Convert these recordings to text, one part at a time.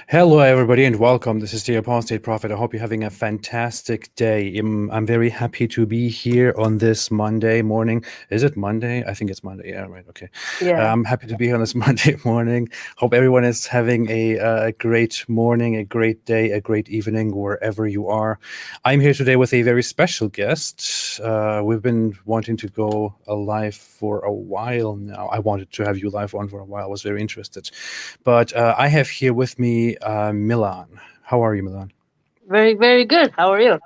Hello, everybody, and welcome. This is the Apostate Prophet. I hope you're having a fantastic day. I'm very happy to be here on this Monday morning. Is it Monday? I think it's Monday. Yeah, right. Okay. Yeah. I'm happy to be here on this Monday morning. Hope everyone is having a great morning, a great day, a great evening, wherever you are. I'm here today with a very special guest. We've been wanting to go live for a while now. I wanted to have you live on for a while. I was very interested. But I have here with me Milahan. How are you, Milahan? Very, very good. How are you?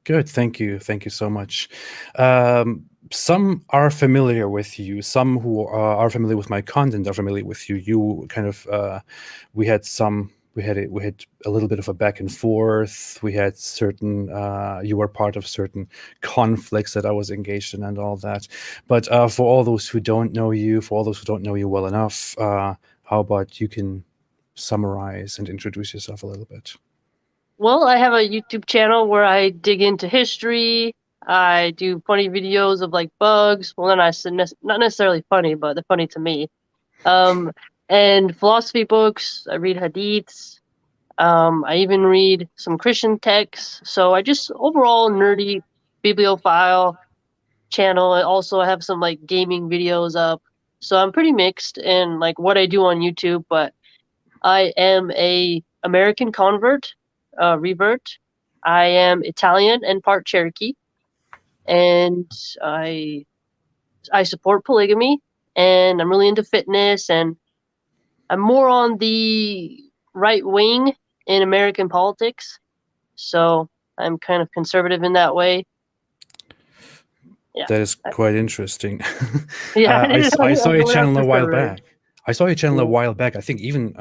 Good, thank you. Thank you so much. Some are familiar with you. Some who are familiar with my content are familiar with you. You kind of, we had a little bit of a back and forth. We had certain, you were part of certain conflicts that I was engaged in and all that. But for all those who don't know you, for all those who don't know you well enough, how about you can summarize and introduce yourself a little bit? Well, I have a YouTube channel where I dig into history. I do funny videos of like bugs. Well, not necessarily funny, but they're funny to me. And philosophy books. I read Hadiths. I even read some Christian texts. So I just overall nerdy bibliophile channel. I also have some like gaming videos up. So I'm pretty mixed in like what I do on YouTube, but I am a American convert, revert. I am Italian and part Cherokee, and I support polygamy, and I'm really into fitness, and I'm more on the right wing in American politics, so I'm kind of conservative in that way. Yeah, that is quite interesting. Yeah, I saw your channel a while conservative. back. a while back. I think even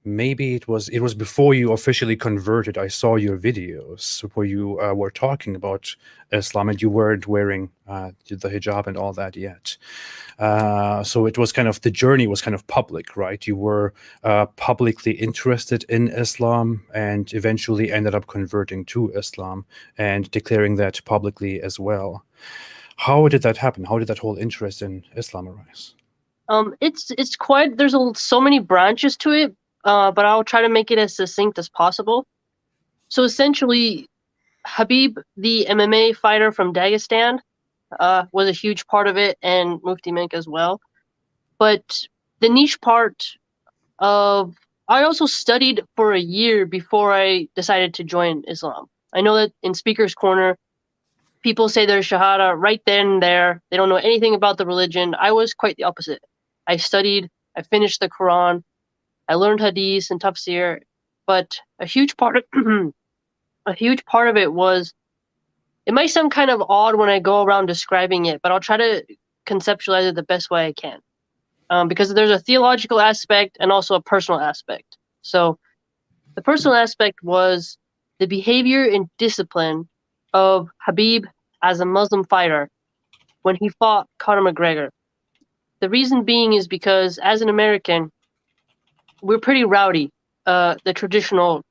maybe it was before you officially converted. I saw your videos where you were talking about Islam, and you weren't wearing the hijab and all that yet. So it was kind of, the journey was kind of public, right? You were publicly interested in Islam and eventually ended up converting to Islam and declaring that publicly as well. How did that happen? How did that whole interest in Islam arise? It's quite, there's so many branches to it, but I'll try to make it as succinct as possible. So essentially, Habib, the MMA fighter from Dagestan, was a huge part of it, and Mufti Menk as well. But the niche part of, I also studied for a year before I decided to join Islam. I know that in Speaker's Corner, people say their Shahada right then and there. They don't know anything about the religion. I was quite the opposite. I studied, I finished the Qur'an, I learned Hadith and Tafsir, but a huge part of it was, it might sound kind of odd when I go around describing it, but I'll try to conceptualize it the best way I can, because there's a theological aspect and also a personal aspect. So the personal aspect was the behavior and discipline of Habib as a Muslim fighter when he fought Conor McGregor. The reason being is because as an American, we're pretty rowdy, the traditional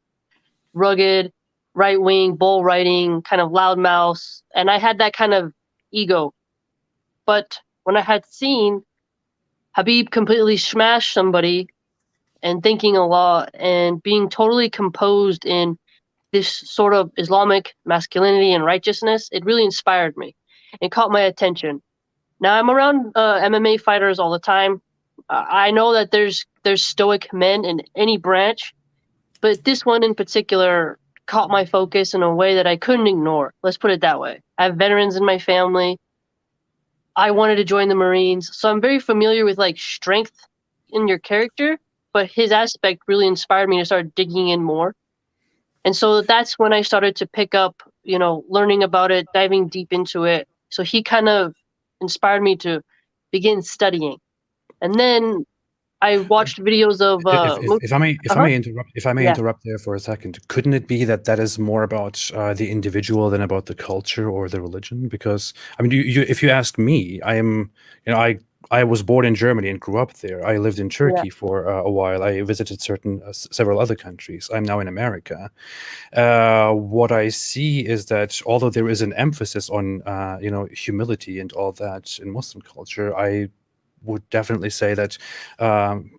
rugged, right-wing, bull riding, kind of loudmouth, and I had that kind of ego. But when I had seen Habib completely smash somebody and thinking Allah and being totally composed in this sort of Islamic masculinity and righteousness, it really inspired me and caught my attention. Now I'm around MMA fighters all the time. I know that there's stoic men in any branch, but this one in particular caught my focus in a way that I couldn't ignore. Let's put it that way. I have veterans in my family. I wanted to join the Marines, so I'm very familiar with like strength in your character, but his aspect really inspired me to start digging in more. And so that's when I started to pick up, learning about it, diving deep into it. So he kind of inspired me to begin studying. And then I watched videos of If I uh-huh. may interrupt, Yeah. there for a second, couldn't it be that that is more about the individual than about the culture or the religion? Because I mean, if you ask me, I am, I was born in Germany and grew up there. I lived in Yeah. Turkey for a while. I visited several other countries. I'm now in America. What I see is that although there is an emphasis on humility and all that in Muslim culture, I would definitely say that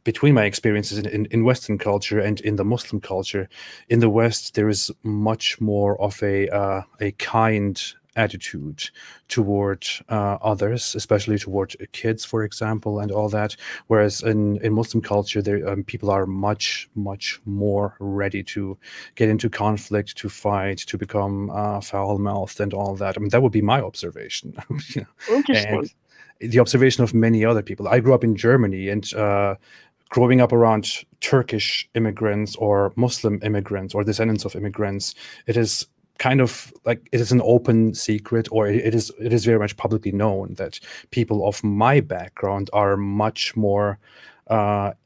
between my experiences in Western culture and in the Muslim culture, in the West there is much more of a kind attitude toward others, especially toward kids, for example, and all that. Whereas in Muslim culture, there people are much more ready to get into conflict, to fight, to become foul-mouthed, and all that. I mean, that would be my observation. You know, and Interesting. the observation of many other people. I grew up in Germany, and growing up around Turkish immigrants or Muslim immigrants or descendants of immigrants, it is kind of like it is an open secret, or it is very much publicly known that people of my background are much more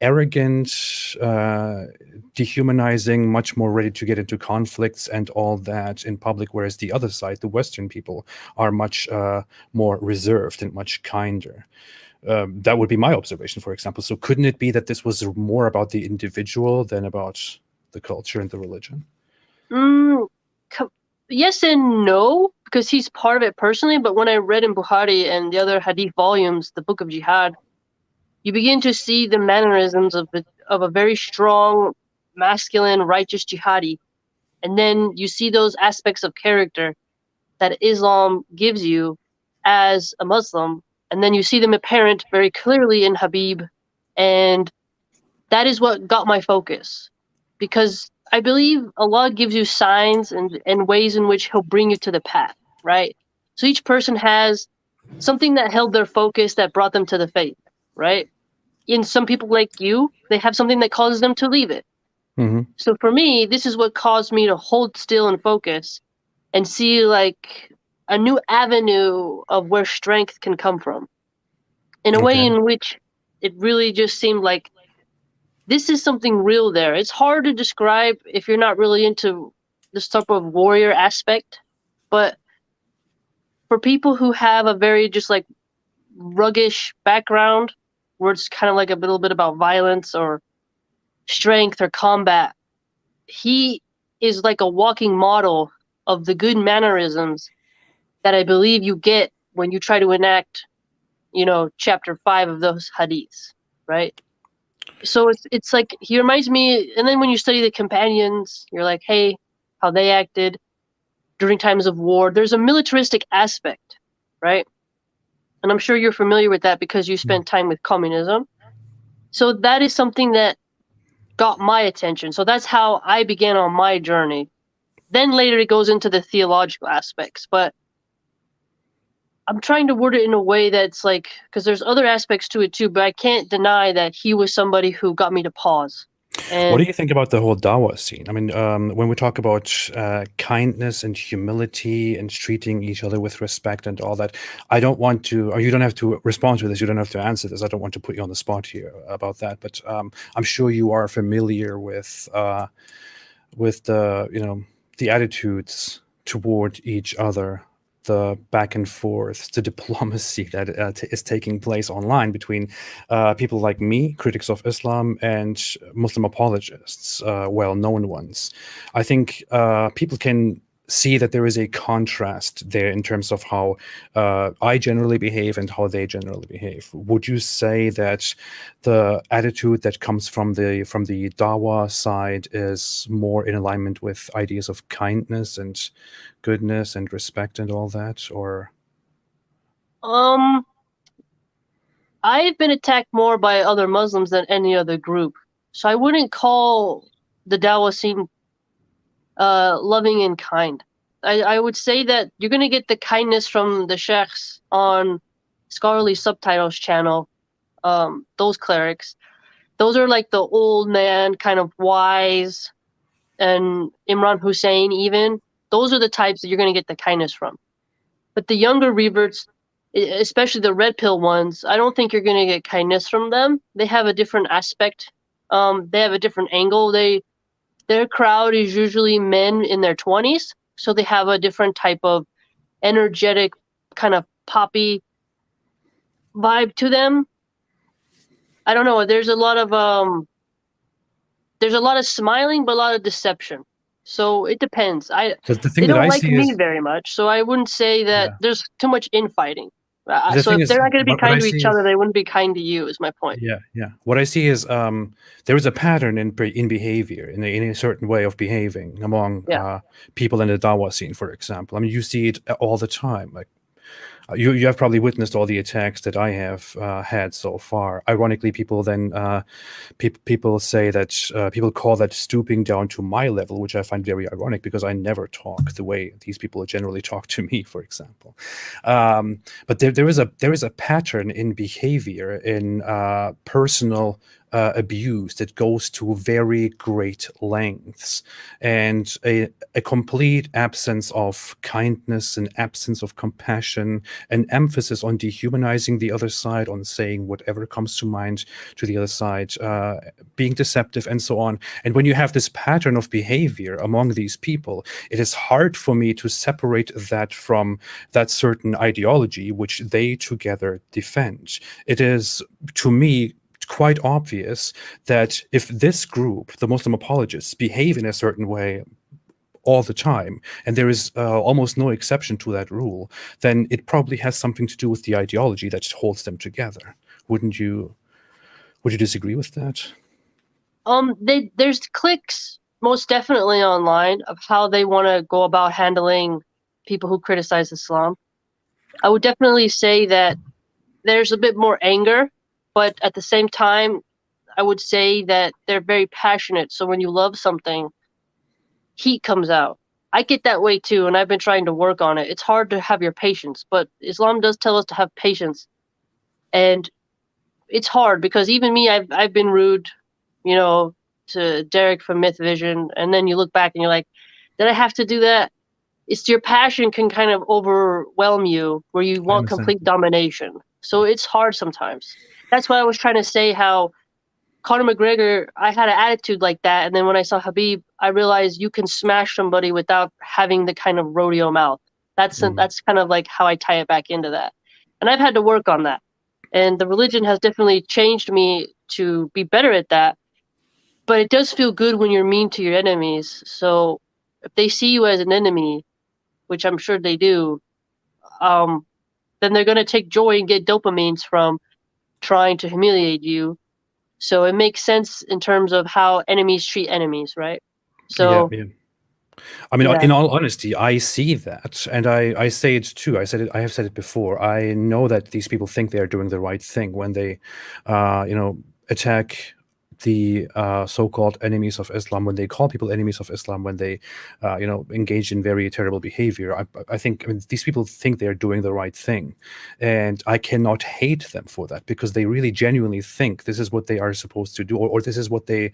arrogant, dehumanizing, much more ready to get into conflicts and all that in public, whereas the other side, the Western people, are much more reserved and much kinder. That would be my observation, for example. So couldn't it be that this was more about the individual than about the culture and the religion? Mm, yes and no, because he's part of it personally. But when I read in Bukhari and the other Hadith volumes, the Book of Jihad, you begin to see the mannerisms of a very strong, masculine, righteous jihadi, and then you see those aspects of character that Islam gives you as a Muslim, and then you see them apparent very clearly in Habib, and that is what got my focus, because I believe Allah gives you signs and ways in which He'll bring you to the path, right? So each person has something that held their focus that brought them to the faith, right? In some people like you, they have something that causes them to leave it. Mm-hmm. So for me, this is what caused me to hold still and focus and see like a new avenue of where strength can come from, in a way Okay. in which it really just seemed like this is something real there. It's hard to describe if you're not really into this type of warrior aspect, but for people who have a very just like ruggish background, where it's kind of like a little bit about violence or strength or combat, he is like a walking model of the good mannerisms that I believe you get when you try to enact, chapter 5 of those hadiths, right? So it's like he reminds me, and then when you study the companions, you're like, hey, how they acted during times of war. There's a militaristic aspect, right? And I'm sure you're familiar with that because you spent time with communism. So that is something that got my attention. So that's how I began on my journey. Then later it goes into the theological aspects, but I'm trying to word it in a way that's like, because there's other aspects to it too, but I can't deny that he was somebody who got me to pause. What do And you think about the whole Dawa scene? I mean, when we talk about kindness and humility and treating each other with respect and all that, I don't want to, or you don't have to respond to this, you don't have to answer this. I don't want to put you on the spot here about that, but I'm sure you are familiar with the attitudes toward each other, the back and forth, the diplomacy that is taking place online between people like me, critics of Islam, and Muslim apologists, well-known ones. I think people can see that there is a contrast there in terms of how I generally behave and how they generally behave. Would you say that the attitude that comes from the Dawa side is more in alignment with ideas of kindness and goodness and respect and all that, or? um I've been attacked more by other Muslims than any other group. So I wouldn't call the Dawah scene loving and kind. I would say that you're going to get the kindness from the sheikhs on Scholarly Subtitles channel, those clerics. Those are like the old man, kind of wise, and Imran Hussein even. Those are the types that you're going to get the kindness from. But the younger reverts, especially the red pill ones, I don't think you're going to get kindness from them. They have a different aspect. They have a different angle. Their crowd is usually men in their 20s, so they have a different type of energetic, kind of poppy vibe to them. I don't know. There's a lot of smiling, but a lot of deception. So it depends. The thing They that don't I like see me is, very much, so I wouldn't say that yeah. there's too much infighting. The So thing if is, they're not going to be what kind I to see each is, other, they wouldn't be kind to you. Is my point. yeah, yeah. What I see is, there is a pattern in behavior, in a certain way of behaving among Yeah. people in the Dawa scene, for example. I mean, you see it all the time. Like, you have probably witnessed all the attacks that I have had so far. Ironically, people then people say that people call that stooping down to my level, which I find very ironic because I never talk the way these people generally talk to me, for example. But there is a pattern in behavior, in personal abuse, that goes to very great lengths, and a complete absence of kindness, an absence of compassion, an emphasis on dehumanizing the other side, on saying whatever comes to mind to the other side, being deceptive, and so on. And when you have this pattern of behavior among these people, it is hard for me to separate that from that certain ideology which they together defend. It is, to me, quite obvious that if this group, the Muslim apologists, behave in a certain way all the time, and there is almost no exception to that rule, then it probably has something to do with the ideology that holds them together. Wouldn't you? Would you disagree with that? There's cliques most definitely online of how they want to go about handling people who criticize Islam. I would definitely say that there's a bit more anger, but at the same time, I would say that they're very passionate. So when you love something, heat comes out. I get that way too, and I've been trying to work on it. It's hard to have your patience, but Islam does tell us to have patience. And it's hard because even me, I've been rude, you know, to Derek from Myth Vision, and then you look back and you're like, did I have to do that? It's your passion can kind of overwhelm you where you I want understand. complete domination. So it's hard sometimes. That's why I was trying to say how Conor McGregor, I had an attitude like that, and then when I saw Habib, I realized you can smash somebody without having the kind of rodeo mouth. Mm. That's kind of like how I tie it back into that, and I've had to work on that. And the religion has definitely changed me to be better at that. But it does feel good when you're mean to your enemies. So if they see you as an enemy, which I'm sure they do, um, then they're going to take joy and get dopamines from trying to humiliate you. So it makes sense in terms of how enemies treat enemies, right? Yeah, So yeah. I mean, yeah, in all honesty, I see that, and I say it too. I have said it before. I know that these people think they are doing the right thing when they, attack the so-called enemies of Islam, when they call people enemies of Islam, when they, engage in very terrible behavior. I think, I mean, these people think they are doing the right thing, and I cannot hate them for that because they really genuinely think this is what they are supposed to do, or this is what they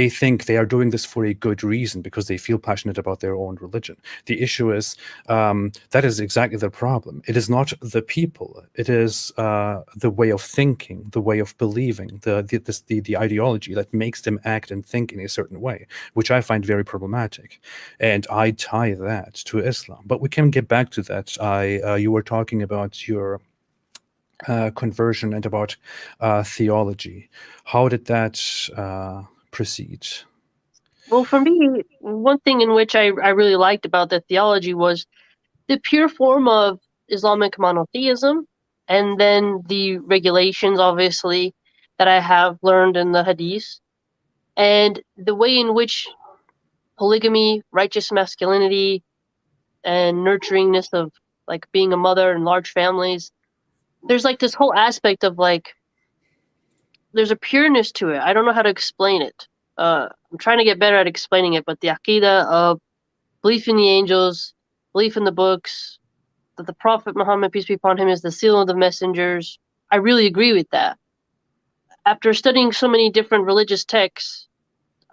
think they are doing this for a good reason because they feel passionate about their own religion. The issue is, that is exactly the problem. It is not the people. It is the way of thinking, the way of believing, the ideology that makes them act and think in a certain way, which I find very problematic. And I tie that to Islam. But we can get back to that. You were talking about your conversion and about theology. How did that proceed? well, for me, one thing in which I really liked about the theology was the pure form of Islamic monotheism, and then the regulations, obviously, that I have learned in the Hadith, and the way in which polygamy, righteous masculinity, and nurturingness of like being a mother and large families, there's like this whole aspect of like there's a pureness to it. I don't know how to explain it. I'm trying to get better at explaining it, but the aqidah of belief in the angels, belief in the books, that the Prophet Muhammad, peace be upon him, is the seal of the messengers. I really agree with that. After studying so many different religious texts,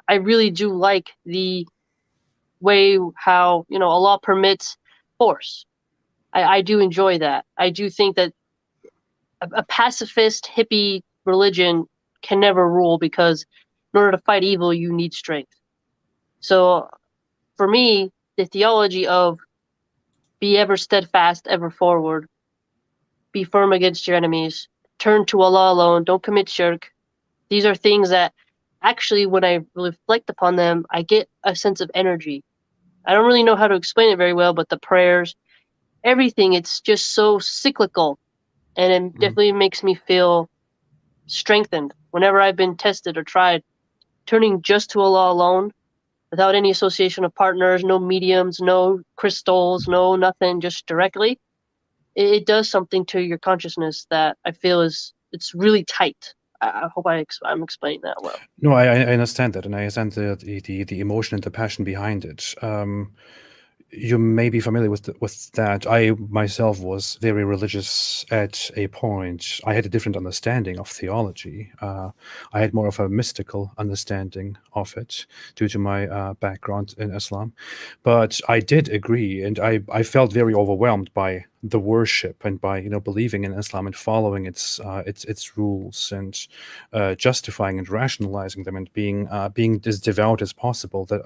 I really do like the way how, Allah permits force. I do enjoy that. I do think that a pacifist hippie religion can never rule because in order to fight evil, you need strength. So for me, the theology of be ever steadfast, ever forward, be firm against your enemies, turn to Allah alone, don't commit shirk. These are things that actually, when I reflect upon them, I get a sense of energy. I don't really know how to explain it very well, but the prayers, everything, it's just so cyclical. And it Mhm. definitely makes me feel strengthened whenever I've been tested or tried. Turning just to Allah alone, without any association of partners, no mediums, no crystals, no nothing, just directly. It does something to your consciousness that I feel it's really tight. I hope I'm explaining that well. No, I understand that, and I understand the emotion and the passion behind it. You may be familiar with that. I myself was very religious at a point. I had a different understanding of theology. I had more of a mystical understanding of it due to my background in Islam. But I did agree, and I felt very overwhelmed by the worship and by believing in Islam and following its rules and justifying and rationalizing them and being as devout as possible that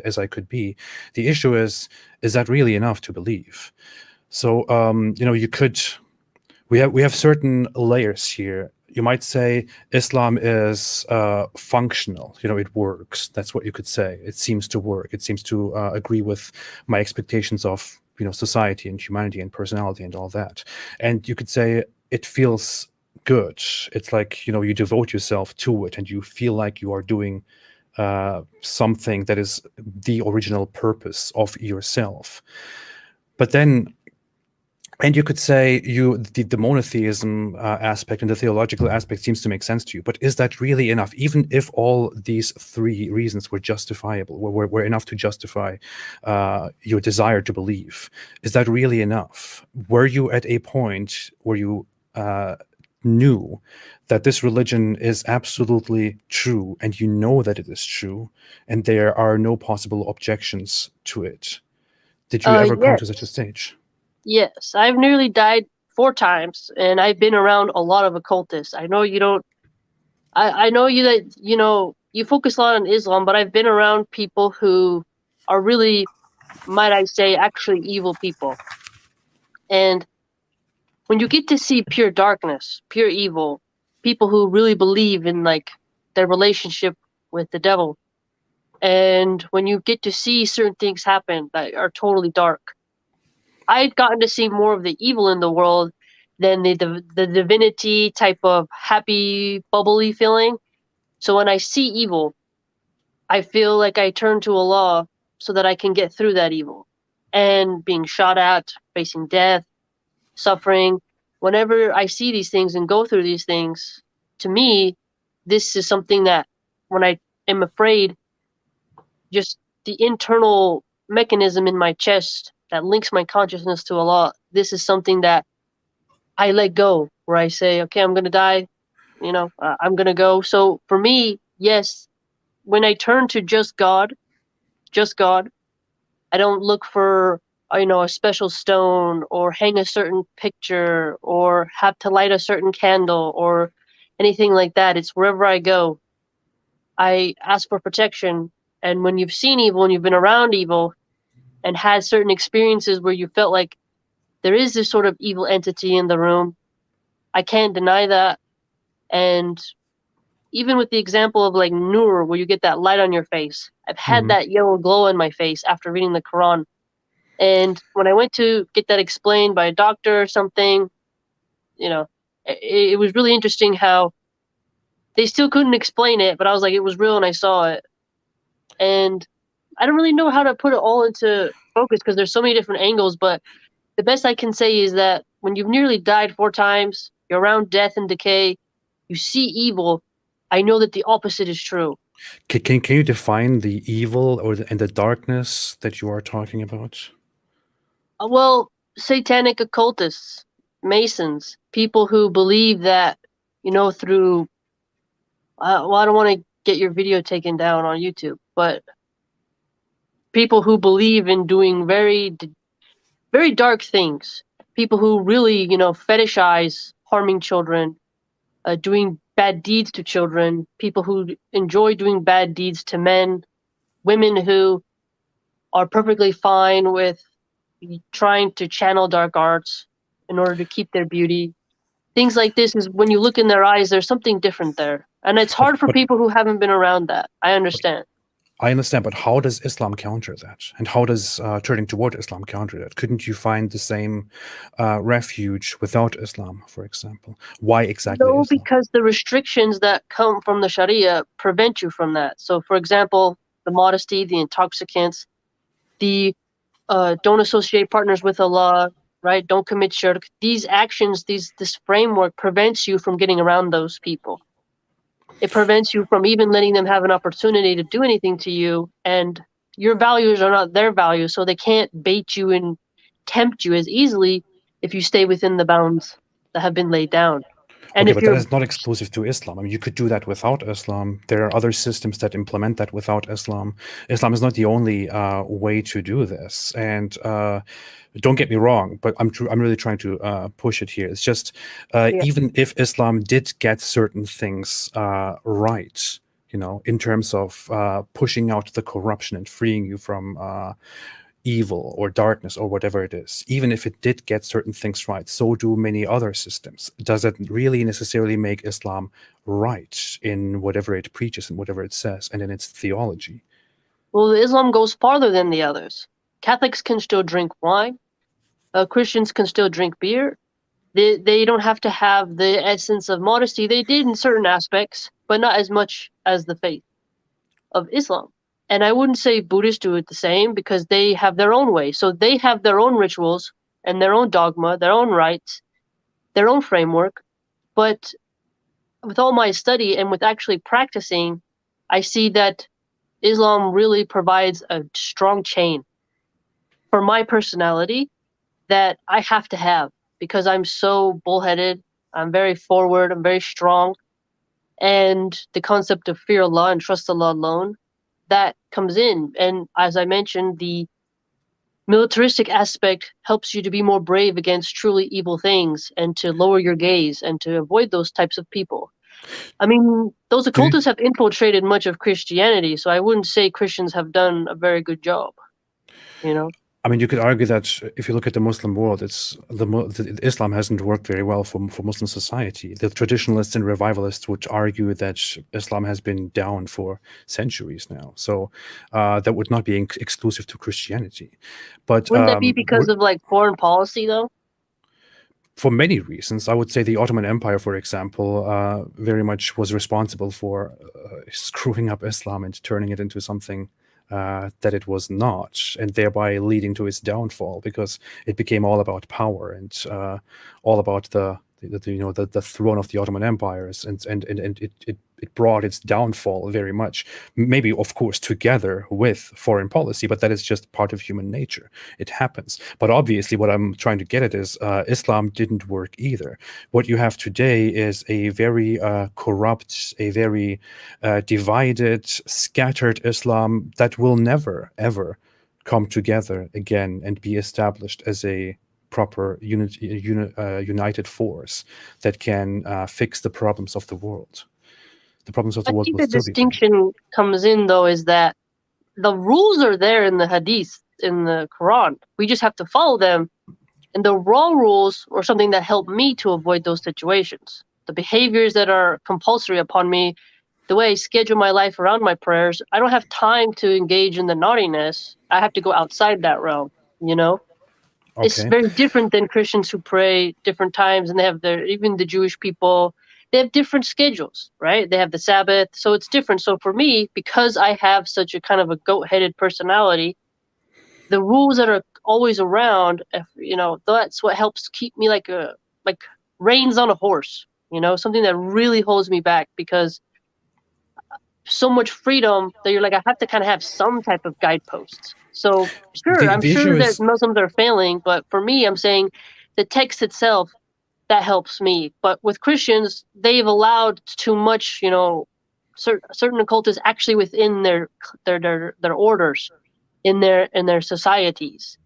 as I could be. The issue is that really enough to believe? So you could we have certain layers here. You might say Islam is functional. It works. That's what you could say. It seems to work. It seems to agree with my expectations of society and humanity and personality and all that. And you could say it feels good. It's like you devote yourself to it and you feel like you are doing something that is the original purpose of yourself. But then, and you could say the monotheism aspect and the theological aspect seems to make sense to you. But is that really enough? Even if all these three reasons were justifiable, were enough to justify your desire to believe, is that really enough? Were you at a point where you knew that this religion is absolutely true and you know that it is true and there are no possible objections to it? Did you ever come to such a Yes, stage? yes. I've nearly died 4 times, and I've been around a lot of occultists. I know you don't. I know you that you focus a lot on Islam, but I've been around people who are really, might I say, actually evil people. And when you get to see pure darkness, pure evil, people who really believe in like their relationship with the devil, and when you get to see certain things happen that are totally dark, I've gotten to see more of the evil in the world than the divinity type of happy bubbly feeling. So when I see evil, I feel like I turn to Allah so that I can get through that evil. And being shot at, facing death, suffering, whenever I see these things and go through these things, to me, this is something that when I am afraid, just the internal mechanism in my chest that links my consciousness to Allah, this is something that I let go, where I say, okay, I'm going to die, I'm going to go. So for me, yes, when I turn to just God, I don't look for a special stone or hang a certain picture or have to light a certain candle or anything like that. It's wherever I go, I ask for protection. And when you've seen evil and you've been around evil and had certain experiences where you felt like there is this sort of evil entity in the room, I can't deny that. And even with the example of like Nur, where you get that light on your face, I've had Mhm. that yellow glow in my face after reading the Quran. And when I went to get that explained by a doctor or something, it was really interesting how they still couldn't explain it, but I was like, it was real and I saw it. And I don't really know how to put it all into focus because there's so many different angles, but the best I can say is that when you've nearly died 4 times, you're around death and decay, you see evil, I know that the opposite is true. Can you define the evil and the darkness that you are talking about? Well, satanic occultists, Masons, people who believe that, through. Well, I don't want to get your video taken down on YouTube, but people who believe in doing very, very dark things, people who really, fetishize harming children, doing bad deeds to children, people who enjoy doing bad deeds to men, women who are perfectly fine with trying to channel dark arts in order to keep their beauty. Things like this is when you look in their eyes, there's something different there. And it's hard for But people who haven't been around that. I understand. I understand, but how does Islam counter that? And how does turning toward Islam counter that? Couldn't you find the same refuge without Islam, for example? Why exactly No, Islam? because the restrictions that come from the Sharia prevent you from that. So, for example, the modesty, the intoxicants, the don't associate partners with Allah, right? Don't commit shirk. These actions, this framework prevents you from getting around those people. It prevents you from even letting them have an opportunity to do anything to you, and your values are not their values, so they can't bait you and tempt you as easily if you stay within the bounds that have been laid down. And Okay, if but that you're is not exclusive to Islam. I mean, you could do that without Islam. There are other systems that implement that without Islam. Islam is not the only way to do this. And don't get me wrong, but I'm really trying to push it here. It's just yeah, even if Islam did get certain things right, in terms of pushing out the corruption and freeing you from evil or darkness or whatever it is, even if it did get certain things right, so do many other systems. Does it really necessarily make Islam right in whatever it preaches and whatever it says and in its theology? well, Islam goes farther than the others. Catholics can still drink wine. Christians can still drink beer. They don't have to have the essence of modesty. They did in certain aspects, but not as much as the faith of Islam. And I wouldn't say Buddhists do it the same because they have their own way. So they have their own rituals and their own dogma, their own rites, their own framework. But with all my study and with actually practicing, I see that Islam really provides a strong chain for my personality that I have to have because I'm so bullheaded. I'm very forward. I'm very strong. And the concept of fear Allah and trust Allah alone, that comes in. And as I mentioned, the militaristic aspect helps you to be more brave against truly evil things and to lower your gaze and to avoid those types of people. I mean, those Do you, occultists have infiltrated much of Christianity, so I wouldn't say Christians have done a very good job, you know? I mean, you could argue that if you look at the Muslim world, Islam hasn't worked very well for Muslim society. The traditionalists and revivalists would argue that Islam has been down for centuries now. So that would not be exclusive to Christianity. But Wouldn't that be because of like foreign policy though? for many reasons, I would say the Ottoman Empire, for example, very much was responsible for screwing up Islam and turning it into something that it was not, and thereby leading to its downfall because it became all about power and all about the throne of the Ottoman empires, and it brought its downfall very much. Maybe, of course, together with foreign policy, but that is just part of human nature. It happens. But obviously, what I'm trying to get at is Islam didn't work either. What you have today is a very corrupt, a very divided, scattered Islam that will never, ever come together again and be established as a proper united force that can fix the problems of the world. The problems of the I world think will the still be there. distinction comes in though is that the rules are there in the Hadith, in the Quran. We just have to follow them. And the raw rules are something that help me to avoid those situations. The behaviors that are compulsory upon me, the way I schedule my life around my prayers, I don't have time to engage in the naughtiness. I have to go outside that realm, you know? It's Okay. very different than Christians who pray different times and they have even the Jewish people, they have different schedules, right? They have the Sabbath, so it's different. So for me, because I have such a kind of a goat-headed personality, the rules that are always around, if, that's what helps keep me like reins on a horse, something that really holds me back, because so much freedom that you're like, I have to kind of have some type of guideposts. So sure, I'm The issue sure that is Muslims are failing, but for me, I'm saying the text itself, that helps me. But with Christians, they've allowed too much, certain occultists actually within their orders, in their societies.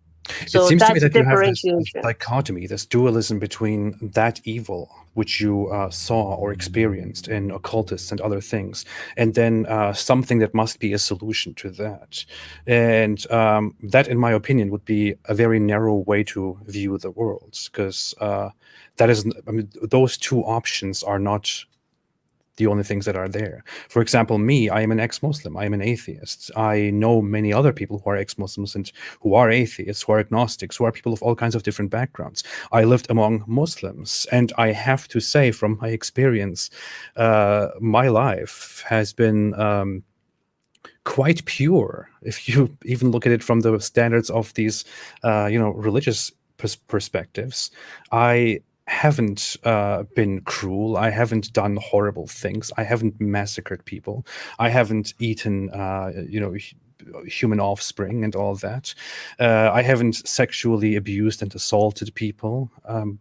it So seems to me that's the that you have this differentiation. dichotomy, this dualism between that evil which you saw or experienced in occultists and other things, and then something that must be a solution to that. And that, in my opinion, would be a very narrow way to view the world, because that is, I mean, those two options are not the only things that are there. For example, me, I am an ex-Muslim. I am an atheist. I know many other people who are ex-Muslims and who are atheists, who are agnostics, who are people of all kinds of different backgrounds. I lived among Muslims, and I have to say, from my experience, my life has been quite pure. If you even look at it from the standards of these, religious perspectives, I haven't been cruel. I haven't done horrible things. I haven't massacred people. I haven't eaten, human offspring and all that. I haven't sexually abused and assaulted people.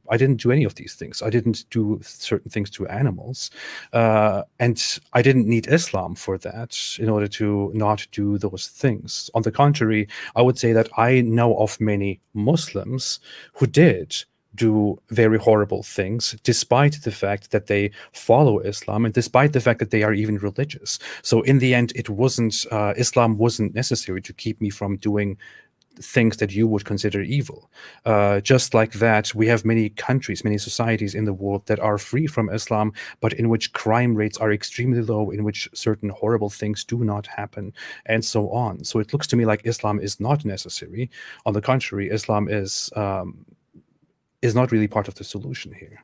I didn't do any of these things. I didn't do certain things to animals. And I didn't need Islam for that in order to not do those things. On the contrary, I would say that I know of many Muslims who did do very horrible things, despite the fact that they follow Islam and despite the fact that they are even religious. So in the end, it wasn't Islam wasn't necessary to keep me from doing things that you would consider evil. Just like that, we have many countries, many societies in the world that are free from Islam, but in which crime rates are extremely low, in which certain horrible things do not happen, and so on. So it looks to me like Islam is not necessary. On the contrary, Islam is not really part of the solution here.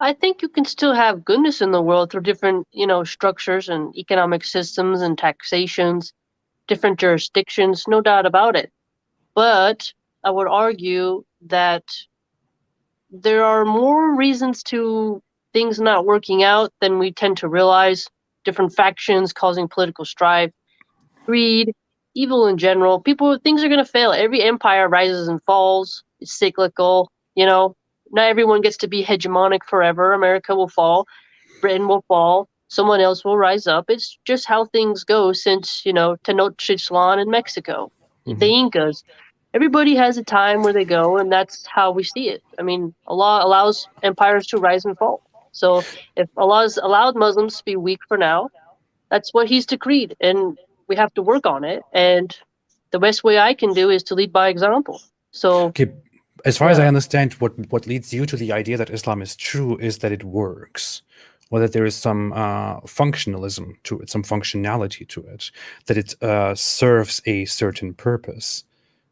I think you can still have goodness in the world through different, structures and economic systems and taxations, different jurisdictions, no doubt about it. But I would argue that there are more reasons to things not working out than we tend to realize. Different factions causing political strife, greed, evil in general. Things are going to fail. Every empire rises and falls. It's cyclical. Not everyone gets to be hegemonic forever. America will fall. Britain will fall. Someone else will rise up. It's just how things go since, Tenochtitlan in Mexico, the Incas. Everybody has a time where they go, and that's how we see it. I mean, Allah allows empires to rise and fall. So if Allah's allowed Muslims to be weak for now, that's what He's decreed, and we have to work on it. And the best way I can do is to lead by example. So, Okay, as far as I yeah. understand, what leads you to the idea that Islam is true is that it works, or that there is some functionalism to it, some functionality to it, that it serves a certain purpose.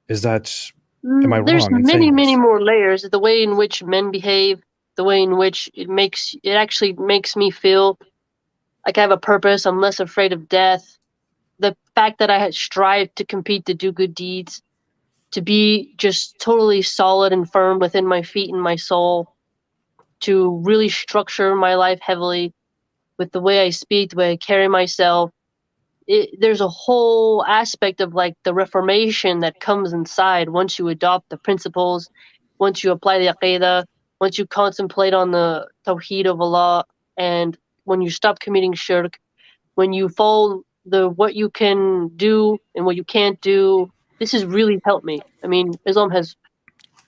Is that, am I There's wrong in many, saying many this? more layers. The way in which men behave, the way in which it actually makes me feel like I have a purpose. I'm less afraid of death. The fact that I had strived to compete to do good deeds, to be just totally solid and firm within my feet and my soul, to really structure my life heavily with the way I speak, the way I carry myself. There's a whole aspect of like the reformation that comes inside once you adopt the principles, once you apply the aqidah, once you contemplate on the tawheed of Allah, and when you stop committing shirk, when you follow the what you can do and what you can't do. This has really helped me. I mean, Islam has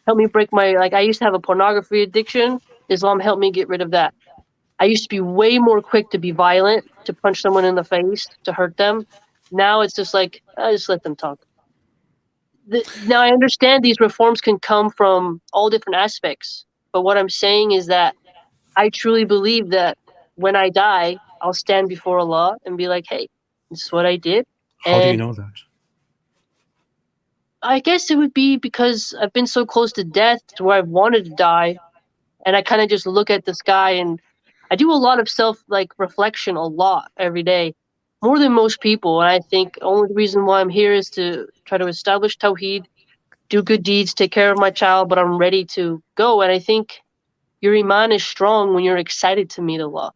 helped me break my, like, I used to have a pornography addiction. Islam helped me get rid of that. I used to be way more quick to be violent, to punch someone in the face, to hurt them. Now it's just like, I just let them talk. Now I understand these reforms can come from all different aspects, but what I'm saying is that I truly believe that when I die, I'll stand before Allah and be like, hey, this is what I did. How do you And know that? I guess it would be because I've been so close to death to where I've wanted to die. And I kind of just look at the sky, and I do a lot of self reflection a lot every day. more than most people. And I think only the reason why I'm here is to try to establish Tawheed, do good deeds, take care of my child, but I'm ready to go. And I think your iman is strong when you're excited to meet Allah.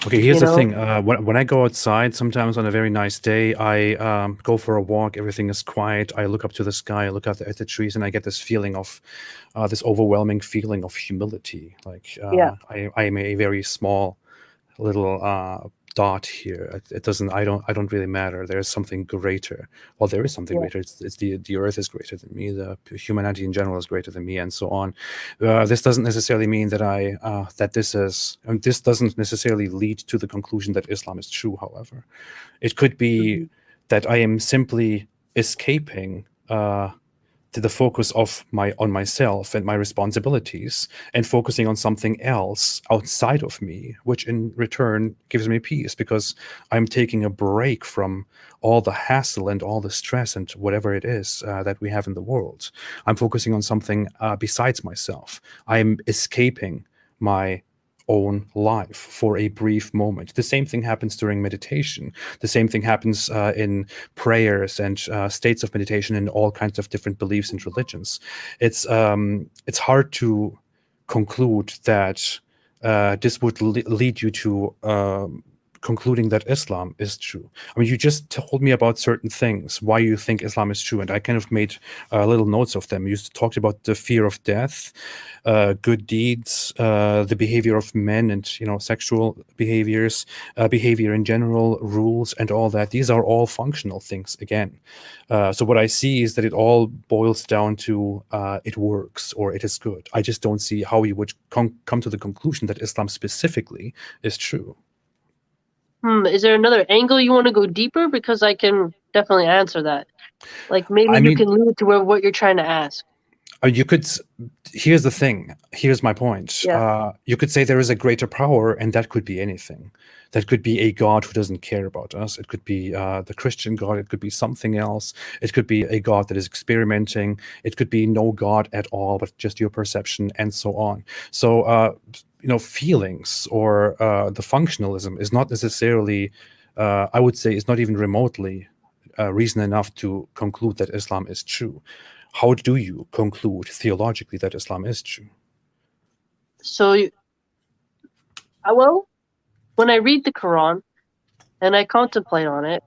Okay, You here's the know? thing. When I go outside, sometimes on a very nice day, I go for a walk. Everything is quiet. I look up to the sky. I look at the trees, and I get this feeling of this overwhelming feeling of humility. Like Yeah, I am a very small little dot here. It doesn't. I don't really matter. There's something greater. Well, there is something yeah. greater. It's the earth is greater than me. The humanity in general is greater than me, and so on. This doesn't necessarily mean that this doesn't necessarily lead to the conclusion that Islam is true. However, it could be Hmm. that I am simply escaping to the focus of on myself and my responsibilities and focusing on something else outside of me, which in return gives me peace because I'm taking a break from all the hassle and all the stress and whatever it is that we have in the world. I'm focusing on something besides myself. I'm escaping my own life for a brief moment. The same thing happens during meditation. The same thing happens in prayers and states of meditation in all kinds of different beliefs and religions. It's hard to conclude that this would lead you to concluding that Islam is true. I mean, you just told me about certain things, why you think Islam is true, and I kind of made little notes of them. You talked about the fear of death, good deeds, the behavior of men, and sexual behaviors, behavior in general, rules, and all that. These are all functional things again. So what I see is that it all boils down to it works or it is good. I just don't see how you would come to the conclusion that Islam specifically is true. Is there another angle you want to go deeper? Because I can definitely answer that. Like maybe I you mean, can lead to where what you're trying to ask. you could. Here's the thing. Here's my point. Yeah. You could say there is a greater power, and that could be anything. That could be a God who doesn't care about us. It could be the Christian God. It could be something else. It could be a God that is experimenting. It could be no God at all, but just your perception, and so on. So, feelings or the functionalism is not necessarily, I would say, is not even remotely reason enough to conclude that Islam is true. How do you conclude theologically that Islam is true? So, well, when I read the Quran and I contemplate on it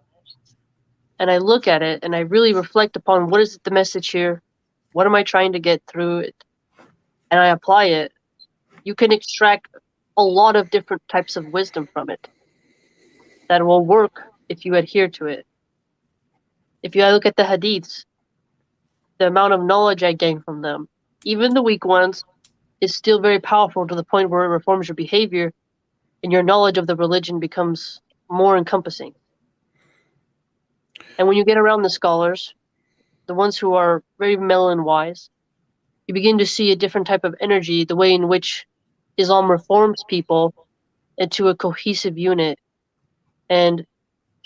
and I look at it and I really reflect upon what is the message here, what am I trying to get through it, and I apply it, you can extract a lot of different types of wisdom from it that will work if you adhere to it. If you look at the Hadiths, the amount of knowledge I gain from them, even the weak ones, is still very powerful to the point where it reforms your behavior and your knowledge of the religion becomes more encompassing. And when you get around the scholars, the ones who are very melon wise, you begin to see a different type of energy, the way in which Islam reforms people into a cohesive unit and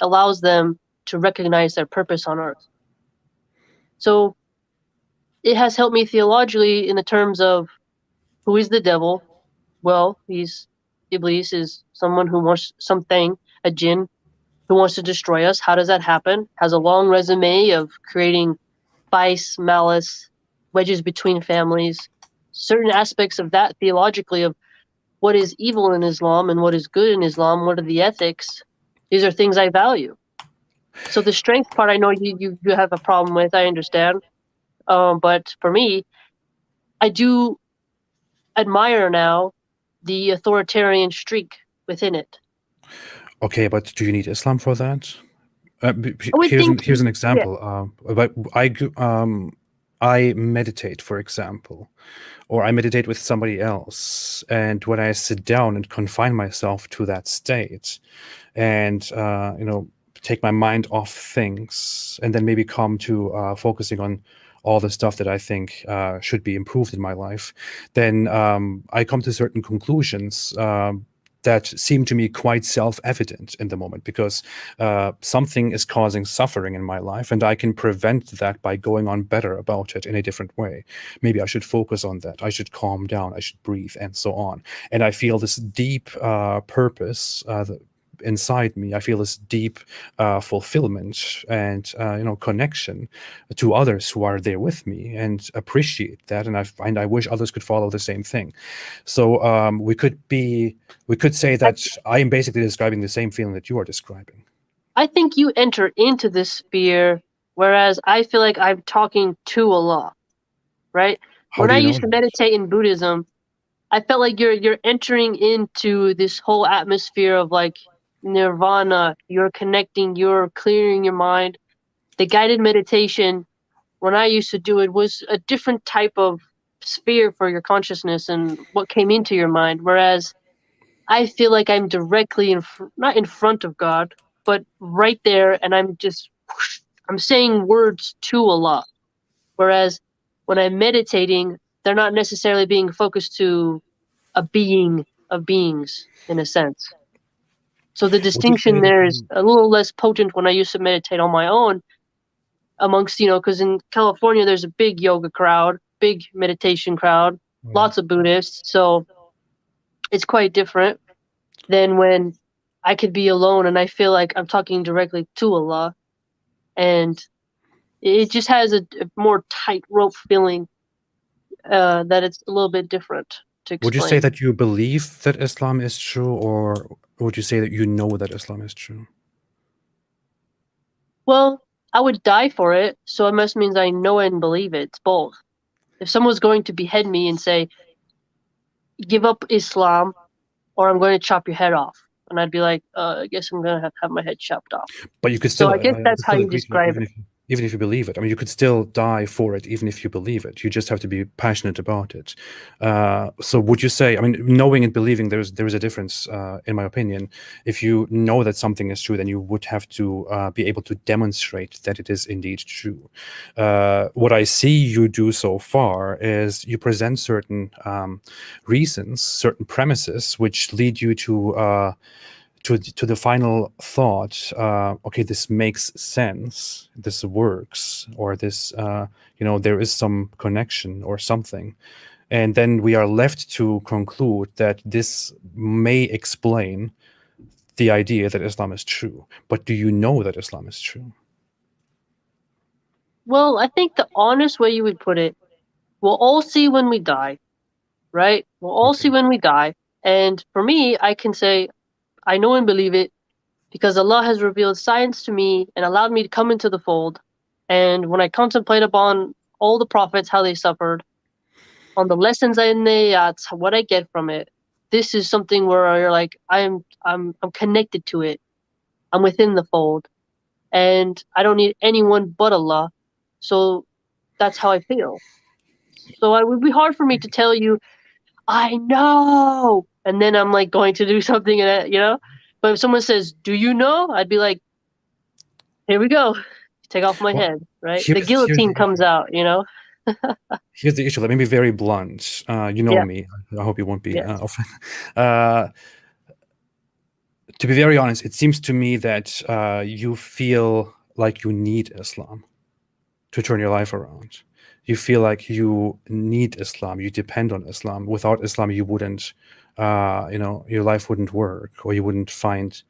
allows them to recognize their purpose on earth. So it has helped me theologically in the terms of who is the devil? Well, Iblis is someone who wants something, a jinn, who wants to destroy us. How does that happen? Has a long resume of creating vice, malice, wedges between families, certain aspects of that theologically of what is evil in Islam and what is good in Islam, what are the ethics. These are things I value. So the strength part, I know you have a problem with, I understand. But for me, I do admire now the authoritarian streak within it. Okay, but do you need Islam for that? I would think, Here's an yeah, example. I meditate, for example, or I meditate with somebody else, and when I sit down and confine myself to that state, and take my mind off things, and then maybe come to focusing on all the stuff that I think should be improved in my life, then I come to certain conclusions. That seem to me quite self-evident in the moment because something is causing suffering in my life and I can prevent that by going on better about it in a different way. Maybe I should focus on that. I should calm down. I should breathe and so on. And I feel this deep purpose inside me, I feel this deep fulfillment and connection to others who are there with me, and appreciate that. And I wish others could follow the same thing. So we could say that I am basically describing the same feeling that you are describing. I think you enter into this sphere, whereas I feel like I'm talking to Allah, right? How When do I you know used to that? meditate in Buddhism, I felt like you're entering into this whole atmosphere of like nirvana. You're connecting, you're clearing your mind. The guided meditation, when I used to do it, was a different type of sphere for your consciousness and what came into your mind. Whereas I feel like I'm directly not in front of God, but right there, and I'm saying words to Allah. Whereas when I'm meditating, they're not necessarily being focused to a being of beings, in a sense. So the Would you say distinction that there is a little less potent when I used to meditate on my own, amongst, because in California there's a big yoga crowd, big meditation crowd, lots of Buddhists. So it's quite different than when I could be alone and I feel like I'm talking directly to Allah. And it just has a more tightrope feeling, that it's a little bit different to Would you say explain. that you believe that Islam is true, or would you say that you know that Islam is true? Well, I would die for it, so it must means I know and believe it. It's both. If someone's going to behead me and say, give up Islam or I'm going to chop your head off, and I'd be like, I guess I'm going to have my head chopped off. But you could So still, I guess you that's could how still you agree to it, describe it. even if you believe it. I mean, you could still die for it, even if you believe it. You just have to be passionate about it. So, would you say? I mean, knowing and believing, there is a difference, in my opinion. If you know that something is true, then you would have to be able to demonstrate that it is indeed true. What I see you do so far is you present certain reasons, certain premises, which lead you to the final thought, okay, this makes sense, this works, or this, there is some connection or something. And then we are left to conclude that this may explain the idea that Islam is true. But do you know that Islam is true? Well, I think the honest way you would put it, we'll all see when we die, right? We'll all see Okay. when we die. And for me, I can say, I know and believe it because Allah has revealed science to me and allowed me to come into the fold. And when I contemplate upon all the prophets, how they suffered, on the lessons in the ayats, what I get from it, this is something where you're like, I'm connected to it. I'm within the fold, and I don't need anyone but Allah. So that's how I feel. So it would be hard for me to tell you, I know, and then I'm like going to do something, But if someone says, "Do you know?" I'd be like, "Here we go." Take off my Well, head, right? The here's guillotine the comes issue. out. Here's the issue. Let me be very blunt. You know Yeah. me. I hope you won't be Yes. offended. Uh, to be very honest, it seems to me that you feel like you need Islam to turn your life around. You feel like you need Islam. You depend on Islam. Without Islam, you wouldn't, your life wouldn't work, or you wouldn't find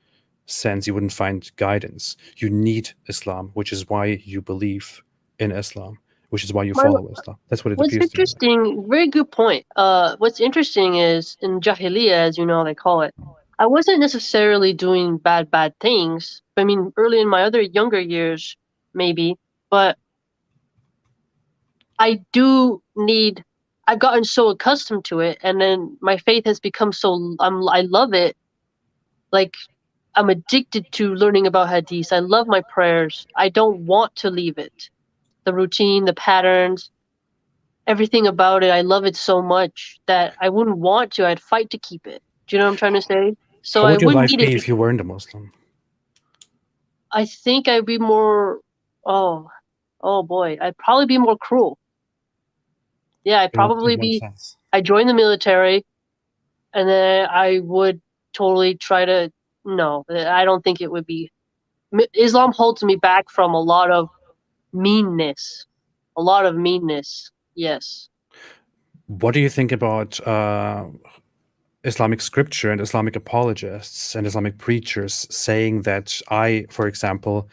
sense. You wouldn't find guidance. You need Islam, which is why you believe in Islam, which is why you My, follow Islam. That's what it what's appears to me like. interesting, very good point. What's interesting is in Jahiliyyah, as you know, they call it. I wasn't necessarily doing bad things. I mean, early in my other younger years, maybe, but I do need. I've gotten so accustomed to it, and then my faith has become so. I love it. Like I'm addicted to learning about hadith. I love my prayers. I don't want to leave it. The routine, the patterns, everything about it. I love it so much that I wouldn't want to. I'd fight to keep it. Do you know what I'm trying to say? So How I would your wouldn't life need it. be if you weren't a Muslim? I think I'd be more. Oh, oh boy, I'd probably be more cruel. Yeah, I'd In probably what be. sense? I joined the military, and then I would totally try to. No, I don't think it would be. Islam holds me back from a lot of meanness. A lot of meanness. Yes. What do you think about Islamic scripture and Islamic apologists and Islamic preachers saying that I, for example,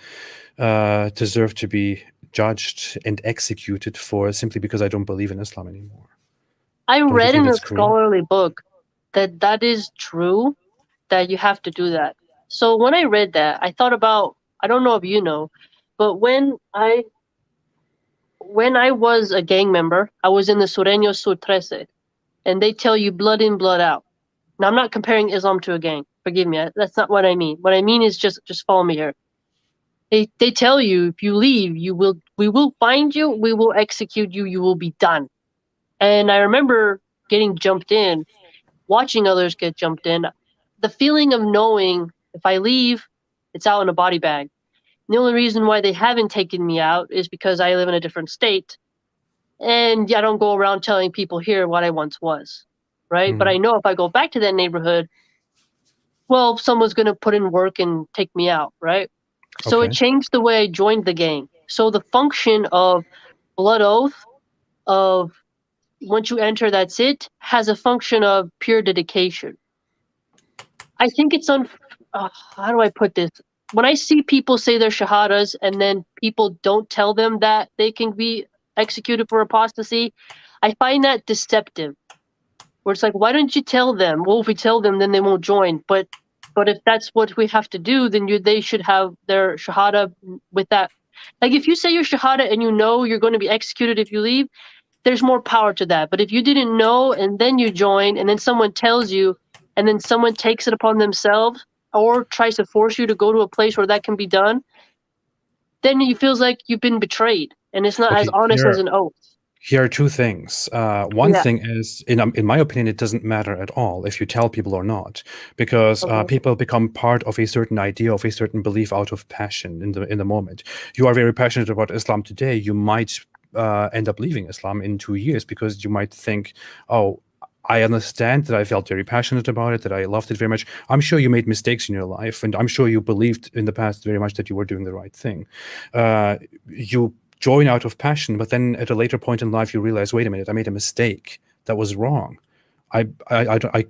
deserve to be judged and executed for simply because I don't believe in Islam anymore. I Don't you read think in a that's cruel? scholarly book that that is true, that you have to do that. So when I read that, I thought about, I don't know if you know, but when I was a gang member, I was in the Sureño Sur 13, and they tell you blood in, blood out. Now I'm not comparing Islam to a gang. Forgive me, that's not what I mean. What I mean is just follow me here. They tell you if you leave, we will find you, we will execute you, you will be done. And I remember getting jumped in, watching others get jumped in. The feeling of knowing if I leave, it's out in a body bag. The only reason why they haven't taken me out is because I live in a different state. And I don't go around telling people here what I once was. Right. But I know if I go back to that neighborhood, well, someone's going to put in work and take me out. Right. So it Okay. changed the way I joined the gang. So the function of blood oath, of once you enter, that's it, has a function of pure dedication. I think it's how do I put this? When I see people say their shahadas and then people don't tell them that they can be executed for apostasy, I find that deceptive. Where it's like, why don't you tell them? Well, if we tell them, then they won't join. But if that's what we have to do, then they should have their shahada with that. Like if you say your shahada and you know you're going to be executed if you leave, there's more power to that. But if you didn't know and then you join and then someone tells you and then someone takes it upon themselves or tries to force you to go to a place where that can be done, then it feels like you've been betrayed and it's not as Okay. honest as an oath. Here are two things. One Yeah. thing is, in my opinion, it doesn't matter at all if you tell people or not, because Okay. people become part of a certain idea, of a certain belief out of passion in the moment. You are very passionate about Islam today. You might end up leaving Islam in 2 years because you might think, oh, I understand that I felt very passionate about it, that I loved it very much. I'm sure you made mistakes in your life, and I'm sure you believed in the past very much that you were doing the right thing. You join out of passion, but then at a later point in life you realize, wait a minute, I made a mistake. That was wrong. I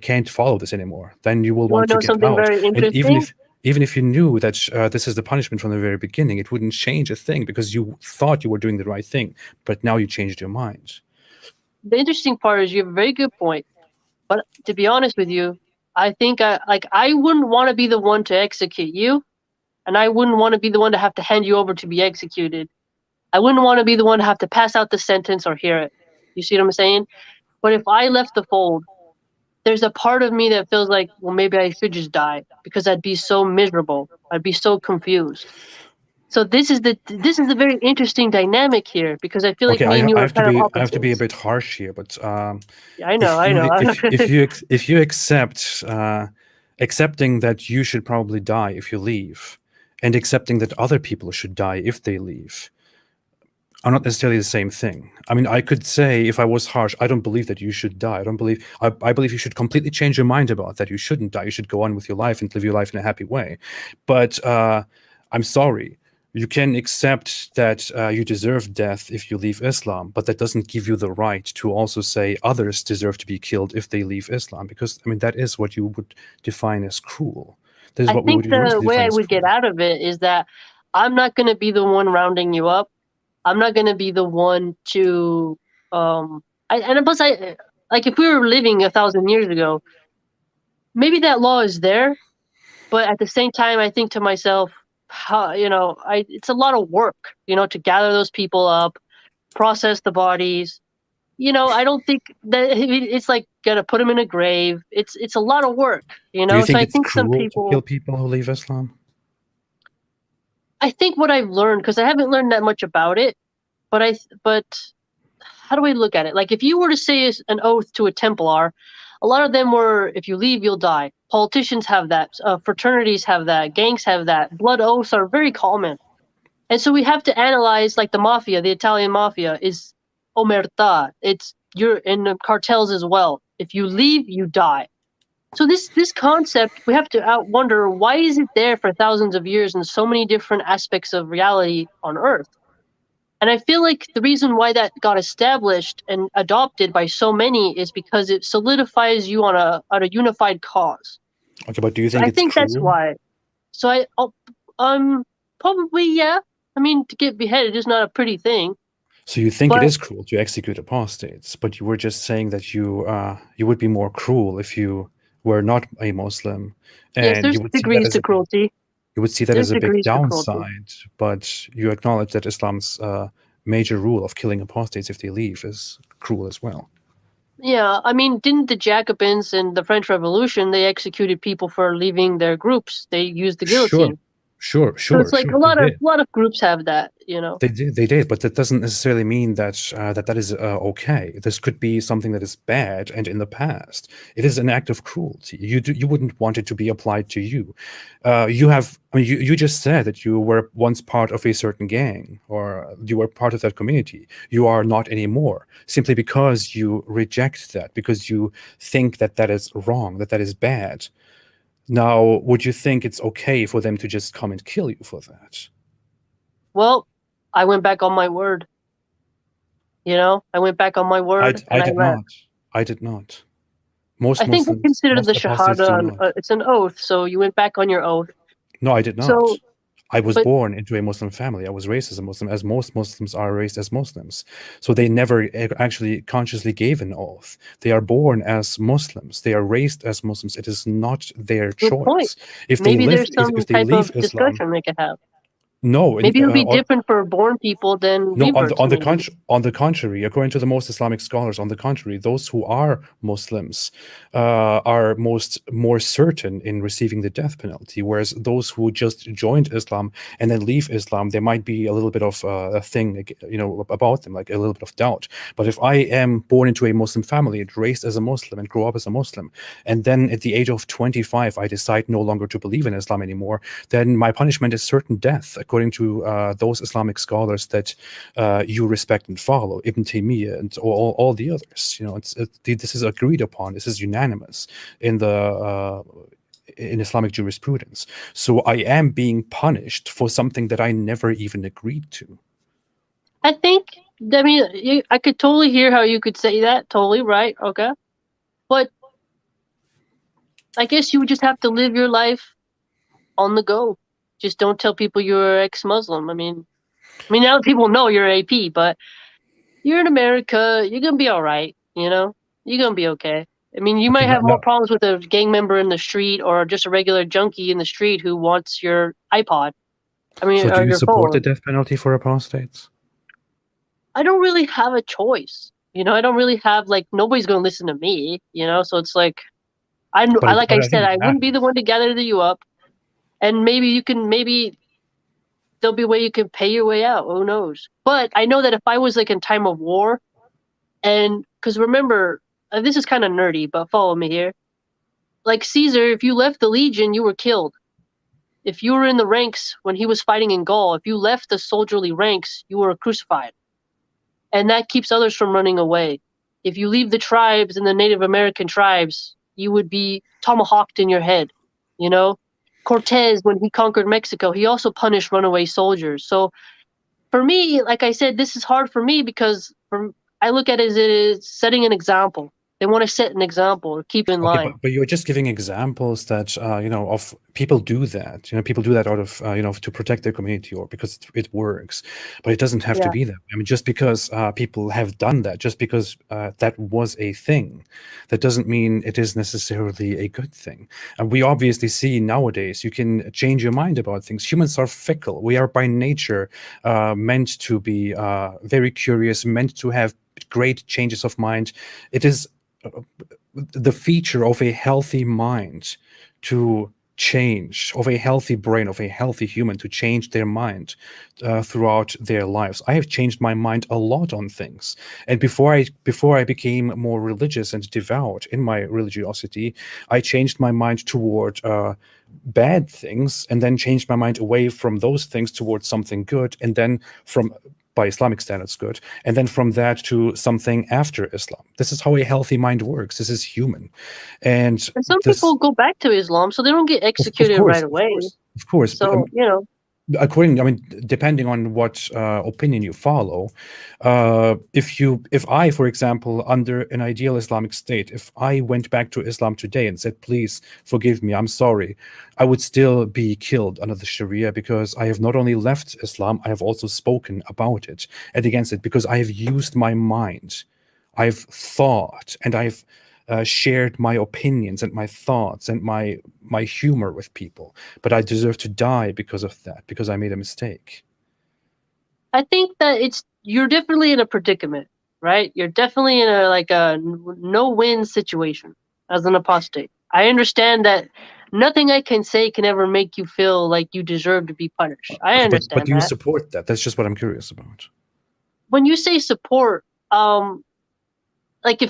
can't follow this anymore. Then you will You want want to to know get something out. very And interesting? even if you knew that this is the punishment from the very beginning, it wouldn't change a thing because you thought you were doing the right thing, but now you changed your mind. The interesting part is you have a very good point. But to be honest with you, I think I wouldn't want to be the one to execute you, and I wouldn't want to be the one to have to hand you over to be executed. I wouldn't want to be the one to have to pass out the sentence or hear it. You see what I'm saying? But if I left the fold, there's a part of me that feels like, well, maybe I should just die because I'd be so miserable. I'd be so confused. So this is a very interesting dynamic here because I feel like Okay, me and you I are have to kind of I have to be a opposites. bit harsh here, but Yeah, I know. if you accept accepting that you should probably die if you leave, and accepting that other people should die if they leave, are not necessarily the same thing. I mean, I could say, if I was harsh, I don't believe that you should die. I believe you should completely change your mind about that. You shouldn't die. You should go on with your life and live your life in a happy way. But I'm sorry. You can accept that you deserve death if you leave Islam, but that doesn't give you the right to also say others deserve to be killed if they leave Islam, because I mean that is what you would define as cruel. This is I what we think would the universally way define I as would get cruel. out of it is that I'm not going to be the one rounding you up. I'm not going to be the one to and plus I like if we were living 1,000 years ago, maybe that law is there, but at the same time I think to myself, how, it's a lot of work, to gather those people up, process the bodies. I don't think that it's like gotta put them in a grave. It's a lot of work, Do you So think I it's think some cruel to kill people. people who leave Islam? I think what I've learned, because I haven't learned that much about it, but how do I look at it? Like if you were to say an oath to a Templar, a lot of them were, if you leave, you'll die. Politicians have that. Fraternities have that. Gangs have that. Blood oaths are very common. And so we have to analyze, like the mafia, the Italian mafia is omertà. You're in the cartels as well. If you leave, you die. So this concept, we have to wonder, why is it there for thousands of years in so many different aspects of reality on Earth? And I feel like the reason why that got established and adopted by so many is because it solidifies you on a unified cause. Okay, but do you So think I it's think that's cruel? why. So probably, yeah. I mean, to get beheaded is not a pretty thing, So you think it but is cruel to execute apostates, but you were just saying that you would be more cruel if you were not a Muslim, yes, and there's you would see that degrees as to a big cruelty. you would see that There's as a big degrees to cruelty. downside. But you acknowledge that Islam's major rule of killing apostates if they leave is cruel as well. Yeah, I mean, didn't the Jacobins in the French Revolution, they executed people for leaving their groups? They used the Sure, guillotine. sure, So it's sure, like sure. They did. a lot of groups have that, you know. They did, but that doesn't necessarily mean that that is okay. This could be something that is bad, and in the past, it is an act of cruelty. You wouldn't want it to be applied to you. I mean, you just said that you were once part of a certain gang, or you were part of that community. You are not anymore, simply because you reject that, because you think that that is wrong, that that is bad. Now, would you think it's okay for them to just come and kill you for that? Well, I went back on my word. You know, I went back on my word I and I did left. not. I did not. I think they consider the Most apostates do Shahada not. it's an oath, so you went back on your oath. No, I did not. So, I was but born into a Muslim family. I was raised as a Muslim, as most Muslims are raised as Muslims. So they never actually consciously gave an oath. They are born as Muslims. They are raised as Muslims. It is not their good point. choice. If they Maybe live, there's some if they type of leave Islam, discussion they could have. no, Maybe it'll be different for born people than no, reverts, maybe. on the contrary, according to the most Islamic scholars, on the contrary, those who are Muslims are more certain in receiving the death penalty, whereas those who just joined Islam and then leave Islam, there might be a little bit of a thing, you know, about them, like a little bit of doubt. But if I am born into a Muslim family and raised as a Muslim and grow up as a Muslim, and then at the age of 25 I decide no longer to believe in Islam anymore, then my punishment is certain death, according to those Islamic scholars that you respect and follow, Ibn Taymiyyah and all the others. You know, this is agreed upon. This is unanimous in the in Islamic jurisprudence. So I am being punished for something that I never even agreed to. I think, I mean, I could totally hear how you could say that. Totally right. Okay. But I guess you would just have to live your life on the go. Just don't tell people you're ex-Muslim. I mean, now people know you're AP, but you're in America. You're gonna be all right. You know, you're gonna be okay. I mean, you Okay, might no, have more no. problems with a gang member in the street or just a regular junkie in the street who wants your iPod. I mean, So do or you your support the phone. death penalty for apostates? I don't really have a choice. You know, I don't really have like nobody's gonna listen to me. You know, so it's like I like But I I think said, it I wouldn't be the matters. one to gather you up, and maybe there'll be a way you can pay your way out. Who knows? But I know that if I was like in time of war, and because remember, this is kind of nerdy, but follow me here. Like Caesar, if you left the legion, you were killed. If you were in the ranks when he was fighting in Gaul, if you left the soldierly ranks, you were crucified. And that keeps others from running away. If you leave the tribes and the Native American tribes, you would be tomahawked in your head. You know, Cortez, when he conquered Mexico, he also punished runaway soldiers. So for me, like I said, this is hard for me because I look at it as it is setting an example. They want to set an example or keep in Okay, line. but you're just giving examples that you know, of people do that. You know, people do that out of you know, to protect their community or because it works. But it doesn't have to Yeah. be that. I mean, just because people have done that, just because that was a thing, that doesn't mean it is necessarily a good thing. And we obviously see nowadays you can change your mind about things. Humans are fickle. We are by nature meant to be very curious, meant to have great changes of mind. It is the feature of a healthy mind to change, of a healthy brain, of a healthy human to change their mind throughout their lives. I have changed my mind a lot on things, and before I became more religious and devout in my religiosity, I changed my mind toward bad things, and then changed my mind away from those things towards something good, and then from, by Islamic standards, good, and then from that to something after Islam. This is how a healthy mind works. This is human, and And some this, people go back to Islam, so they don't get of executed course, right away. of course, but So, you know, depending on what opinion you follow, if I, for example, under an ideal Islamic state, if I went back to Islam today and said, please forgive me, I'm sorry, I would still be killed under the Sharia, because I have not only left Islam, I have also spoken about it and against it, because I have used my mind, I've thought, and I've shared my opinions and my thoughts and my humor with people, but I deserve to die because of that, because I made a mistake. I think that you're definitely in a predicament, right? You're definitely in a no-win situation as an apostate. I understand that nothing I can say can ever make you feel like you deserve to be punished. I Okay, but understand do you that. support that? That's just what I'm curious about. When you say support, like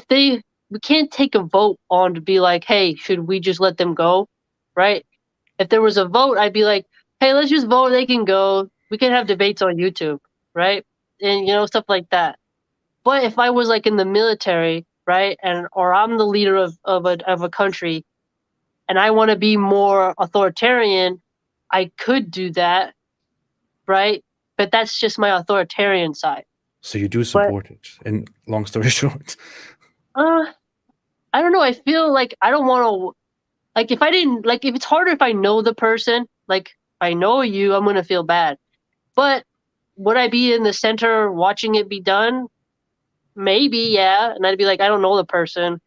we can't take a vote on to be like, hey, should we just let them go, right? If there was a vote, I'd be like, hey, let's just vote, they can go. We can have debates on YouTube, right? And stuff like that. But if I was like in the military, right, or I'm the leader of a country, and I want to be more authoritarian, I could do that, right? But that's just my authoritarian side. So you do But support it, and long story short. uh, I don't know. I feel like I don't want to. Like if I didn't like, if it's harder if I know the person. Like if I know you, I'm gonna feel bad. But would I be in the center watching it be done? Maybe, yeah. And I'd be like, I don't know the person,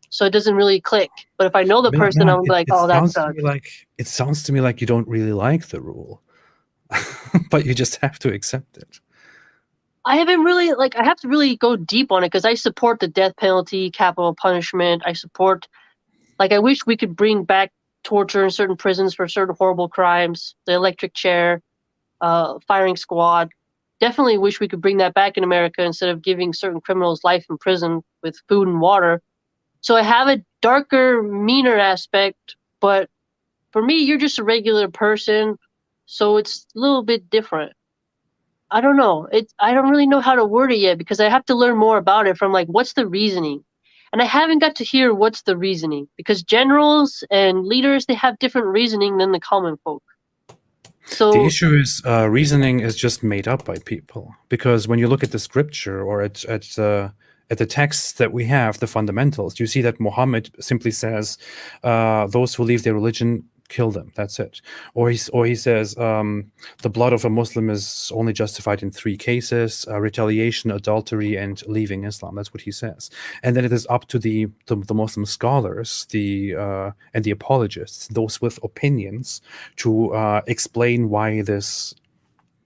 so it doesn't really click. But if I know the person, Milahan, I'm like, it oh, that sounds to sucks. me like you don't really like the rule, but you just have to accept it. I haven't really like I have to really go deep on it because I support the death penalty, capital punishment. I support I wish we could bring back torture in certain prisons for certain horrible crimes. The electric chair, firing squad. Definitely wish we could bring that back in America instead of giving certain criminals life in prison with food and water. So I have a darker, meaner aspect, but for me, you're just a regular person, so it's a little bit different. I don't know. I don't really know how to word it yet because I have to learn more about it from what's the reasoning. And I haven't got to hear what's the reasoning because generals and leaders they have different reasoning than the common folk. The So issue is reasoning is just made up by people, because when you look at the scripture or at the texts that we have, the fundamentals, you see that Muhammad simply says, "Those who leave their religion, kill them. That's it." Or he says, "The blood of a Muslim is only justified in three cases: retaliation, adultery, and leaving Islam." That's what he says. And then it is up to the Muslim scholars, and the apologists, those with opinions, to explain why this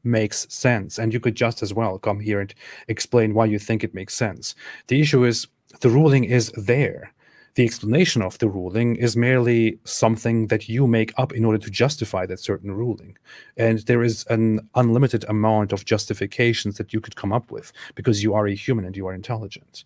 makes sense. And you could just as well come here and explain why you think it makes sense. The issue is the ruling is there. The explanation of the ruling is merely something that you make up in order to justify that certain ruling. And there is an unlimited amount of justifications that you could come up with because you are a human and you are intelligent.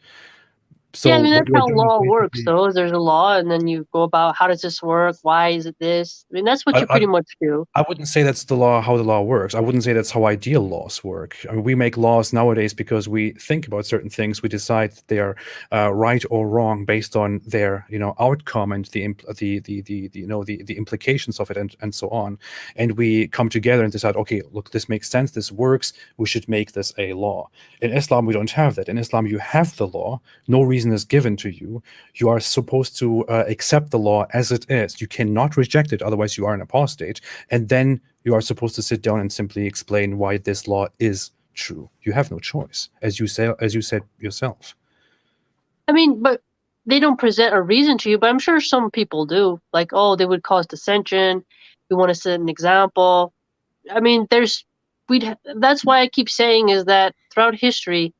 yeah, So I mean what that's you are how doing is law works. basically, Though is there's a law, and then you go about how does this work? Why is it this? I mean that's what I, you I, pretty much do. I wouldn't say that's the law, how the law works. I wouldn't say that's how ideal laws work. I mean, we make laws nowadays because we think about certain things. We decide that they are right or wrong based on their, outcome and the implications of it, and so on. And we come together and decide, okay, look, this makes sense. This works. We should make this a law. In Islam, we don't have that. In Islam, you have the law. No reason is given to you. You are supposed to accept the law as it is. You cannot reject it, otherwise you are an apostate. And then you are supposed to sit down and simply explain why this law is true. You have no choice, as you said yourself. I mean, but they don't present a reason to you. But I'm sure some people do. Like, oh, they would cause dissension. We want to set an example. I mean, that's why I keep saying is that throughout history,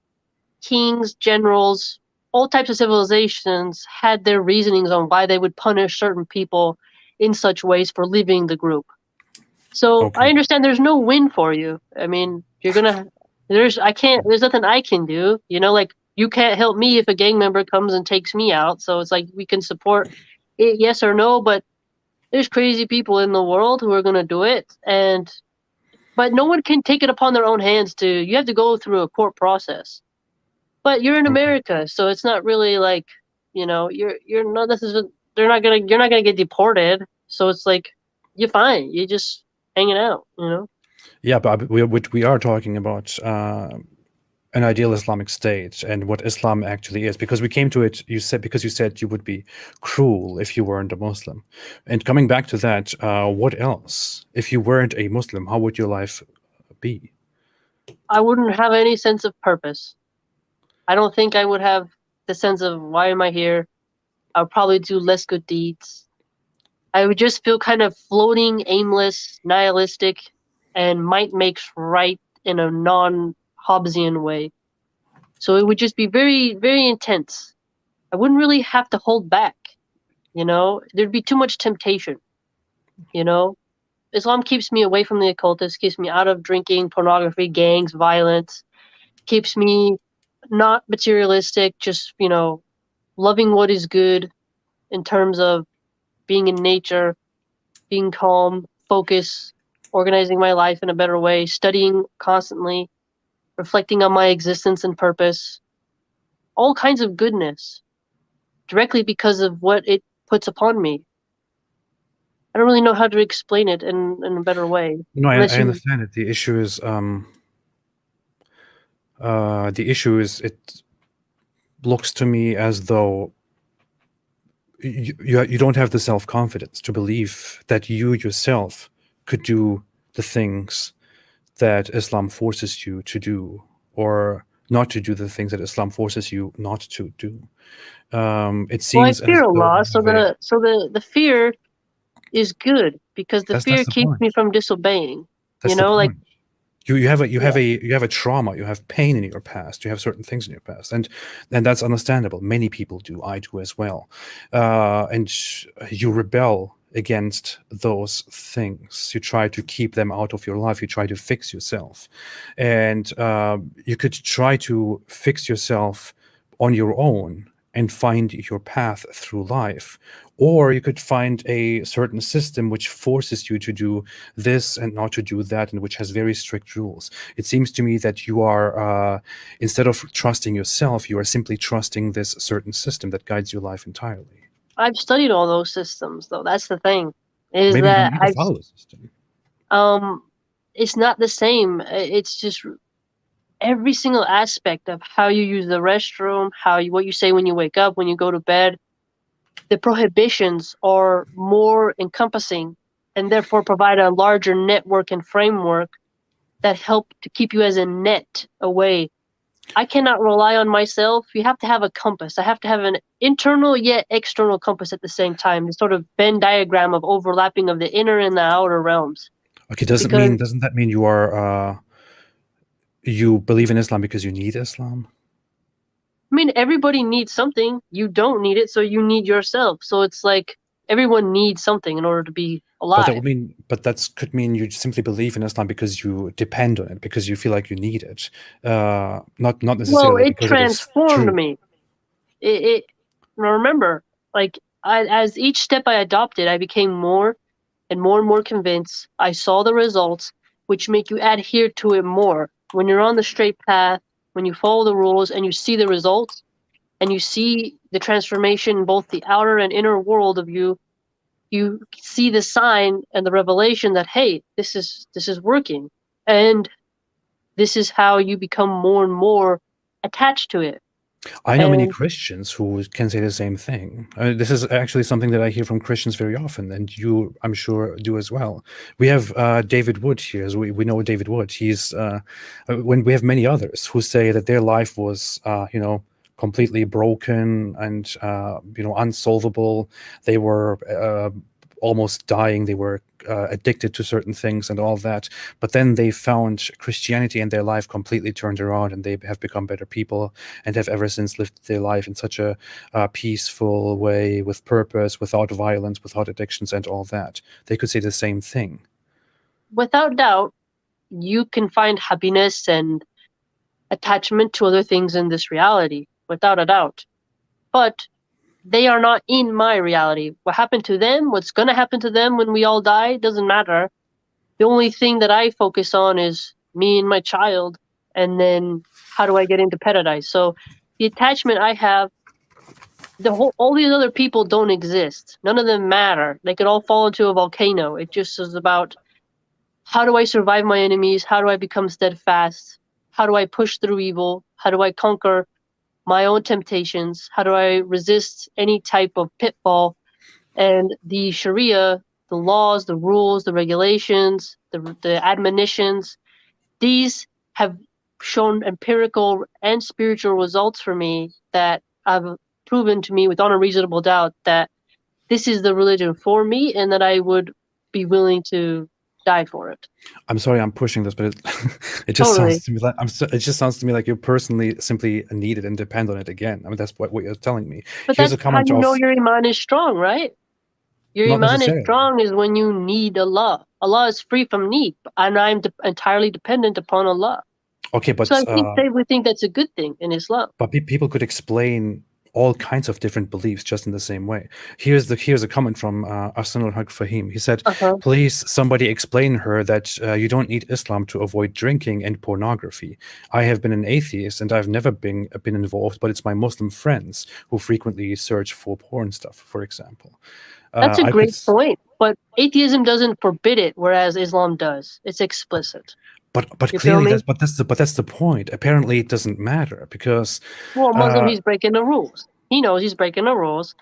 kings, generals, all types of civilizations had their reasonings on why they would punish certain people in such ways for leaving the group. So I Okay. understand there's no win for you. I mean, there's nothing I can do, like you can't help me if a gang member comes and takes me out. So it's like we can support it, yes or no, but there's crazy people in the world who are going to do it. But no one can take it upon their own hands you have to go through a court process. But you're in Okay. America, so it's not really like, you're not necessarily you're not gonna get deported. So it's like you're fine. You're just hanging out. Yeah, but we are talking about an ideal Islamic state and what Islam actually is, because we came to it. You said you would be cruel if you weren't a Muslim, and coming back to that, what else? If you weren't a Muslim, how would your life be? I wouldn't have any sense of purpose. I don't think I would have the sense of why am I here? I would probably do less good deeds. I would just feel kind of floating, aimless, nihilistic, and might makes right in a non-Hobbesian way. So it would just be very, very intense. I wouldn't really have to hold back, you know? There'd be too much temptation, you know? Islam keeps me away from the occultists, keeps me out of drinking, pornography, gangs, violence, keeps me not materialistic, just, loving what is good in terms of being in nature, being calm, focus, organizing my life in a better way, studying constantly, reflecting on my existence and purpose, all kinds of goodness, directly because of what it puts upon me. I don't really know how to explain it in a better way. No, I Unless you, understand it. The issue is it looks to me as though you don't have the self-confidence to believe that you yourself could do the things that Islam forces you to do, or not to do the things that Islam forces you not to do. It well, I seems fear as though Allah, you have a, so the fear is good because the that's fear the keeps point. me from disobeying. That's the Like, point. You have yeah. a trauma. You have pain in your past. You have certain things in your past, and that's understandable. Many people do. I do as well. And you rebel against those things. You try to keep them out of your life. You try to fix yourself, and you could try to fix yourself on your own and find your path through life, or you could find a certain system which forces you to do this and not to do that, and which has very strict rules. It seems to me that you are, instead of trusting yourself, you are simply trusting this certain system that guides your life entirely. I've studied all those systems, though. That's the thing, is Maybe you don't that need to follow the system. um, it's not the same. It's just every single aspect of how you use the restroom, what you say when you wake up, when you go to bed. The prohibitions are more encompassing and therefore provide a larger network and framework that help to keep you as a net away. I cannot rely on myself. You have to have a compass. I have to have an internal yet external compass at the same time, the sort of Venn diagram of overlapping of the inner and the outer realms. Okay, Because doesn't that mean you are you believe in Islam because you need Islam? I mean, everybody needs something. You don't need it, so you need yourself. So it's like everyone needs something in order to be But that alive. would mean, but that could mean you simply believe in Islam because you depend on it, because you feel like you need it, not Well, necessarily it because it is transformed true. me. It remember, like as each step I adopted, I became more and more convinced. I saw the results, which make you adhere to it more. When you're on the straight path, when you follow the rules and you see the results, and you see the transformation in both the outer and inner world of you, you see the sign and the revelation that, hey, this is working, and this is how you become more and more attached to it. I know many And Christians who can say the same thing. This is actually something that I hear from Christians very often, and you, I'm sure, do as well. We have David Wood here. As we know David Wood. He's when we have many others who say that their life was, completely broken and unsolvable. They were almost dying. They were addicted to certain things and all that. But then they found Christianity and their life completely turned around, and they have become better people and have ever since lived their life in such a peaceful way, with purpose, without violence, without addictions, and all that. They could say the same thing. without doubt, you can find happiness and attachment to other things in this reality, without a doubt. But they are not in my reality. What happened to them, what's going to happen to them when we all die, doesn't matter. The only thing that I focus on is me and my child, and then how do I get into paradise? So the attachment I have, all these other people don't exist. None of them matter. They could all fall into a volcano. It just is about how do I survive my enemies? How do I become steadfast? How do I push through evil? How do I conquer my own temptations? How do I resist any type of pitfall? And the Sharia, the laws, the rules, the regulations, the admonitions, these have shown empirical and spiritual results for me that have proven to me with unreasonable doubt that this is the religion for me and that I would be willing to die for it. I'm sorry, I'm pushing this, but it just Totally. sounds to me like it just sounds to me like you personally simply need it and depend on it again. I mean, that's what you're telling me. But Here's a that's how comment you know of your iman is strong, right? Your not iman is necessarily. strong is when you need Allah. Allah is free from need, and I'm entirely dependent upon Allah. Okay, So I but think they would think that's a good thing in Islam. people could explain all kinds of different beliefs just in the same way. Here's a comment from Ahsan al-Haq Fahim. He said, Uh-huh. please somebody explain her that you don't need Islam to avoid drinking and pornography. I have been an atheist and I've never been involved, but it's my Muslim friends who frequently search for porn stuff, for example. That's a I could great point. But atheism doesn't forbid it, whereas Islam does. It's explicit. but You feel clearly me? that's the point. Apparently it doesn't matter because Well, Muslim, he's breaking the rules. He knows he's breaking the rules.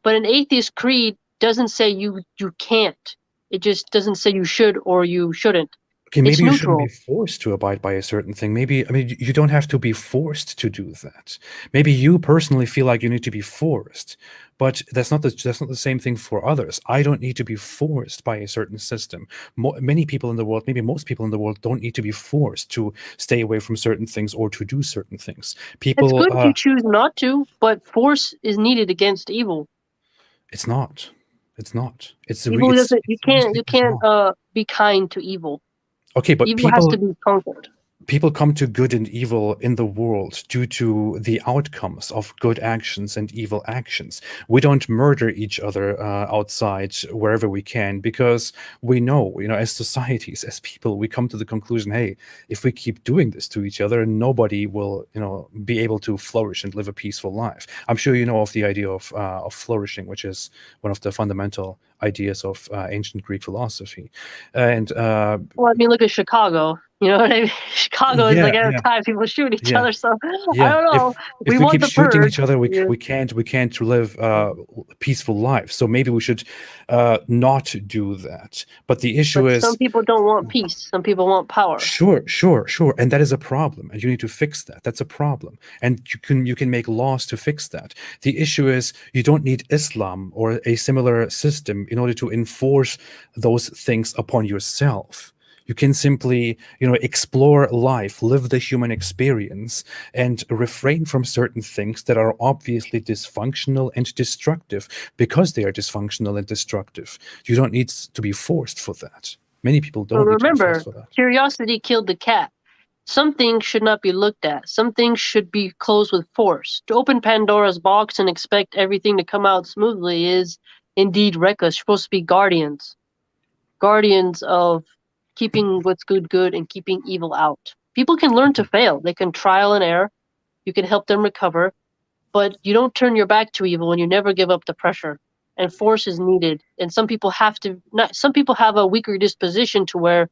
But an atheist creed doesn't say you can't. It just doesn't say you should or you shouldn't. okay, It's maybe you shouldn't be neutral. forced to abide by a certain thing. Maybe, I mean, you don't have to be forced to do that. Maybe you personally feel like you need to be forced, but that's not the same thing for others. I don't need to be forced by a certain system. Many people in the world, maybe most people in the world, don't need to be forced to stay away from certain things or to do certain things. It's People, good if you choose not to, but force is needed against evil. it's not. It's not. Evil doesn't. It's seriously is not. Be kind to evil. Okay, but Evil has to be conquered. people come to good and evil in the world due to the outcomes of good actions and evil actions. We don't murder each other outside wherever we can because we know, as societies, as people, we come to the conclusion, hey, if we keep doing this to each other, nobody will, be able to flourish and live a peaceful life. I'm sure you know of the idea of flourishing, which is one of the fundamental ideas of ancient Greek philosophy. And Well, I mean, look at Chicago. You know what I mean? Chicago is like every time people shoot each other. So I don't know. If we want keep the shooting purge. each other, Yeah. we can't live peaceful lives. So maybe we should not do that. But the issue But is, some people don't want peace. Some people want power. sure, and that is a problem, and you need to fix that. That's a problem, and you can make laws to fix that. The issue is you don't need Islam or a similar system in order to enforce those things upon yourself. You can simply, explore life, live the human experience, and refrain from certain things that are obviously dysfunctional and destructive because they are dysfunctional and destructive. You don't need to be forced for that. Many people But don't need to be remember, forced for that. curiosity killed the cat. Some things should not be looked at. Some things should be closed with force. To open Pandora's box and expect everything to come out smoothly is indeed reckless. You're supposed to be guardians of keeping what's good and keeping evil out. People can learn to fail. They can trial and error. You can help them recover, but you don't turn your back to evil and you never give up the pressure. And force is needed. And some people have a weaker disposition to where,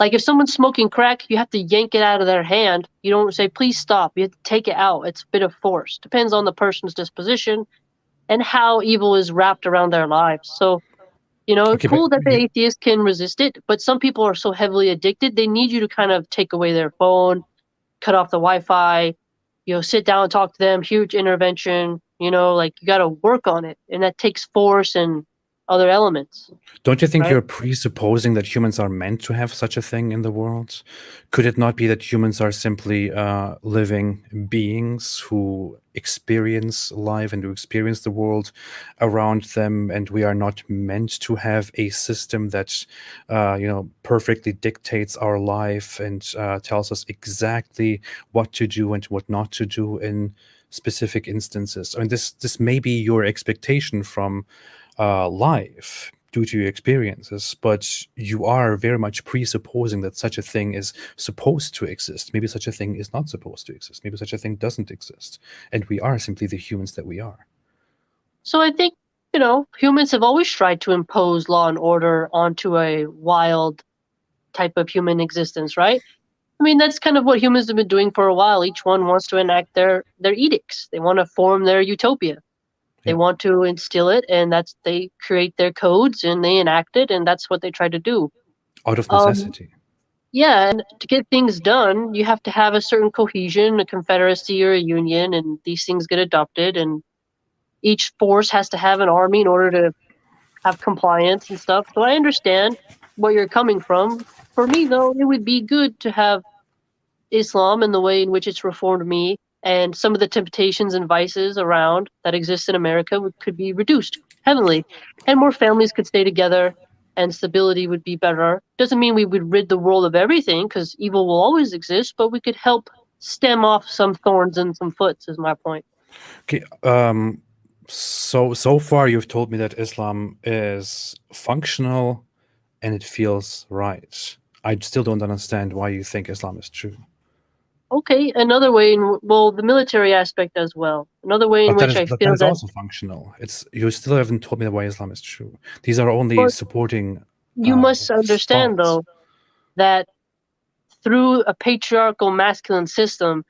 like if someone's smoking crack, you have to yank it out of their hand. You don't say, please stop. You have to take it out. It's a bit of force. Depends on the person's disposition and how evil is wrapped around their lives. So Okay, but cool that the atheist can resist it, but some people are so heavily addicted, they need you to kind of take away their phone, cut off the Wi-Fi, sit down and talk to them, huge intervention, like you got to work on it. And that takes force and other elements. don't you think right? you're presupposing that humans are meant to have such a thing in the world? Could it not be that humans are simply living beings who experience life and who experience the world around them, and we are not meant to have a system that, perfectly dictates our life and tells us exactly what to do and what not to do in specific instances? I mean, this may be your expectation from life due to your experiences, but you are very much presupposing that such a thing is supposed to exist. Maybe such a thing is not supposed to exist. Maybe such a thing doesn't exist. And we are simply the humans that we are. So I think, humans have always tried to impose law and order onto a wild type of human existence, right? I mean, that's kind of what humans have been doing for a while. Each one wants to enact their edicts. They want to form their utopia. They Yeah. want to instill it, and they create their codes and they enact it, and that's what they try to do. Out of Um, necessity. yeah, and to get things done, you have to have a certain cohesion, a confederacy or a union, and these things get adopted, and each force has to have an army in order to have compliance and stuff. So I understand where you're coming from. For me, though, it would be good to have Islam and the way in which it's reformed me, and some of the temptations and vices around that exist in America could be reduced heavily, and more families could stay together, and stability would be better. Doesn't mean we would rid the world of everything, because evil will always exist, but we could help stem off some thorns and some foots, is my point. Okay. So far you've told me that Islam is functional and it feels right. I still don't understand why you think Islam is true. Okay, another way, well, the military aspect as well. Another way in But which I that feel is that, also functional. It's you still haven't told me why Islam is true. These are only but supporting you must understand, thoughts. though, that through a patriarchal masculine system,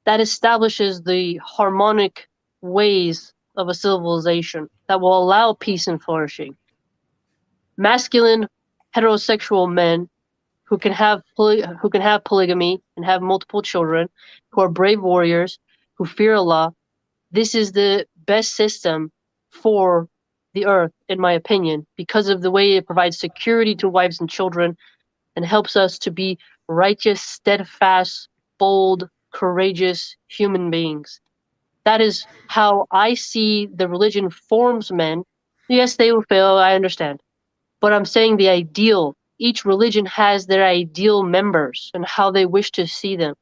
that establishes the harmonic ways of a civilization that will allow peace and flourishing. Masculine heterosexual men who can have polygamy and have multiple children, who are brave warriors, who fear Allah. This is the best system for the earth, in my opinion, because of the way it provides security to wives and children and helps us to be righteous, steadfast, bold, courageous human beings. That is how I see the religion forms men. Yes, they will fail, I understand. But I'm saying the ideal. Each religion has their ideal members and how they wish to see them,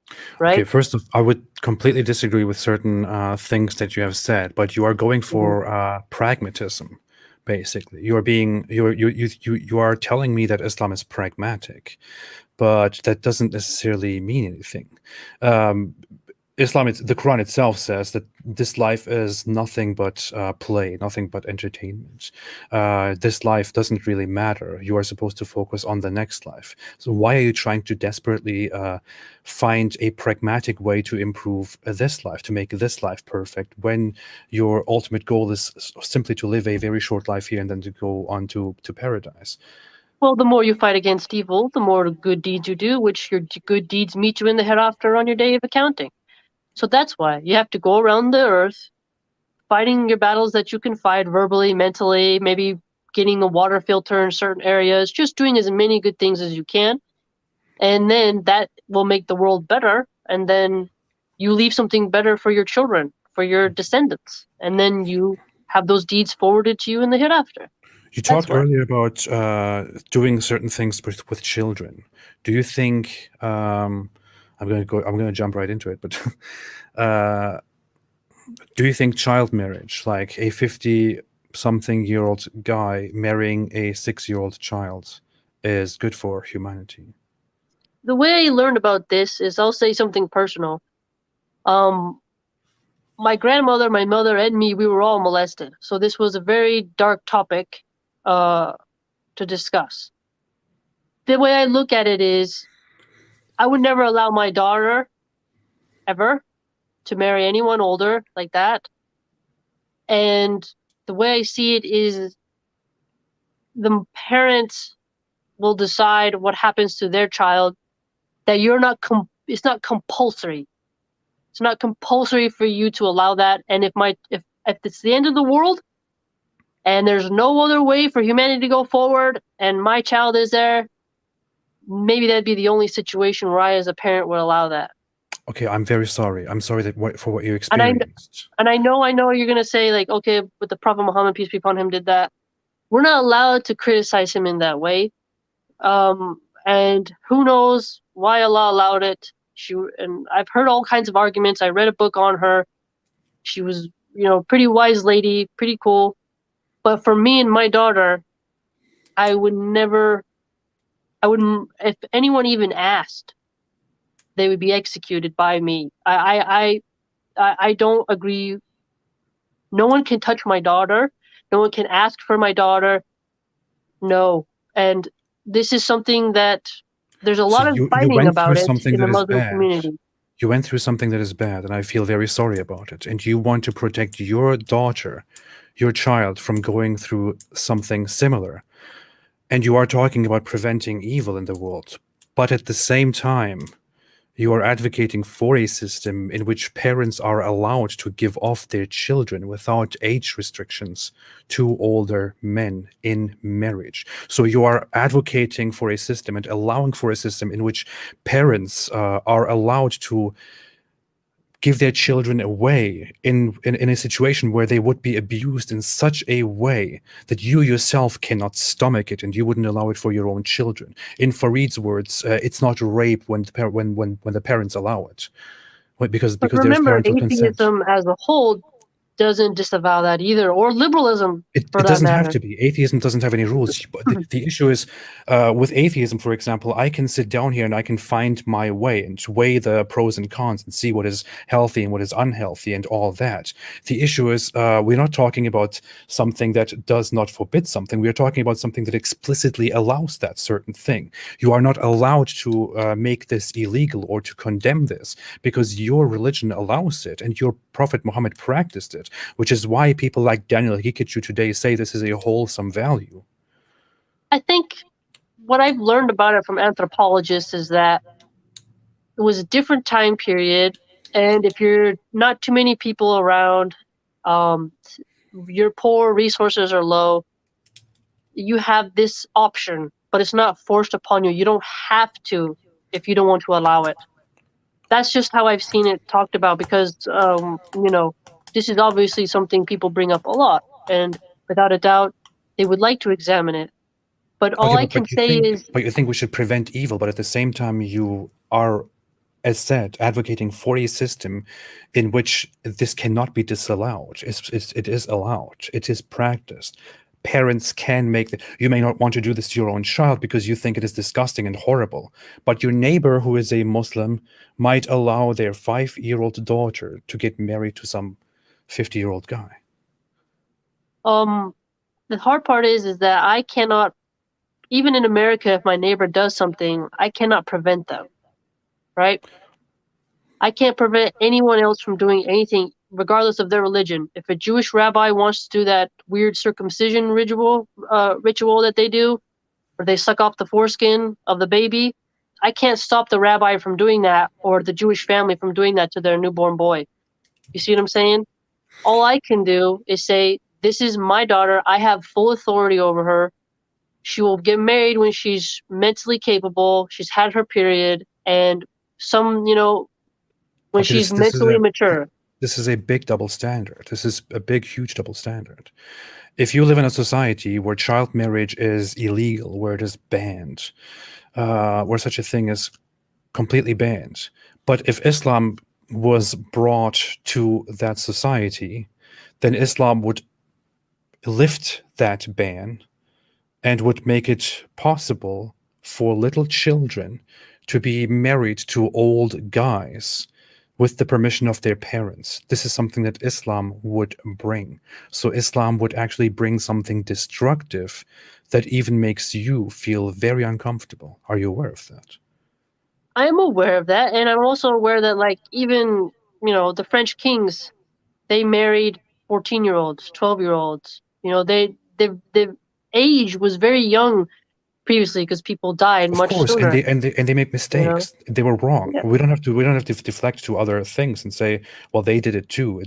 Okay, right? first of, I would completely disagree with certain things that you have said, but you are going for pragmatism. Basically, you are being you are telling me that Islam is pragmatic, but that doesn't necessarily mean anything. Um, the Quran itself says that this life is nothing but play, nothing but entertainment. This life doesn't really matter. You are supposed to focus on the next life. So why are you trying to desperately find a pragmatic way to improve this life, to make this life perfect, when your ultimate goal is simply to live a very short life here and then to go on to paradise? Well, the more you fight against evil, the more good deeds you do, which your good deeds meet you in the hereafter on your day of accounting. So that's why you have to go around the earth fighting your battles that you can fight verbally, mentally, maybe getting a water filter in certain areas, just doing as many good things as you can. And then that will make the world better. And then you leave something better for your children, for your descendants. And then you have those deeds forwarded to you in the hereafter. You That's talked why. earlier about doing certain things with children. Do you think I'm going to jump right into it, but uh, do you think child marriage, like a 50-something-year-old guy marrying a 6-year-old child, is good for humanity? The way I learned about this is, I'll say something personal. My grandmother, my mother, and me, we were all molested. So this was a very dark topic to discuss. The way I look at it is, I would never allow my daughter, ever, to marry anyone older like that. And the way I see it is, the parents will decide what happens to their child. That it's not compulsory. It's not compulsory for you to allow that. And if it's the end of the world and there's no other way for humanity to go forward and my child is there, maybe that'd be the only situation where I as a parent would allow that. Okay, I'm very sorry. I'm sorry for what you And experienced. I know you're gonna say, like, okay, but the Prophet Muhammad, peace be upon him, did that. We're not allowed to criticize him in that way. And who knows why Allah allowed it. And I've heard all kinds of arguments. I read a book on her. She was, pretty wise lady, pretty cool. But for me and my daughter, I would never, I wouldn't, if anyone even asked, they would be executed by me. I don't agree. No one can touch my daughter. No one can ask for my daughter. No. And this is something that there's a So lot of you fighting went through about it something in the that is Muslim bad. community. You went through something that is bad, and I feel very sorry about it. And you want to protect your daughter, your child, from going through something similar. And you are talking about preventing evil in the world. But at the same time, you are advocating for a system in which parents are allowed to give off their children without age restrictions to older men in marriage. So you are advocating for a system and allowing for a system in which parents are allowed to give their children away in a situation where they would be abused in such a way that you yourself cannot stomach it, and you wouldn't allow it for your own children. In Farid's words, it's not rape when the parents allow it, because But there's remember, parental consent. atheism as a whole doesn't disavow that either, or liberalism for It that doesn't have matter. to be. Atheism doesn't have any rules. But the issue is, with atheism, for example, I can sit down here and I can find my way and weigh the pros and cons and see what is healthy and what is unhealthy and all that. The issue is, we're not talking about something that does not forbid something. We're talking about something that explicitly allows that certain thing. You are not allowed to make this illegal or to condemn this because your religion allows it and your Prophet Muhammad practiced it, which is why people like Daniel Hikichu today say this is a wholesome value. I think what I've learned about it from anthropologists is that it was a different time period, and if you're not too many people around, you're poor, resources are low, you have this option, but it's not forced upon you. You don't have to if you don't want to allow it. That's just how I've seen it talked about, because this is obviously something people bring up a lot, and without a doubt, they would like to examine it. But all Okay, I can say is, but you think we should prevent evil, but at the same time you are, as said, advocating for a system in which this cannot be disallowed. It is allowed. It is practiced. Parents can make you may not want to do this to your own child because you think it is disgusting and horrible, but your neighbor who is a Muslim might allow their 5-year-old daughter to get married to some 50-year-old guy. the hard part is that I cannot, even in America, if my neighbor does something, I cannot prevent them, right? I can't prevent anyone else from doing anything, regardless of their religion. If a Jewish rabbi wants to do that weird circumcision ritual that they do, where they suck off the foreskin of the baby, I can't stop the rabbi from doing that, or the Jewish family from doing that to their newborn boy. You see what I'm saying? All I can do is say, this is my daughter. I have full authority over her. She will get married when she's mentally capable. She's had her period, and when Okay, she's mentally mature. this is a big double standard. This is a big, huge double standard. If you live in a society where child marriage is illegal, where it is banned, where such a thing is completely banned, but if Islam was brought to that society, then Islam would lift that ban and would make it possible for little children to be married to old guys with the permission of their parents. This is something that Islam would bring. So Islam would actually bring something destructive that even makes you feel very uncomfortable. Are you aware of that? I'm aware of that, and I'm also aware that, like, even the French kings, they married 14-year-olds, 12-year-olds. The age was very young previously because people died Of much course, and sooner. they make mistakes. They were wrong. Yeah. We don't have to deflect to other things and say, well, they did it too.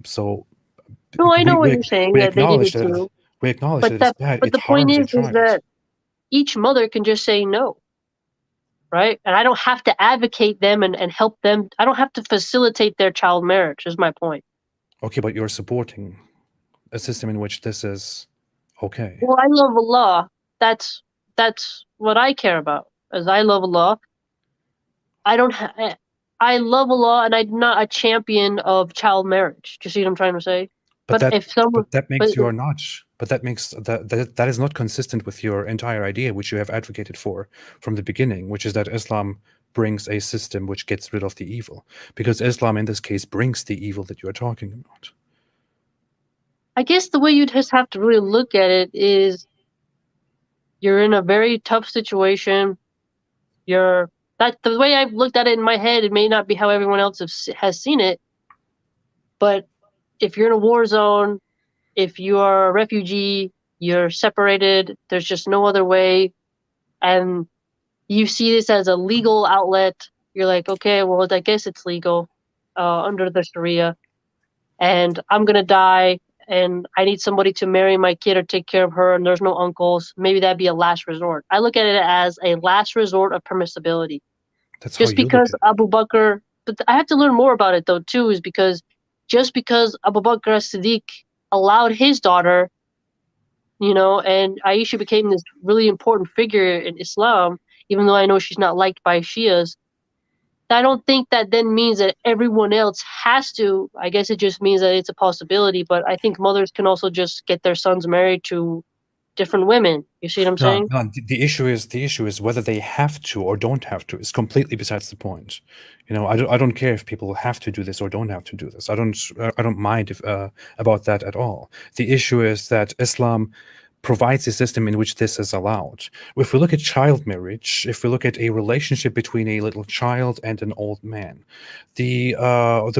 So No, I know what we you're saying, we that they did acknowledge it that too. it's bad. But It the point harms a is child. that each mother can just say no, right? And I don't have to advocate them and help them. I don't have to facilitate their child marriage, is my point. Okay, but you're supporting a system in which this is okay. Well, I love Allah. That's what I care about. As I love Allah, I don't. I love Allah, and I'm not a champion of child marriage. Do you see what I'm trying to say? But But if someone, that but makes you are not. But that makes that is not consistent with your entire idea, which you have advocated for from the beginning, which is that Islam brings a system which gets rid of the evil, because Islam in this case brings the evil that you are talking about. I guess the way you just have to really look at it is, You're in a very tough situation. That the way I've looked at it in my head, it may not be how everyone else has seen it, but if you're in a war zone, if you are a refugee, you're separated, there's just no other way, and you see this as a legal outlet, you're like, okay, well, I guess it's legal under the Sharia, and I'm gonna die, and I need somebody to marry my kid or take care of her, and there's no uncles. Maybe that'd be a last resort. I look at it as a last resort of permissibility. That's how Just you look because at it. Abu Bakr, but I have to learn more about it though too, is because just because Abu Bakr as-Siddiq allowed his daughter, and Aisha became this really important figure in Islam, even though I know she's not liked by Shias. I don't think that then means that everyone else has to. I guess it just means that it's a possibility, but I think mothers can also just get their sons married to different women. You see what I'm No, saying? no, the issue is whether they have to or don't have to. It's completely besides the point. I don't care if people have to do this or don't have to do this. I don't mind if about that at all. The issue is that Islam provides a system in which this is allowed. If we look at child marriage, if we look at a relationship between a little child and an old man, the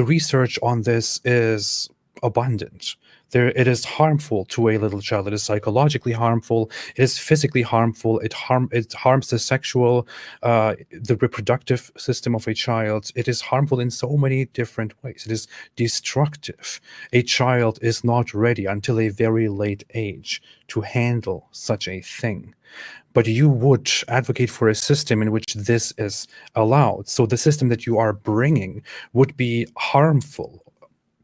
research on this is abundant. It is harmful to a little child. It is psychologically harmful. It is physically harmful. It harms the reproductive system of a child. It is harmful in so many different ways. It is destructive. A child is not ready until a very late age to handle such a thing. But you would advocate for a system in which this is allowed. So the system that you are bringing would be harmful,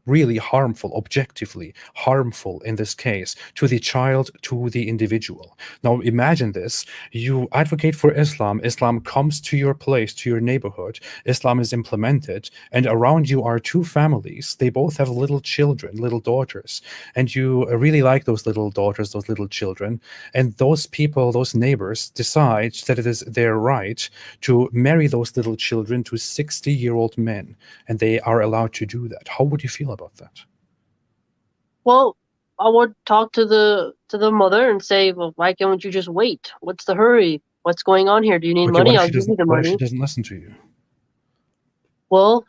really harmful, objectively harmful in this case, to the child, to the individual. Now imagine this. You advocate for Islam. Islam comes to your place, to your neighborhood. Islam is implemented, and around you are two families. They both have little children, little daughters, and you really like those little daughters, those little children. And those people, those neighbors, decide that it is their right to marry those little children to 60-year-old men, and they are allowed to do that. How would you feel about that? Well, I would talk to the mother and say, well, why can't you just wait? What's the hurry? What's going on here? Do you need Okay, what money? if I'll she give you doesn't? the What if she money. doesn't listen to you? Well,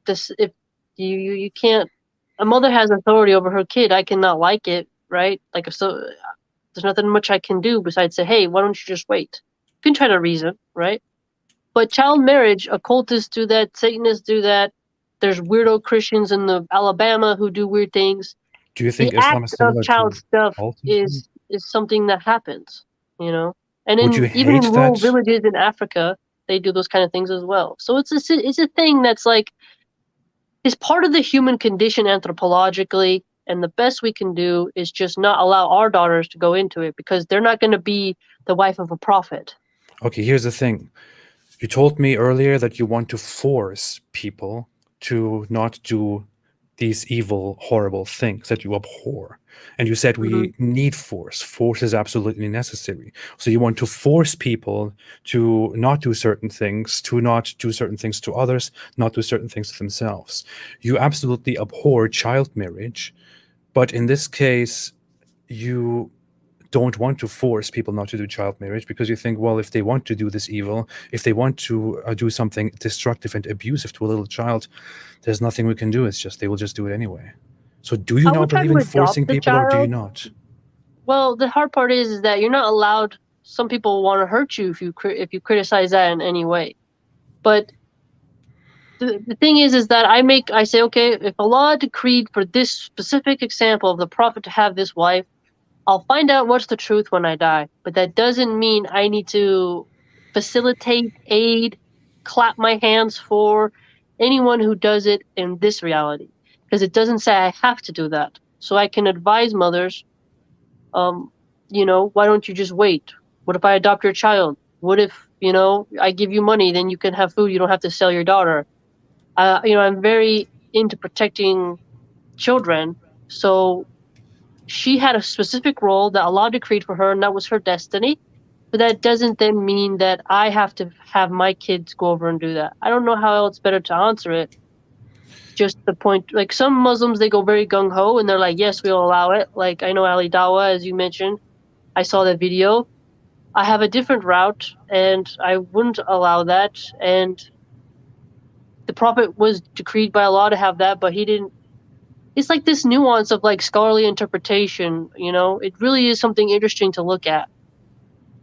this if you can't. A mother has authority over her kid. I cannot like it, right? Like, so there's nothing much I can do besides say, hey, why don't you just wait? You can try to reason, right? But child marriage, occultists do that, Satanists do that. There's weirdo Christians in the Alabama who do weird things. Do you The think Islam act is of similar child to stuff cultism? is something that happens, you know. And Would you even in hate rural that? villages in Africa, they do those kind of things as well. So it's a thing that's like, it's part of the human condition anthropologically, and the best we can do is just not allow our daughters to go into it because they're not going to be the wife of a prophet. Okay, here's the thing. You told me earlier that you want to force people to not do these evil, horrible things that you abhor. And you said Hmm. we need force. Force is absolutely necessary. So you want to force people to not do certain things, to not do certain things to others, not do certain things to themselves. You absolutely abhor child marriage, but in this case, you don't want to force people not to do child marriage because you think, well, if they want to do this evil, if they want to do something destructive and abusive to a little child, there's nothing we can do. It's just they will just do it anyway. So do you I now would try believe to in adopt forcing the people or do you child. not? Well, the hard part is that you're not allowed. Some people want to hurt you if you criticize that in any way. But the thing is that I say, okay, if Allah decreed for this specific example of the prophet to have this wife, I'll find out what's the truth when I die. But that doesn't mean I need to facilitate, aid, clap my hands for anyone who does it in this reality, because it doesn't say I have to do that. So I can advise mothers, um, why don't you just wait? What if I adopt your child? What if, I give you money, then you can have food, you don't have to sell your daughter. I'm very into protecting children. So she had a specific role that Allah decreed for her, and that was her destiny. But that doesn't then mean that I have to have my kids go over and do that. I don't know how else better to answer it. Just the point, like some Muslims, they go very gung ho and they're like, yes, we'll allow it. Like I know Ali Dawa, as you mentioned. I saw that video. I have a different route, and I wouldn't allow that. And the Prophet was decreed by Allah to have that, but he didn't. It's like this nuance of like scholarly interpretation, you know? It really is something interesting to look at.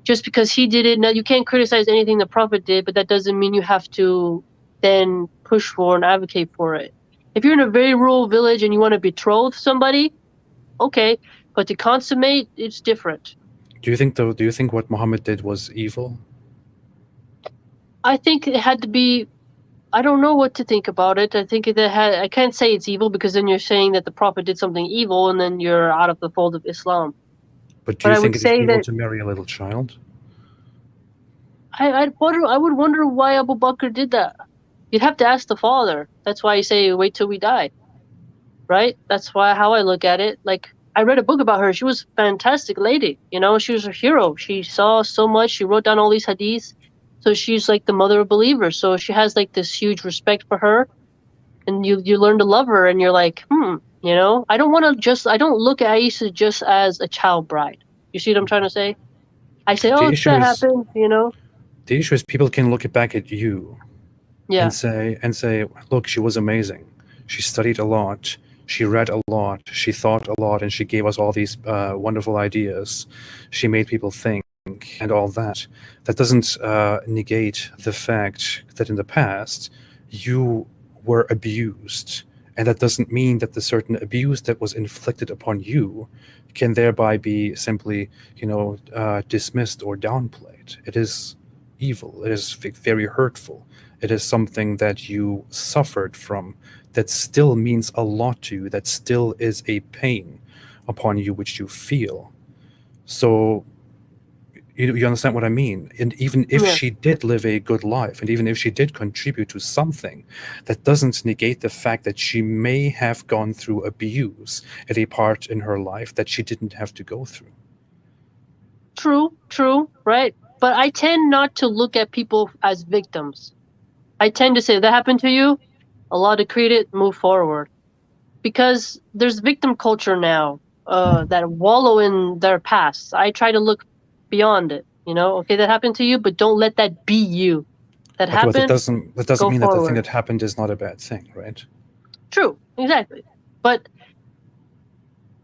Just because he did it, now you can't criticize anything the Prophet did, but that doesn't mean you have to then push for and advocate for it. If you're in a very rural village and you want to betroth somebody, okay, but to consummate, it's different. Do you think what Muhammad did was evil? I think it had to be. I don't know what to think about it. I think I can't say it's evil because then you're saying that the Prophet did something evil, and then you're out of the fold of Islam. But do But you I would think it is say evil that to marry a little child? I would wonder why Abu Bakr did that. You'd have to ask the father. That's why you say wait till we die, right? That's how I look at it. Like, I read a book about her. She was a fantastic lady. You know, she was a hero. She saw so much. She wrote down all these hadiths. So she's like the mother of believers. So she has like this huge respect for her, and you learn to love her. And you're like, you know, I don't look at Aisha just as a child bride. You see what I'm trying to say? I say, The oh, issue that is happened. You know, the issue is people can look back at you yeah, and say, look, she was amazing. She studied a lot. She read a lot. She thought a lot, and she gave us all these wonderful ideas. She made people think and all that. That doesn't negate the fact that in the past you were abused, and that doesn't mean that the certain abuse that was inflicted upon you can thereby be simply, dismissed or downplayed. It is evil. It is very hurtful. It is something that you suffered from that still means a lot to you, that still is a pain upon you which you feel. So you understand what I mean? And even if yeah. she did live a good life, and even if she did contribute to something, that doesn't negate the fact that she may have gone through abuse at a part in her life that she didn't have to go through. True, right? But I tend not to look at people as victims. I tend to say, that happened to you, Allah decreed it, move forward. Because there's victim culture now that wallow in their past. I try to look beyond it. You know, okay, that happened to you, but don't let that be you. That Okay, but that happened, doesn't go mean that the thing forward. that happened is not a bad thing, right? True, exactly. But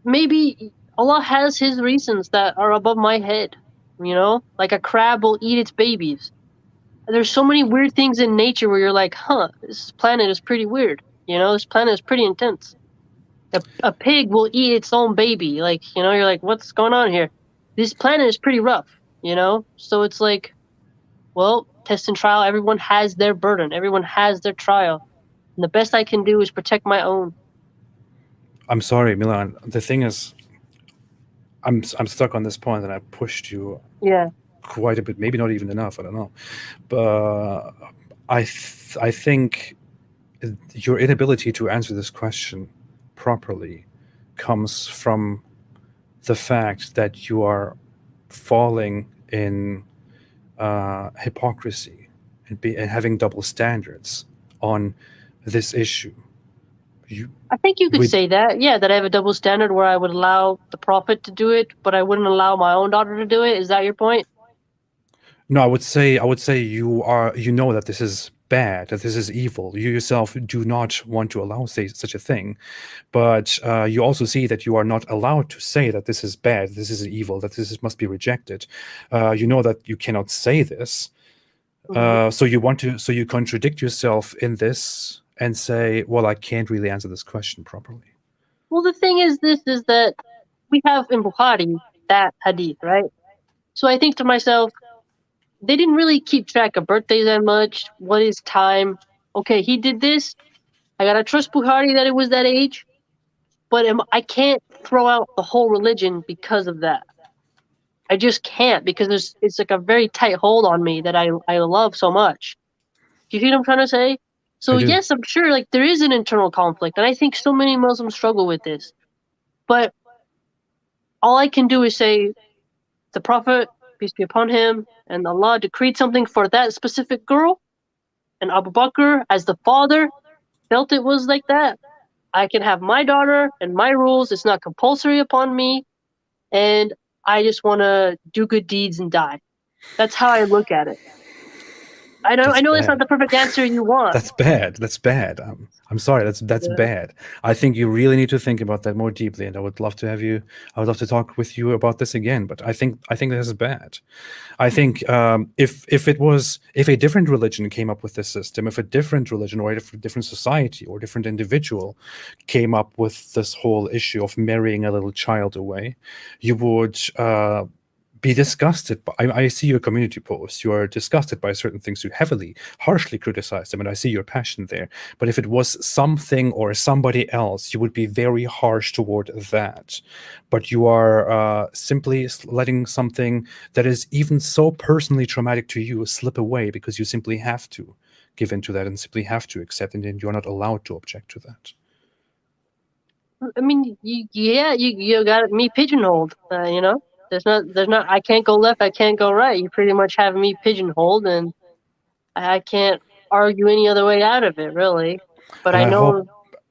maybe Allah has His reasons that are above my head. You know, like a crab will eat its babies. There's so many weird things in nature where you're like, huh, this planet is pretty weird. You know, this planet is pretty intense. A pig will eat its own baby. Like, you know, you're like, what's going on here? This planet is pretty rough, you know? So it's like, well, test and trial, everyone has their burden. Everyone has their trial. And the best I can do is protect my own. I'm sorry, Milan. The thing is, I'm stuck on this point, and I pushed you Yeah. quite a bit. Maybe not even enough. I don't know, but I think your inability to answer this question properly comes from the fact that you are falling in hypocrisy and having double standards on this issue. I think you could We say that. Yeah, that I have a double standard where I would allow the Prophet to do it, but I wouldn't allow my own daughter to do it. Is that your point? No, I would say you know that this is bad, that this is evil. You yourself do not want to allow such a thing, but you also see that you are not allowed to say that this is bad, this is evil, that must be rejected. You know that you cannot say this, Mhm. so you contradict yourself in this and say, well, I can't really answer this question properly. Well, the thing is, this is that we have in Bukhari that hadith, right? So I think to myself, they didn't really keep track of birthdays that much. What is time? Okay, he did this. I gotta trust Bukhari that it was that age, but I can't throw out the whole religion because of that. I just can't because it's like a very tight hold on me that I love so much. Do you see what I'm trying to say? I So do. yes, I'm sure like there is an internal conflict, and I think so many Muslims struggle with this. But all I can do is say the Prophet, peace be upon him, and Allah decreed something for that specific girl, and Abu Bakr, as the father, felt it was like that. I can have my daughter and my rules. It's not compulsory upon me. And I just want to do good deeds and die. That's how I look at it. I That's know that's not bad. the perfect answer you want. That's bad. That's bad. I'm sorry. That's Yeah. bad. I think you really need to think about that more deeply, and I would love to have you. I would love to talk with you about this again. But I think this is bad. I think if a different religion came up with this system, if a different religion or a different society or different individual came up with this whole issue of marrying a little child away, you would be disgusted by. I see your community posts. You are disgusted by certain things. You heavily, harshly criticize them, and I see your passion there. But if it was something or somebody else, you would be very harsh toward that. But you are simply letting something that is even so personally traumatic to you slip away because you simply have to give into that and simply have to accept it, and you're not allowed to object to that. I mean, you got me pigeonholed. There's not. I can't go left. I can't go right. You pretty much have me pigeonholed, and I can't argue any other way out of it, really. But And I I hope know,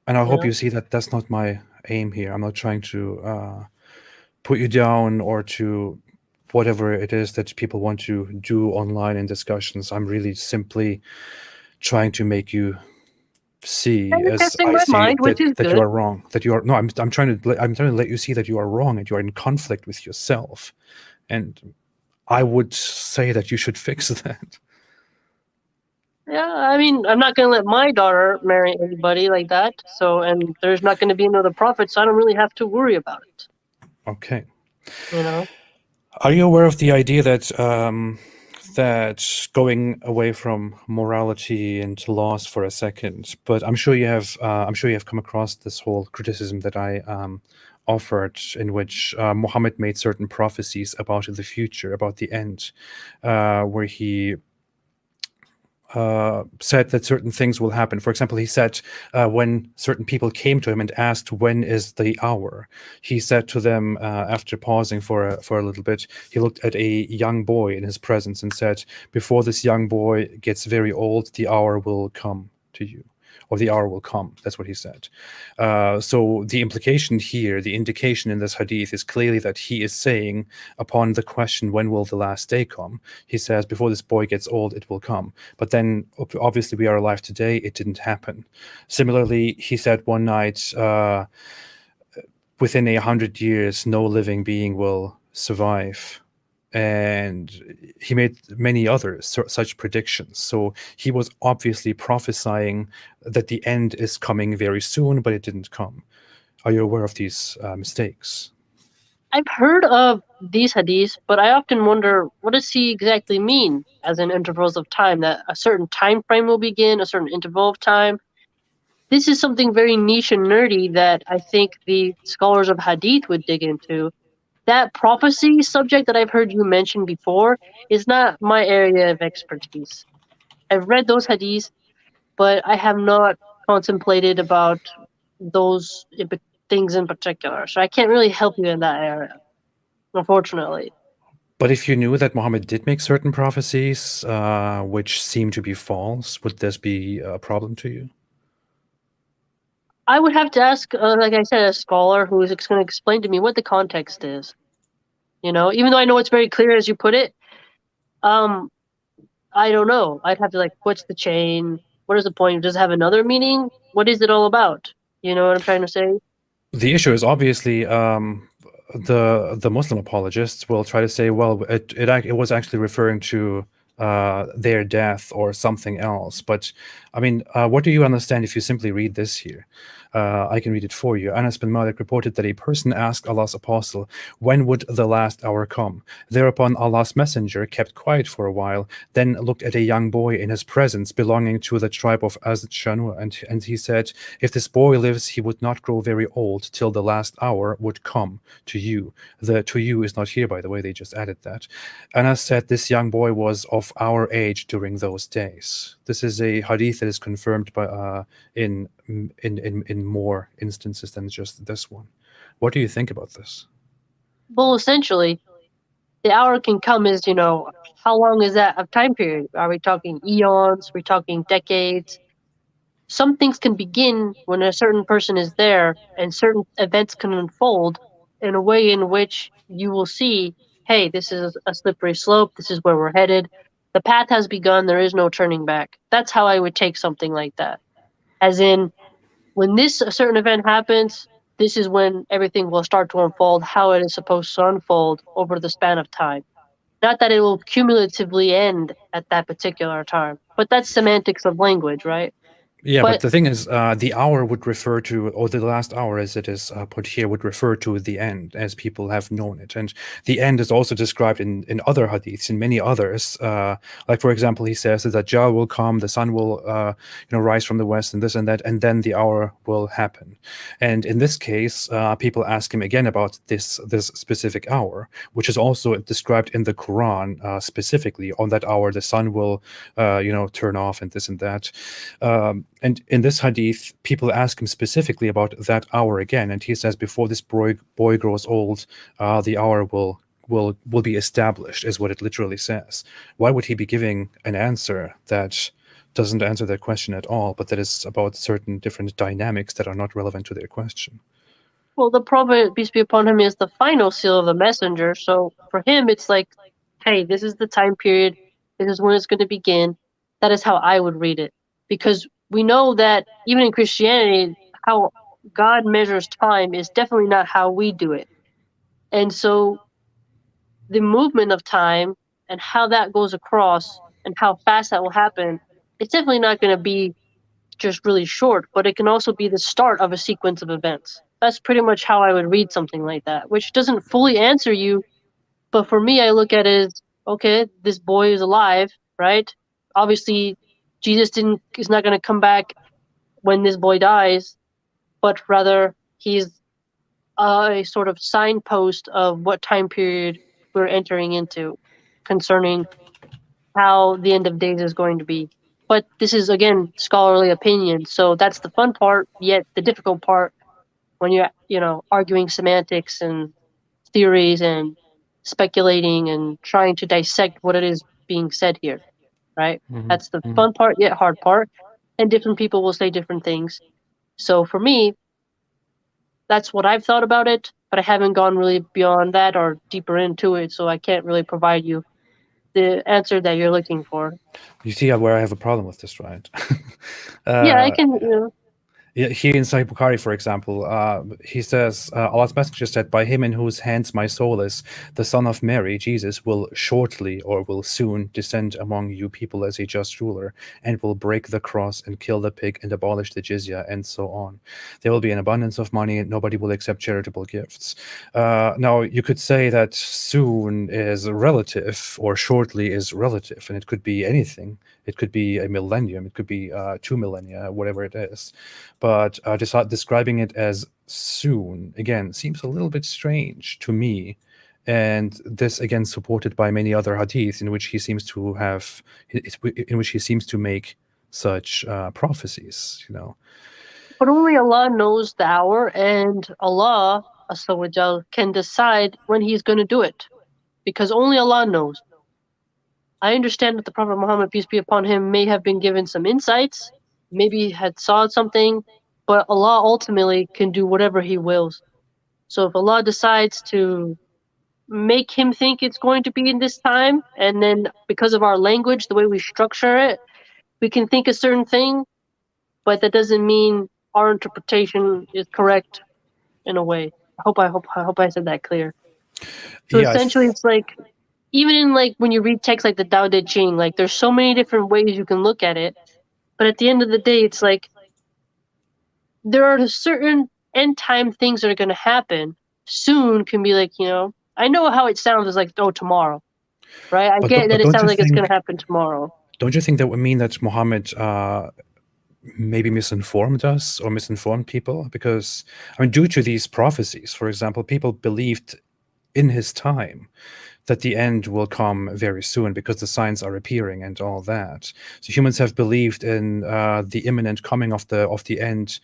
and I you hope know, you see that that's not my aim here. I'm not trying to put you down or to whatever it is that people want to do online in discussions. I'm really simply trying to make you see, you're as testing I my see mind, it, which is that you good. are wrong. That you are no. I'm trying to let you see that you are wrong and you are in conflict with yourself. And I would say that you should fix that. Yeah, I mean, I'm not gonna let my daughter marry anybody like that. So, and there's not gonna be another prophet, so I don't really have to worry about it. Okay. You know. Are you aware of the idea that going away from morality and laws for a second, but I'm sure you have. I'm sure you have come across this whole criticism that I offered, in which Muhammad made certain prophecies about the future, about the end, where he said that certain things will happen. For example, he said when certain people came to him and asked, "When is the hour?" He said to them, after pausing for a little bit, he looked at a young boy in his presence and said, "Before this young boy gets very old, the hour will come to you." Or the hour will come. That's what he said. So the implication here, the indication in this hadith is clearly that he is saying, upon the question, when will the last day come? He says, before this boy gets old, it will come. But then, obviously, we are alive today. It didn't happen. Similarly, he said one night, within 100 years, no living being will survive. And he made many other such predictions. So he was obviously prophesying that the end is coming very soon, but it didn't come. Are you aware of these mistakes? I've heard of these hadiths, but I often wonder, what does he exactly mean as in intervals of time? That a certain time frame will begin, a certain interval of time. This is something very niche and nerdy that I think the scholars of hadith would dig into. That prophecy subject that I've heard you mention before is not my area of expertise. I've read those hadiths, but I have not contemplated about those things in particular. So I can't really help you in that area, unfortunately. But if you knew that Muhammad did make certain prophecies which seem to be false, would this be a problem to you? I would have to ask, like I said, a scholar who is going to explain to me what the context is. Even though I know it's very clear as you put it, um, I don't know. I'd have to what's the chain? What is the point? Does it have another meaning? What is it all about? You know what I'm trying to say? The issue is obviously the Muslim apologists will try to say, well, it was actually referring to their death or something else. But I mean, what do you understand if you simply read this here? I can read it for you. Anas bin Malik reported that a person asked Allah's apostle, when would the last hour come? Thereupon Allah's messenger kept quiet for a while, then looked at a young boy in his presence belonging to the tribe of Azd Shanu, and he said, if this boy lives, he would not grow very old till the last hour would come to you. The to you is not here, by the way, they just added that. Anas said this young boy was of our age during those days. This is a hadith that is confirmed by in more instances than just this one. What do you think about this? Well, essentially, the hour can come as, how long is that of time period? Are we talking eons? Are we talking decades? Some things can begin when a certain person is there and certain events can unfold in a way in which you will see, hey, this is a slippery slope. This is where we're headed. The path has begun. There is no turning back. That's how I would take something like that. As in, when this a certain event happens, this is when everything will start to unfold how it is supposed to unfold over the span of time. Not that it will cumulatively end at that particular time, but that's semantics of language, right? Yeah, but But the thing is, the hour would refer to, or the last hour as it is put here, would refer to the end as people have known it. And the end is also described in other hadiths, in many others. Like, for example, he says that Dajjal will come, the sun will rise from the west, and this and that, and then the hour will happen. And in this case, people ask him again about this specific hour, which is also described in the Quran specifically. On that hour, the sun will, turn off, and this and that. And in this hadith, people ask him specifically about that hour again, and he says, "Before this boy grows old, the hour will be established," is what it literally says. Why would he be giving an answer that doesn't answer their question at all, but that is about certain different dynamics that are not relevant to their question? well, the Prophet, peace be upon him, is the final seal of the messenger. So for him, it's like, hey, this is the time period. This is when it's going to begin. That is how I would read it, because we know that even in Christianity, how God measures time is definitely not how we do it. And so the movement of time and how that goes across and how fast that will happen, it's definitely not going to be just really short, but it can also be the start of a sequence of events. That's pretty much how I would read something like that, which doesn't fully answer you. But for me, I look at it as, okay, this boy is alive, right? Obviously, Jesus is not going to come back when this boy dies, but rather he's a sort of signpost of what time period we're entering into concerning how the end of days is going to be. But this is, again, scholarly opinion, so that's the fun part, yet the difficult part when you're, arguing semantics and theories and speculating and trying to dissect what it is being said here, right? That's the fun part, yet hard part, and different people will say different things. So for me, that's what I've thought about it, but I haven't gone really beyond that or deeper into it, so I can't really provide you the answer that you're looking for. You see where I have a problem with this, right? Yeah, I can. Here in Sahih Bukhari, for example, he says, Allah's Messenger said, "By him in whose hands my soul is, the Son of Mary, Jesus, will shortly or will soon descend among you people as a just ruler, and will break the cross and kill the pig and abolish the jizya, and so on. There will be an abundance of money, and nobody will accept charitable gifts." Now, you could say that soon is relative, or shortly is relative, and it could be anything. It could be a millennium, it could be 2 millennia, whatever it is. But describing it as soon, again, seems a little bit strange to me. And this, again, supported by many other hadiths in which he seems to make such prophecies, But only Allah knows the hour, and Allah, Azza wa Jal, can decide when He's going to do it, because only Allah knows. I understand that the Prophet Muhammad, peace be upon him, may have been given some insights, maybe had saw something, but Allah ultimately can do whatever He wills. So if Allah decides to make him think it's going to be in this time, and then because of our language, the way we structure it, we can think a certain thing, but that doesn't mean our interpretation is correct in a way. I hope I said that clear. So Yeah, essentially, it's like, even in like when you read texts like the Tao Te Ching, like there's so many different ways you can look at it, but at the end of the day, it's like there are certain end time things that are going to happen. Soon can be like, I know how it sounds is like, oh, tomorrow, right? I get that it don't sounds you like it's going think to happen tomorrow. don't you think that would mean that Muhammad maybe misinformed us or misinformed people? Because, I mean, due to these prophecies, for example, people believed in his time that the end will come very soon because the signs are appearing and all that. So humans have believed in the imminent coming of the end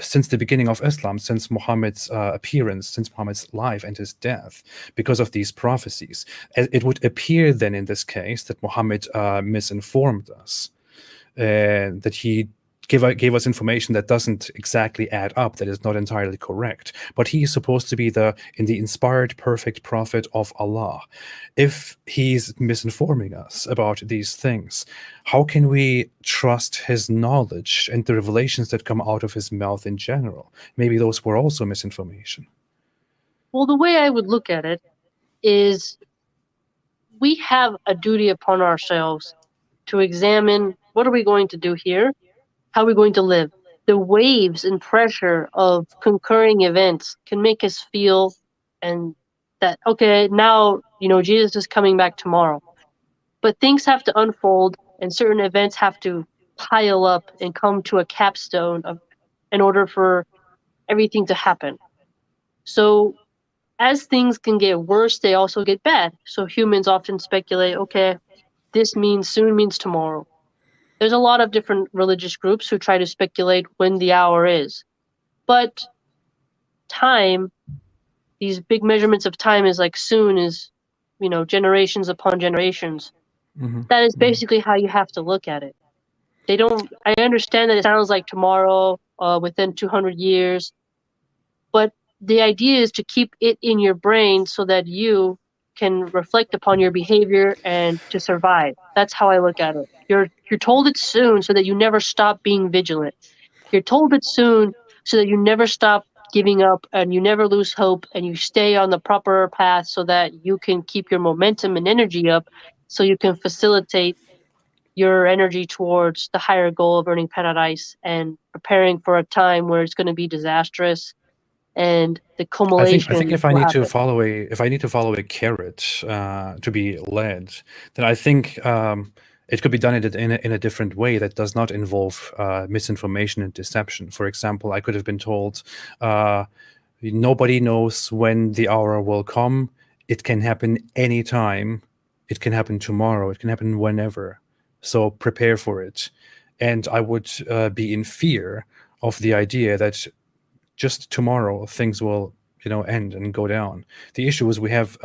since the beginning of Islam, since Muhammad's appearance, since Muhammad's life and his death, because of these prophecies. It would appear then in this case that Muhammad misinformed us, that he gave us information that doesn't exactly add up, that is not entirely correct. But he is supposed to be the inspired, perfect prophet of Allah. If he's misinforming us about these things, how can we trust his knowledge and the revelations that come out of his mouth in general? Maybe those were also misinformation. Well, the way I would look at it is we have a duty upon ourselves to examine what are we going to do here? How are we going to live? The waves and pressure of concurring events can make us feel and that, okay, now, Jesus is coming back tomorrow. But things have to unfold and certain events have to pile up and come to a capstone in order for everything to happen. So as things can get worse, they also get bad. So humans often speculate, okay, this means soon means tomorrow. There's a lot of different religious groups who try to speculate when the hour is. But time, these big measurements of time is like soon is, generations upon generations. Mm-hmm. That is basically how you have to look at it. I understand that it sounds like tomorrow, within 200 years, but the idea is to keep it in your brain so that you can reflect upon your behavior and to survive. That's how I look at it. You're told it soon so that you never stop being vigilant. You're told it soon so that you never stop giving up and you never lose hope and you stay on the proper path so that you can keep your momentum and energy up so you can facilitate your energy towards the higher goal of earning paradise and preparing for a time where it's going to be disastrous and the accumulation. I think if I need to follow a carrot to be led, then I think it could be done in a different way that does not involve misinformation and deception. For example, I could have been told, nobody knows when the hour will come. It can happen anytime. It can happen tomorrow. It can happen whenever. So prepare for it. And I would be in fear of the idea that just tomorrow things will end and go down. The issue is we have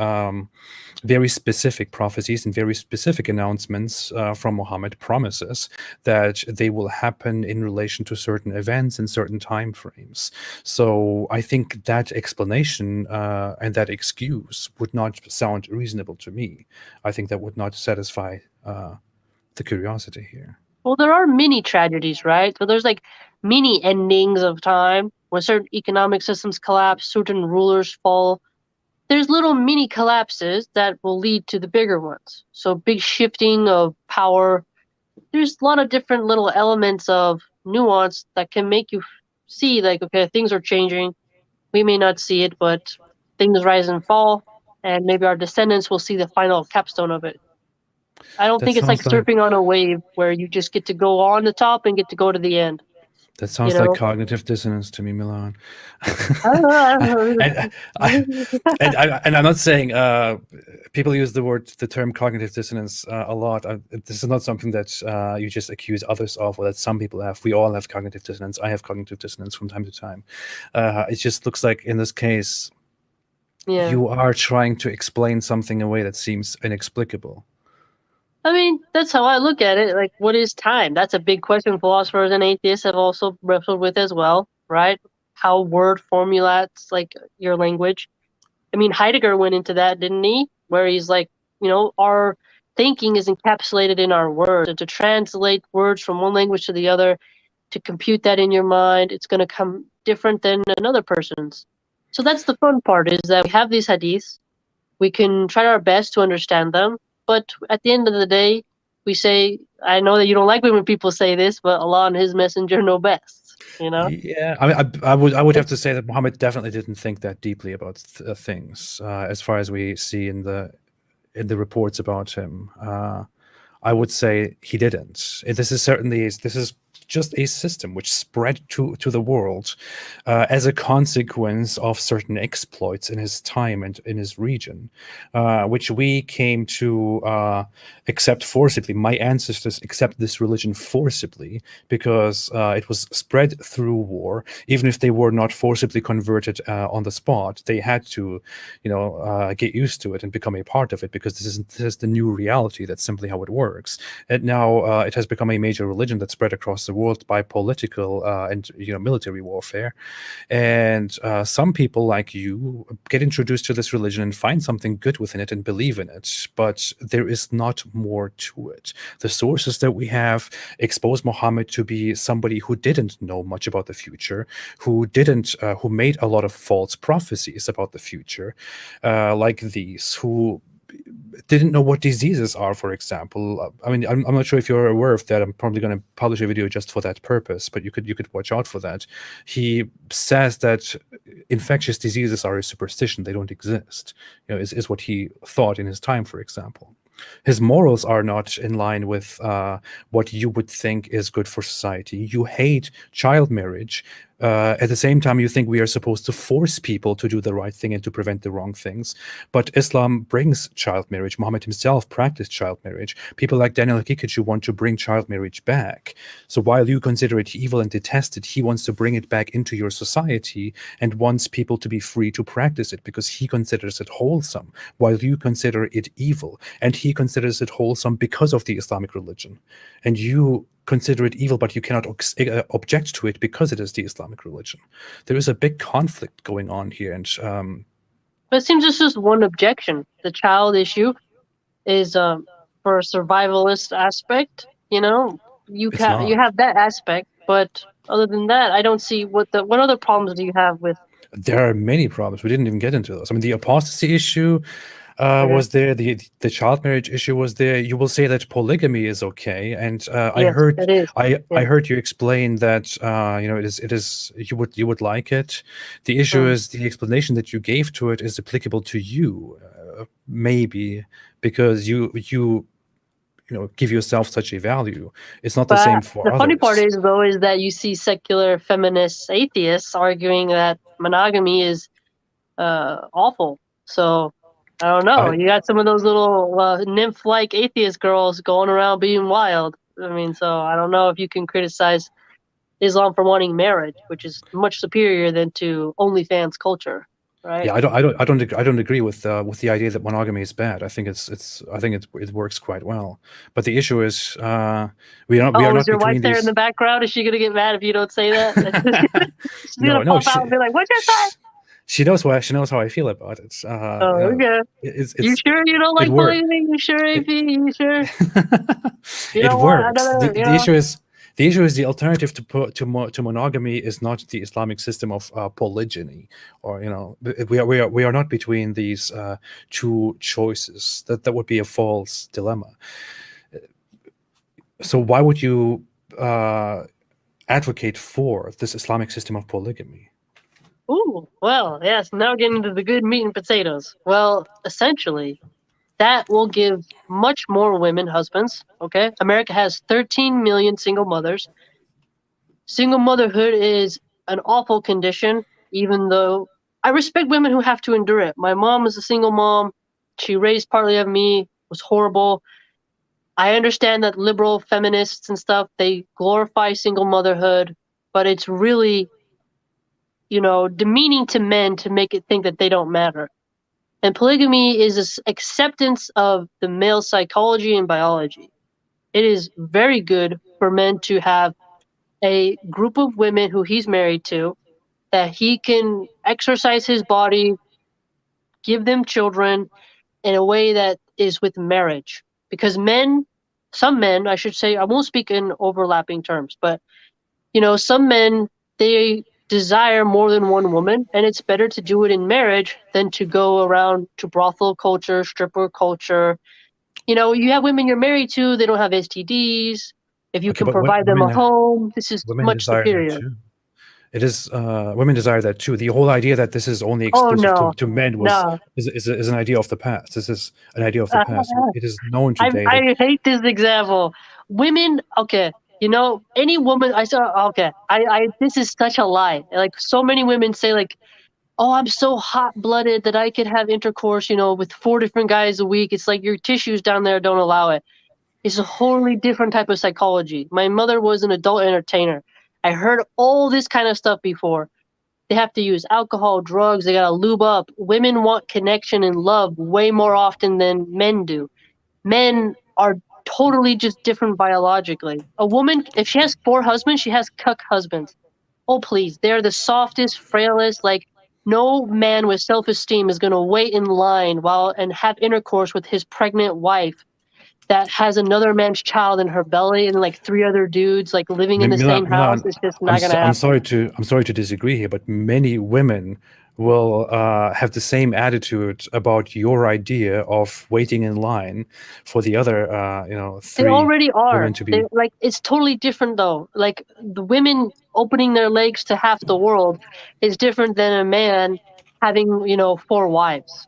very specific prophecies and very specific announcements from Muhammad, promises that they will happen in relation to certain events and certain time frames. So I think that explanation and that excuse would not sound reasonable to me. I think that would not satisfy the curiosity here. Well, there are mini tragedies, right? So there's like mini endings of time when certain economic systems collapse, certain rulers fall. There's little mini collapses that will lead to the bigger ones. So big shifting of power. There's a lot of different little elements of nuance that can make you see like, okay, things are changing. We may not see it, but things rise and fall, and maybe our descendants will see the final capstone of it. I don't think it's like surfing on a wave where you just get to go on the top and get to go to the end. That sounds like cognitive dissonance to me, Milahan. and I'm not saying people use the term cognitive dissonance a lot. This is not something that you just accuse others of, or that some people have. We all have cognitive dissonance. I have cognitive dissonance from time to time. It just looks like in this case, you are trying to explain something in a way that seems inexplicable. I mean, that's how I look at it. Like, what is time? That's a big question philosophers and atheists have also wrestled with as well, right? How word formulates, like, your language. I mean, Heidegger went into that, didn't he? Where he's like, our thinking is encapsulated in our words. And to translate words from one language to the other, to compute that in your mind, it's going to come different than another person's. So that's the fun part, is that we have these hadiths. We can try our best to understand them. But at the end of the day, we say, I know that you don't like when people say this, but Allah and His Messenger know best. Yeah, I mean, I would have to say that Muhammad definitely didn't think that deeply about things, as far as we see in the reports about him. I would say he didn't. This is just a system which spread to the world as a consequence of certain exploits in his time and in his region, which we came to accept forcibly. My ancestors accept this religion forcibly because it was spread through war. Even if they were not forcibly converted on the spot, they had to, get used to it and become a part of it, because this is the new reality. That's simply how it works. And now it has become a major religion that spread across the world. world by political and military warfare. And some people like you get introduced to this religion and find something good within it and believe in it, but there is not more to it. The sources that we have expose Muhammad to be somebody who didn't know much about the future, who made a lot of false prophecies about the future, like these, who didn't know what diseases are, for example. I mean, I'm not sure if you're aware of that. I'm probably going to publish a video just for that purpose, but you could watch out for that. He says that infectious diseases are a superstition; they don't exist. Is what he thought in his time, for example. His morals are not in line with what you would think is good for society. You hate child marriage. At the same time, you think we are supposed to force people to do the right thing and to prevent the wrong things. But Islam brings child marriage. Muhammad himself practiced child marriage. People like Daniel Haqiqatjou want to bring child marriage back. So while you consider it evil and detest it, he wants to bring it back into your society and wants people to be free to practice it because he considers it wholesome, while you consider it evil. And he considers it wholesome because of the Islamic religion. And you consider it evil, but you cannot object to it because it is the Islamic religion. There is a big conflict going on here, and but it seems it's just one objection. The child issue is for a survivalist aspect. You have that aspect, but other than that, I don't see what other problems do you have with. There are many problems. We didn't even get into those. I mean, the apostasy issue was there. The child marriage issue was there. You will say that polygamy is okay, and I heard you explain that it is you would like it. The issue is the explanation that you gave to it is applicable to you, maybe because you give yourself such a value. It's not the same for others. The funny part is that you see secular feminist atheists arguing that monogamy is awful. So I don't know. You got some of those little nymph-like atheist girls going around being wild. I mean, so I don't know if you can criticize Islam for wanting marriage, which is much superior than to OnlyFans culture, right? Yeah, I don't agree with the idea that monogamy is bad. I think it works quite well. But the issue is we are not. Is your wife there in the background? Is she gonna get mad if you don't say that? She's gonna pop out and be like, "What'd you say?" She knows how I feel about it. Okay. You sure you don't like polygamy? You sure, AP? You sure? It works. The issue is the alternative to monogamy is not the Islamic system of polygyny, or we are not between these two choices. That would be a false dilemma. So why would you advocate for this Islamic system of polygamy? Ooh, well, yes, now getting into the good meat and potatoes. Well, essentially, that will give much more women husbands, okay? America has 13 million single mothers. Single motherhood is an awful condition, even though I respect women who have to endure it. My mom was a single mom. She raised partly of me. It was horrible. I understand that liberal feminists and stuff, they glorify single motherhood, but it's really demeaning to men to make it think that they don't matter. And polygamy is this acceptance of the male psychology and biology. It is very good for men to have a group of women who he's married to, that he can exercise his body, give them children in a way that is with marriage. Because some men, I should say, I won't speak in overlapping terms, but some men, they desire more than one woman, and it's better to do it in marriage than to go around to brothel culture, stripper culture. You have women you're married to, they don't have STDs. If you can provide them a home, this is much superior. It is women desire that too. The whole idea that this is only exclusive to men is an idea of the past. This is an idea of the past. It is known today. I hate this example. Women, okay. Any woman I saw, okay, this is such a lie. Like, so many women say, like, oh, I'm so hot-blooded that I could have intercourse, with 4 different guys a week. It's like your tissues down there don't allow it. It's a wholly different type of psychology. My mother was an adult entertainer. I heard all this kind of stuff before. They have to use alcohol, drugs, they gotta lube up. Women want connection and love way more often than men do. Men are totally just different biologically. A woman, if she has 4 husbands, she has cuck husbands. Oh, please. They're the softest, frailest. Like, no man with self-esteem is going to wait in line and have intercourse with his pregnant wife that has another man's child in her belly and like 3 other dudes like living in the same house. Milan, It's just not going to happen. I'm sorry to disagree here, but many women will have the same attitude about your idea of waiting in line for the other, They 3 already are. women to be. They like, it's totally different though. Like, the women opening their legs to half the world is different than a man having, 4 wives,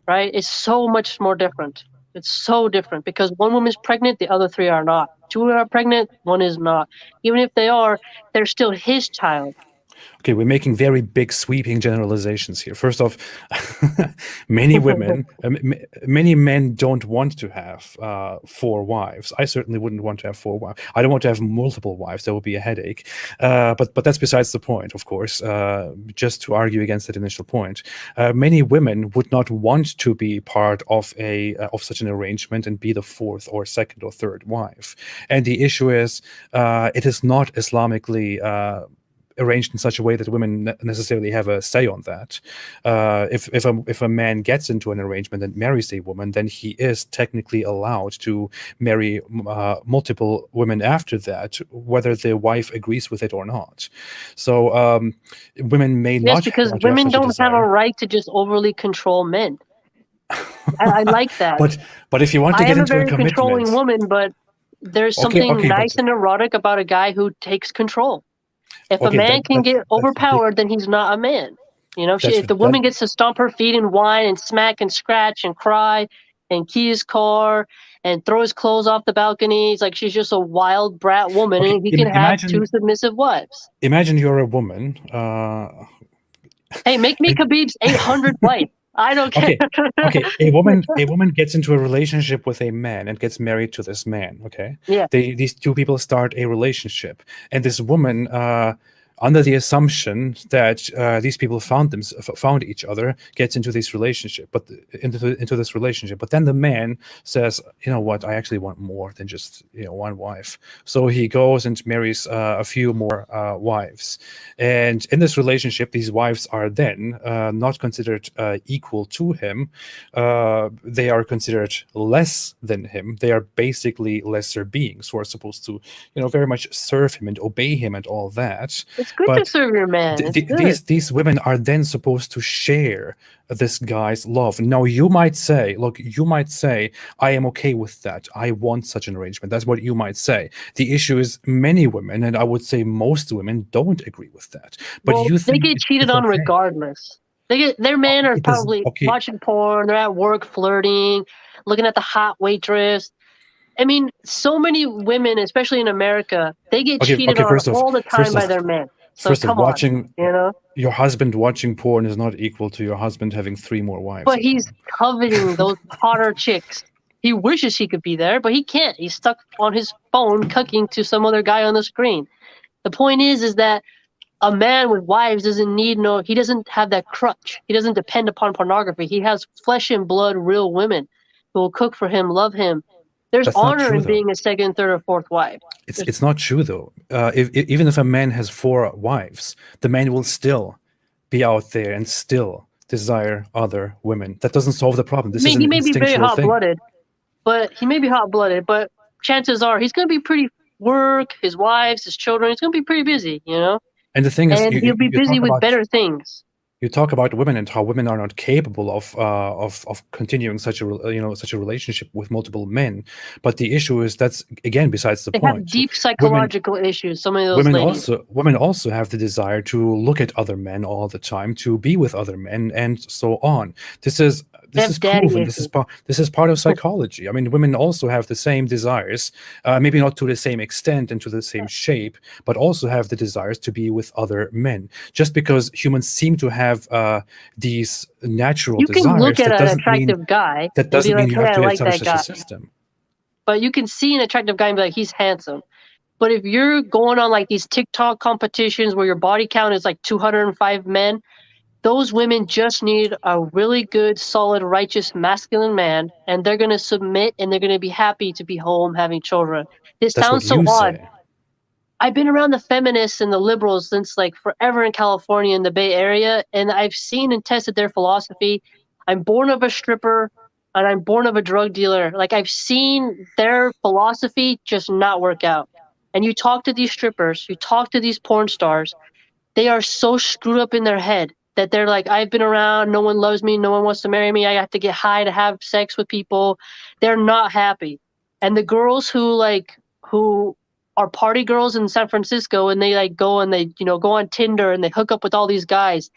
right? It's so much more different. It's so different because one woman's pregnant, the other 3 are not. 2 are pregnant, 1 is not. Even if they are, they're still his child. Okay, we're making very big sweeping generalizations here. First off, many women, many men don't want to have 4 wives. I certainly wouldn't want to have 4 wives. I don't want to have multiple wives. That would be a headache. But that's besides the point, of course. Just to argue against that initial point, many women would not want to be part of such an arrangement and be the 4th or 2nd or 3rd wife. And the issue is, it is not Islamically arranged in such a way that women necessarily have a say on that. If a man gets into an arrangement and marries a woman, then he is technically allowed to marry multiple women after that, whether the wife agrees with it or not. So women may not. Yes, because women don't have a right to just overly control men. I like that. But if you want to get into a commitment, I am a very controlling woman, but there's something nice and erotic about a guy who takes control. If a man can get overpowered, then he's not a man. If the woman gets to stomp her feet and whine and smack and scratch and cry and key his car and throw his clothes off the balcony, it's like she's just a wild brat woman, and he can have 2 submissive wives. Imagine you're a woman. Hey, make me Khabib's 800 wife. I don't care. Okay. A woman gets into a relationship with a man and gets married to this man. Okay. Yeah. These 2 people start a relationship, and this woman, under the assumption that these people found each other, gets into this relationship. But then the man says, you know what, I actually want more than just 1 wife. So he goes and marries a few more wives, and in this relationship, these wives are then not considered equal to him. They are considered less than him. They are basically lesser beings who are supposed to, very much serve him and obey him and all that. It's good to serve your man. These women are then supposed to share this guy's love. Now, you might say, I am okay with that. I want such an arrangement. That's what you might say. The issue is many women, and I would say most women, don't agree with that. But they get cheated on regardless. Their men are probably watching porn. They're at work flirting, looking at the hot waitress. I mean, so many women, especially in America, they get cheated on all the time by their men. So first come watching, on, your husband watching porn is not equal to your husband having 3 more wives. But he's coveting those hotter chicks. He wishes he could be there, but he can't. He's stuck on his phone cucking to some other guy on the screen. The point is that a man with wives he doesn't have that crutch. He doesn't depend upon pornography. He has flesh and blood, real women who will cook for him, love him. There's honor in being a 2nd, 3rd, or 4th wife. It's not true though. Even if a man has 4 wives, the man will still be out there and still desire other women. That doesn't solve the problem. He may be very hot-blooded, but chances are he's going to be pretty work, his wives, his children. He's going to be pretty busy, And the thing is, he'll be busy with better things. You talk about women and how women are not capable of continuing such a relationship with multiple men, but the issue is that's again besides the point. They have deep psychological issues. Some of those women also have the desire to look at other men all the time, to be with other men, and so on. This is proven. This is part of psychology. I mean, women also have the same desires, maybe not to the same extent and to the same shape, but also have the desires to be with other men. Just because humans seem to have these natural desires, you can look at an attractive guy. That doesn't mean you have to establish a system. But you can see an attractive guy and be like, he's handsome. But if you're going on like these TikTok competitions where your body count is like 205 men, Those women just need a really good, solid, righteous, masculine man, and they're going to submit and they're going to be happy to be home having children. This That's what sounds so you odd. say. I've been around the feminists and the liberals since like forever in California in the Bay Area, and I've seen and tested their philosophy. I'm born of a stripper and I'm born of a drug dealer. Like I've seen their philosophy just not work out. And you talk to these strippers, you talk to these porn stars, they are so screwed up in their head that they're like, I've been around, no one loves me, no one wants to marry me, I have to get high to have sex with people. They're not happy. And the girls who are party girls in San Francisco and they like go and they, go on Tinder and they hook up with all these guys,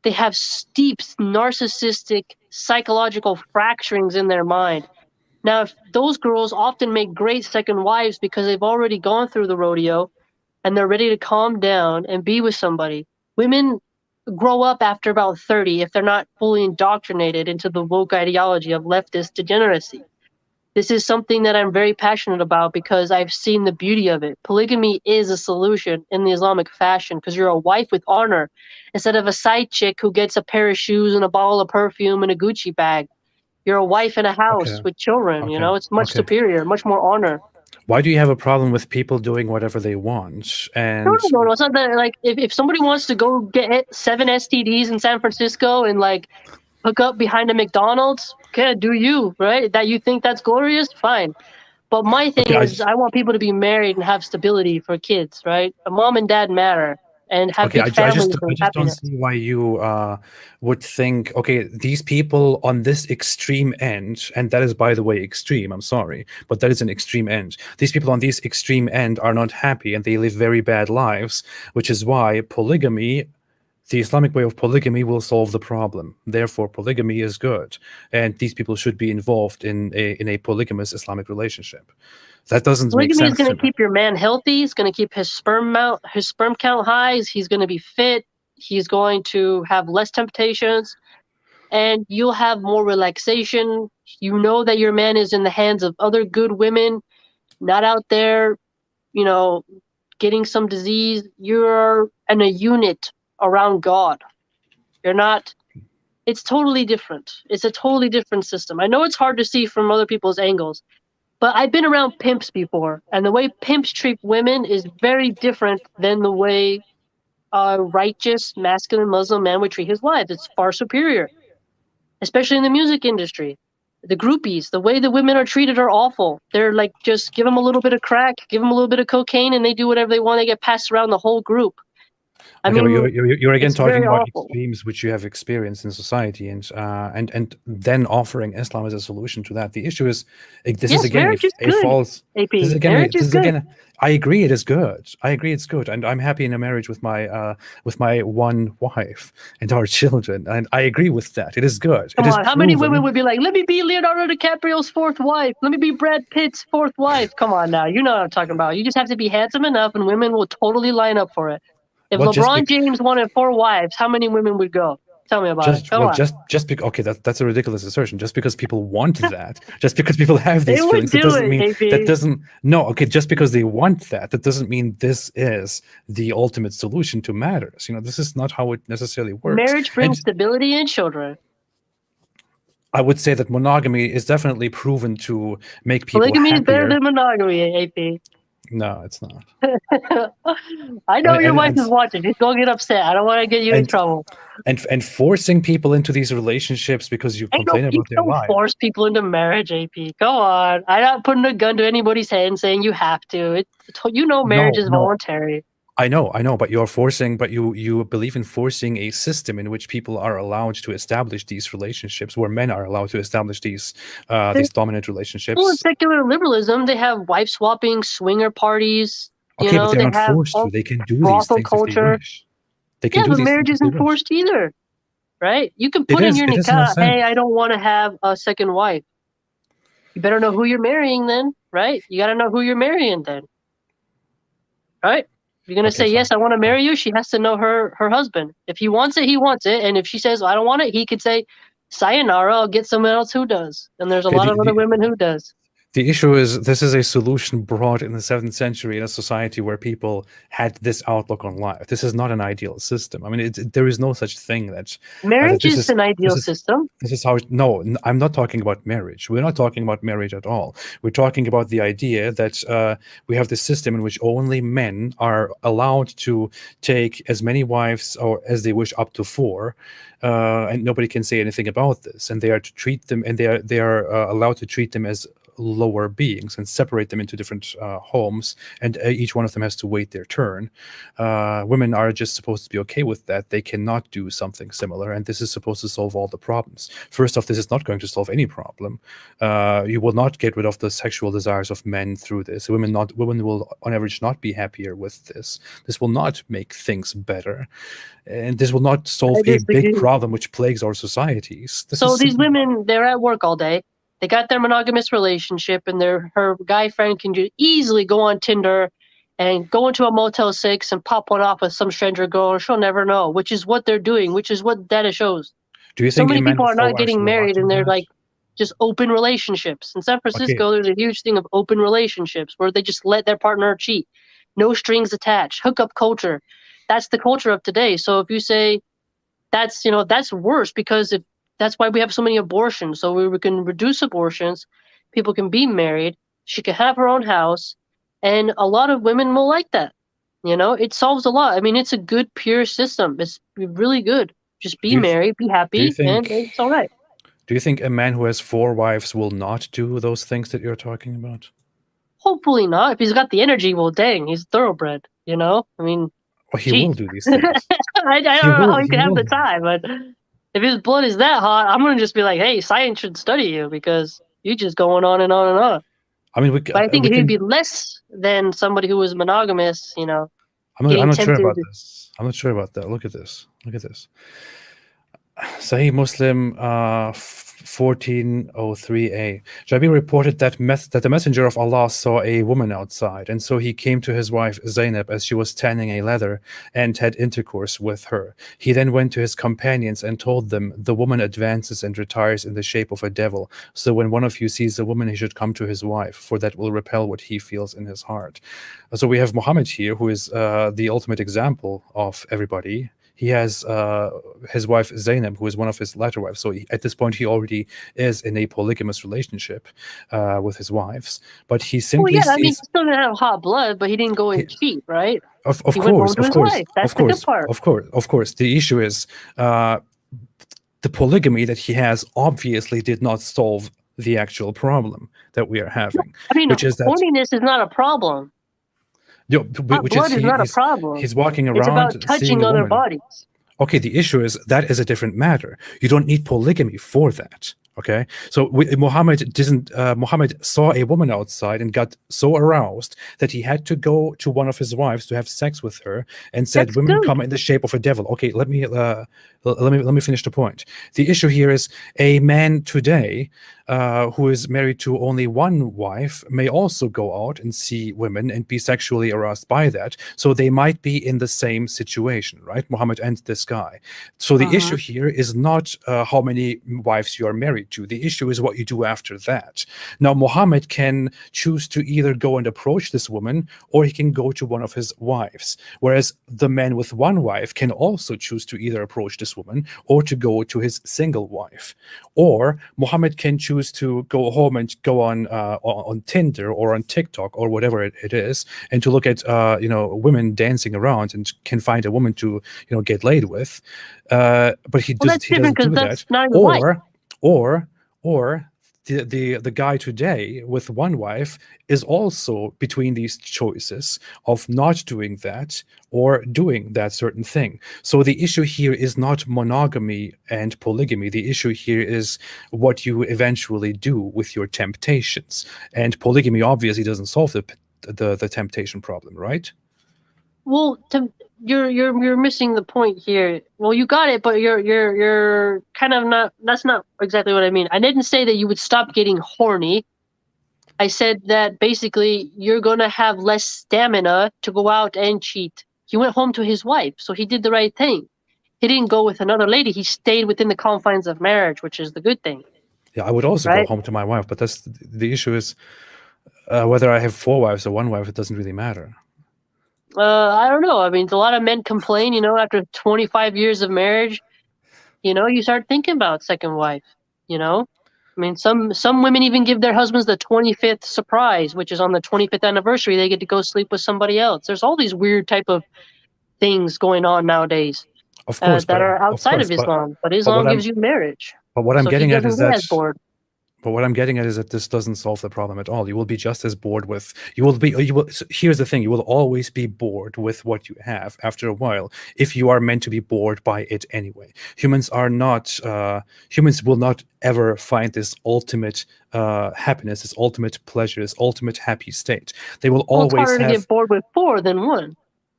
they have steep narcissistic psychological fracturings in their mind. Now, if those girls often make great second wives because they've already gone through the rodeo and they're ready to calm down and be with somebody. Women grow up after about 30 if they're not fully indoctrinated into the woke ideology of leftist degeneracy. This is something that I'm very passionate about because I've seen the beauty of it. Polygamy is a solution in the Islamic fashion because you're a wife with honor instead of a side chick who gets a pair of shoes and a bottle of perfume and a Gucci bag. You're a wife in a house Okay. with children, Okay. it's much Okay. superior, much more honor. Why do you have a problem with people doing whatever they want? And No. It's not that like if somebody wants to go get 7 STDs in San Francisco and like hook up behind a McDonald's, okay, do you, right? That you think that's glorious, fine. But my thing okay, is I want people to be married and have stability for kids, right? A mom and dad matter and have big families I and just don't happiness. see why you would think, okay, these people on this extreme end, and that is, by the way, extreme. I'm sorry, but that is an extreme end. These people on this extreme end are not happy and they live very bad lives, which is why polygamy, the Islamic way of polygamy, will solve the problem. Therefore, polygamy is good, and these people should be involved in a polygamous Islamic relationship. That doesn't make Polygamy is sense going to to me. keep your man healthy. It's going to keep his sperm count high. He's going to be fit. He's going to have less temptations, and you'll have more relaxation. You know that your man is in the hands of other good women, not out there, you know, getting some disease. You're in a unit around God. You're not. It's totally different. It's a totally different system. I know it's hard to see from other people's angles, but I've been around pimps before, and the way pimps treat women is very different than the way a righteous, masculine Muslim man would treat his wife. It's far superior, especially in the music industry. The groupies, the way the women are treated are awful. They're like, just give them a little bit of crack, give them a little bit of cocaine, and they do whatever they want. They get passed around the whole group. I Okay, but mean, you're again it's talking very about awful. extremes which you have experienced in society, and then offering Islam as a solution to that. The issue is, this is Yes, again marriage is a good, false. This is AP. again. Marriage This is is good. again. I agree, it is good. I agree, it's good, and I'm happy in a marriage with my one wife and our children, and I agree with that. It is good. It Come is on, how many women proven. would be like, let me be Leonardo DiCaprio's fourth wife. Let me be Brad Pitt's fourth wife. Come on now, you know what I'm talking about. You just have to be handsome enough and women will totally line up for it. If Well, just LeBron be, James wanted 4 wives, how many women would go? Tell me about it. just Come well on. just because, okay, that's a ridiculous assertion. Just because people want that, just because people have They these would feelings, that do doesn't it, mean, that AP. doesn't no okay, just because they want that, that doesn't mean this is the ultimate solution to matters. This is not how it necessarily works. Marriage brings And stability and children. I would say that monogamy is definitely proven to make people Polygamy is better happier. than monogamy, AP. No, it's not. I know and your and wife and, is watching. Just don't get upset. I don't want to get you in and trouble. and forcing people into these relationships because you Ain't no, complain you about their don't life. force people into marriage, AP. Go on. I'm not putting a gun to anybody's head and saying you have to. Marriage No, is no, voluntary. I know, but you believe in forcing a system in which people are allowed to establish these relationships, where men are allowed to establish There's these dominant people in relationships. secular liberalism. They have wife swapping, swinger parties. Okay, but they're They not have forced to. all They can do these brothel things if they culture. wish. They can Yeah, do but these things marriage if they isn't wish. forced either, right? You can It put in is. your It is in a nikah, hey, I sense. don't want to have a second wife. You better know who you're marrying then, right? You got to know who you're marrying then, right? If you're gonna Okay, say yes, fine. I want to Fine. marry you. She has to know her husband. If he wants it, he wants it, and if she says I don't want it, he could say, "Sayonara, I'll get someone else who does." And there's a Okay, lot of other women who does. The issue is this is a solution brought in the 7th century in a society where people had this outlook on life. This is not an ideal system. I mean, there is no such thing that Marriage this is an ideal is system. this is how. No, I'm not talking about marriage. We're not talking about marriage at all. We're talking about the idea that we have this system in which only men are allowed to take as many wives or as they wish, up to 4, and nobody can say anything about this. And they are to treat them, and they are allowed to treat them as lower beings and separate them into different homes, and each one of them has to wait their turn. Women are just supposed to be okay with that. They cannot do something similar, and this is supposed to solve all the problems. First off, this is not going to solve any problem. You will not get rid of the sexual desires of men through this. Women will on average not be happier with this. This will not make things better, and this will not solve a big problem which plagues our societies. So these women, they're at work all day. They got their monogamous relationship, and her guy friend can just easily go on Tinder and go into a Motel 6 and pop one off with some stranger girl, and she'll never know, which is what they're doing, which is what data shows. Do you think so many people are not getting married, and they're that? like just open relationships? In San Francisco, there's a huge thing of open relationships where they just let their partner cheat. No strings attached, hookup culture. That's the culture of today. So if you say that's worse, because if that's why we have so many abortions. So we can reduce abortions. People can be married. She can have her own house. And a lot of women will like that. It solves a lot. I mean, it's a good, pure system. It's really good. Just be married, be happy, and it's all right. Do you think a man who has 4 wives will not do those things that you're talking about? Hopefully not. If he's got the energy, well, dang, he's thoroughbred, I mean... Well, he will do these things. I don't know how he can have the time, but... if his blood is that hot, I'm gonna just be like, "Hey, science should study you because you're just going on and on and on." I mean, but I think he'd be less than somebody who was monogamous. I'm not sure about this. I'm not sure about that. Look at this. Look at this. Sahih Muslim 1403a. Jabir reported that the messenger of Allah saw a woman outside, and so he came to his wife Zainab as she was tanning a leather and had intercourse with her. He then went to his companions and told them, "The woman advances and retires in the shape of a devil. So when one of you sees a woman, he should come to his wife, for that will repel what he feels in his heart." So we have Muhammad here, who is the ultimate example of everybody. He has his wife Zainab, who is one of his latter wives. So at this point, he already is in a polygamous relationship with his wives. But he simply I mean, he still didn't have hot blood, but he didn't go and cheat, right? Of course. The issue is the polygamy that he has obviously did not solve the actual problem that we are having. I mean, horniness is not a problem. Blood is not a problem. He's walking around. It's about touching other bodies. Okay, the issue is that is a different matter. You don't need polygamy for that. Okay, so Muhammad saw a woman outside and got so aroused that he had to go to one of his wives to have sex with her, and said, "Women come in the shape of a devil." Okay, let me finish the point. The issue here is a man today who is married to only one wife may also go out and see women and be sexually aroused by that. So they might be in the same situation, right? Muhammad and this guy. So the issue here is not how many wives you are married to. The issue is what you do after that. Now, Muhammad can choose to either go and approach this woman, or he can go to one of his wives. Whereas the man with one wife can also choose to either approach this woman or to go to his single wife. Or Muhammad can choose to go home and go on Tinder or on TikTok or whatever it is, and to look at women dancing around and can find a woman to get laid with. But he doesn't do that. Or the guy today with one wife is also between these choices of not doing that or doing that certain thing. So the issue here is not monogamy and polygamy. The issue here is what you eventually do with your temptations. And polygamy obviously doesn't solve the temptation problem, right? Well, you're missing the point here. Well, you got it, but you're kind of not. That's not exactly what I mean. I didn't say that you would stop getting horny. I said that basically you're gonna have less stamina to go out and cheat. He went home to his wife, so he did the right thing. He didn't go with another lady. He stayed within the confines of marriage, which is the good thing. Yeah, I would also go right? home to my wife, but that's the issue is whether I have 4 wives or 1 wife, it doesn't really matter. I don't know. I mean, a lot of men complain, after 25 years of marriage, you start thinking about second wife, you know? I mean, some women even give their husbands the 25th surprise, which is on the 25th anniversary, they get to go sleep with somebody else. There's all these weird type of things going on nowadays Of course, that are of outside course, of Islam, but but Islam gives you marriage. what I'm So he getting at is doesn't get that as bored. But what I'm getting at is that this doesn't solve the problem at all. You will be just as bored with you will be you will. So here's the thing: you will always be bored with what you have after a while if you are meant to be bored by it anyway. Humans are not. Humans will not ever find this ultimate happiness, this ultimate pleasure, this ultimate happy state. They will Well, it's always harder to have. get bored with 4 than 1.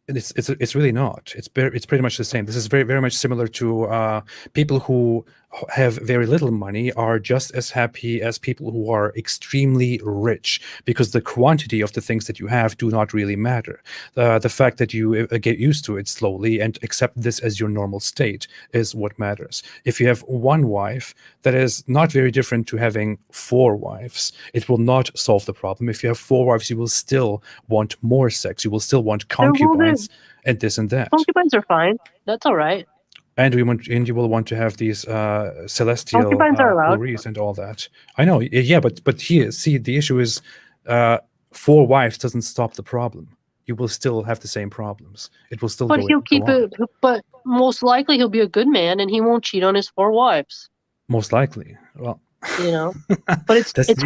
It's really not. It's pretty much the same. This is very much similar to people who have very little money are just as happy as people who are extremely rich, because the quantity of the things that you have do not really matter. The fact that you get used to it slowly and accept this as your normal state is what matters. If you have 1 wife, that is not very different to having 4 wives. It will not solve the problem. If you have 4 wives, you will still want more sex. You will still want concubines and this and that. Concubines are fine. That's all right. And you will want to have these celestial Concubines are allowed. houris and all that. I know, yeah, but here, see, the issue is 4 wives doesn't stop the problem. You will still have the same problems. It will still But he'll keep it. But most likely he'll be a good man and he won't cheat on his 4 wives. Most likely, well, But it's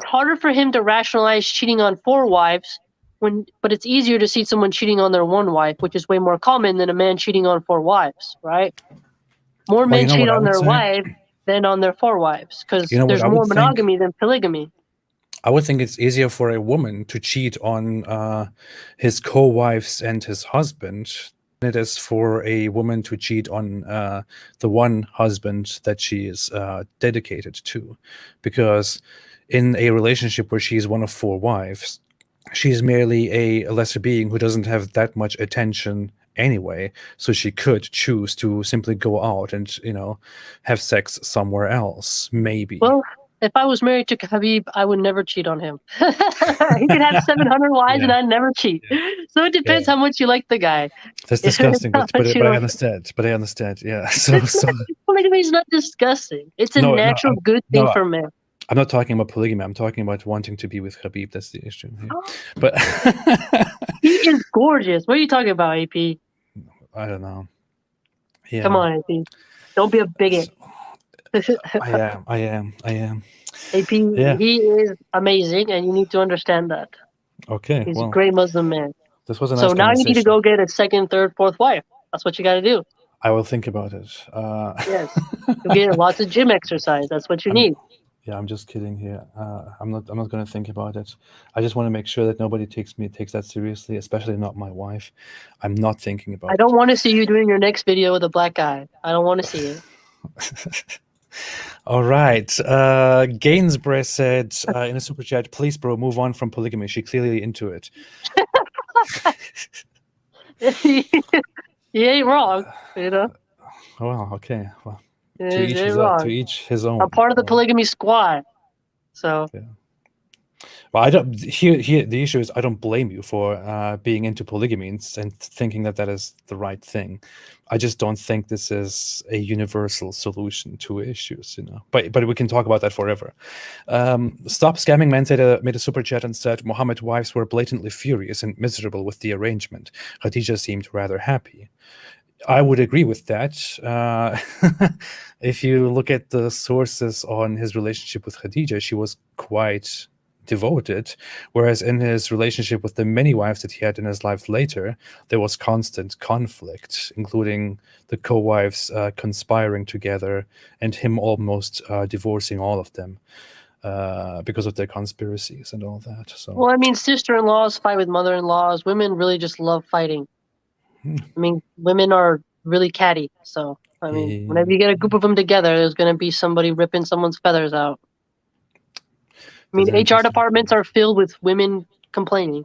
harder for him to rationalize cheating on 4 wives but it's easier to see someone cheating on their 1 wife, which is way more common than a man cheating on 4 wives, right? More men cheat on their wife than on their 4 wives, because there's more monogamy than polygamy. I would think it's easier for a woman to cheat on his co-wives and his husband than it is for a woman to cheat on the one husband that she is dedicated to. Because in a relationship where she's one of 4 wives, she's merely a lesser being who doesn't have that much attention anyway, so she could choose to simply go out and have sex somewhere else, maybe. Well, if I was married to Habib, I would never cheat on him. He could have 700 wives and I'd never cheat. So it depends how much you like the guy. That's disgusting, but I understand. Yeah. So polygamy is not disgusting. It's a natural good thing for men. I'm not talking about polygamy. I'm talking about wanting to be with Habib. That's the issue here. But he is gorgeous. What are you talking about, AP? I don't know. Yeah. Come on, AP. Don't be a bigot. I am. AP, he is amazing, and you need to understand that. Okay. He's a great Muslim man. This was a nice So now you need to go get a 2nd, 3rd, 4th wife. That's what you got to do. I will think about it. Yes. You get lots of gym exercise. That's what you need. Yeah, I'm just kidding here. I'm not going to think about it. I just want to make sure that nobody takes that seriously, especially not my wife. I'm not thinking about it. I don't want to see you doing your next video with a black guy. I don't want to see it. All right. Gainsborough said in a super chat, please, bro, move on from polygamy. She clearly into it. He ain't wrong, Oh, well, okay. Well, to each his own. I'm part of the polygamy squad. So. Yeah. Well, I don't. Here, the issue is I don't blame you for being into polygamy and thinking that is the right thing. I just don't think this is a universal solution to issues, But we can talk about that forever. Stop Scamming Man made a super chat and said Muhammad's wives were blatantly furious and miserable with the arrangement. Khadija seemed rather happy. I would agree with that. If you look at the sources on his relationship with Khadija, she was quite devoted, whereas in his relationship with the many wives that he had in his life later, there was constant conflict, including the co-wives conspiring together and him almost divorcing all of them because of their conspiracies and all that. So, well, I mean, sister-in-laws fight with mother-in-laws. Women really just love fighting. I mean, women are really catty. So, I mean, whenever you get a group of them together, there's going to be somebody ripping someone's feathers out. I mean, HR departments are filled with women complaining.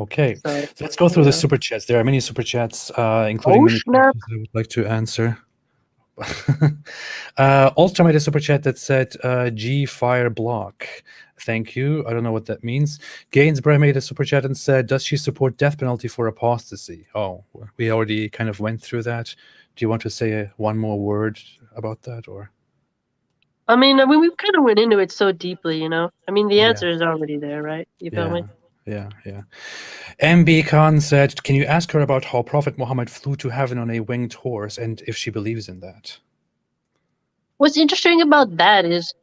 Okay, so let's go through the super chats. There are many super chats, including many questions I would like to answer. Ultra made a super chat that said G fire block. Thank you. I don't know what that means. Gainsborough made a super chat and said, does she support death penalty for apostasy? Oh, we already kind of went through that. Do you want to say one more word about that, or? I mean, we kind of went into it so deeply, you know. I mean, the Yeah. answer is already there, right? You feel me? Yeah. MB Khan said, can you ask her about how Prophet Muhammad flew to heaven on a winged horse and if she believes in that? What's interesting about that is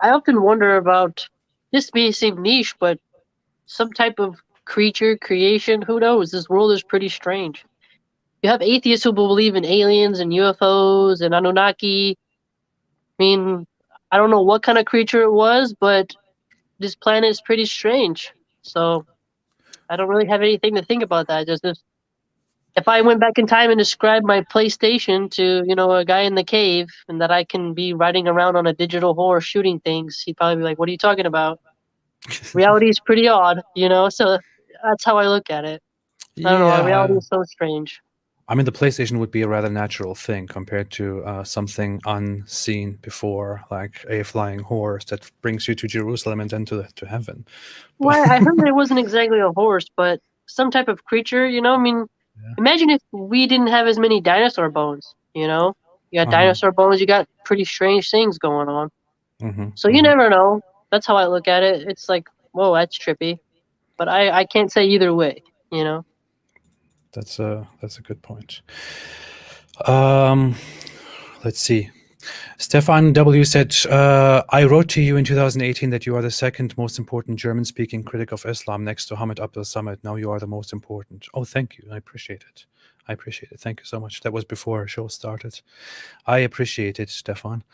I often wonder about, this may seem niche, but some type of creature, creation, who knows? This world is pretty strange. You have atheists who believe in aliens and UFOs and Anunnaki. I mean, I don't know what kind of creature it was, but this planet is pretty strange. So I don't really have anything to think about that. Just this, if I went back in time and described my PlayStation to, you know, a guy in the cave and that I can be riding around on a digital horse shooting things, he'd probably be like, what are you talking about? Reality is pretty odd, you know? So that's how I look at it. I don't know. Reality is so strange. I mean, the PlayStation would be a rather natural thing compared to something unseen before, like a flying horse that brings you to Jerusalem and then to heaven. Well, I heard it wasn't exactly a horse, but some type of creature, you know? I mean, imagine if we didn't have as many dinosaur bones, you know? You got dinosaur bones, you got pretty strange things going on. So you never know. That's how I look at it. It's like, whoa, that's trippy. But I can't say either way, you know? That's a good point. Let's see. Stefan W. said, I wrote to you in 2018 that you are the second most important German-speaking critic of Islam next to Hamid Abdel Samad. Now you are the most important. Oh, thank you. I appreciate it. Thank you so much. That was before our show started. I appreciate it, Stefan.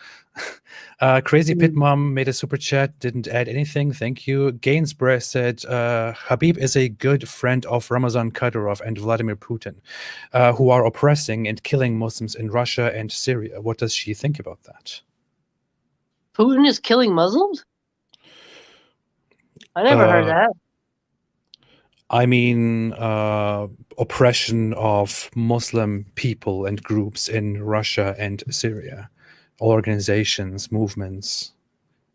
Crazy Pit Mom made a super chat, didn't add anything. Thank you. Gainsborough said, Habib is a good friend of Ramazan Kadyrov and Vladimir Putin, who are oppressing and killing Muslims in Russia and Syria. What does she think about that? Putin is killing Muslims? I never heard that. I mean, oppression of Muslim people and groups in Russia and Syria, organizations, movements,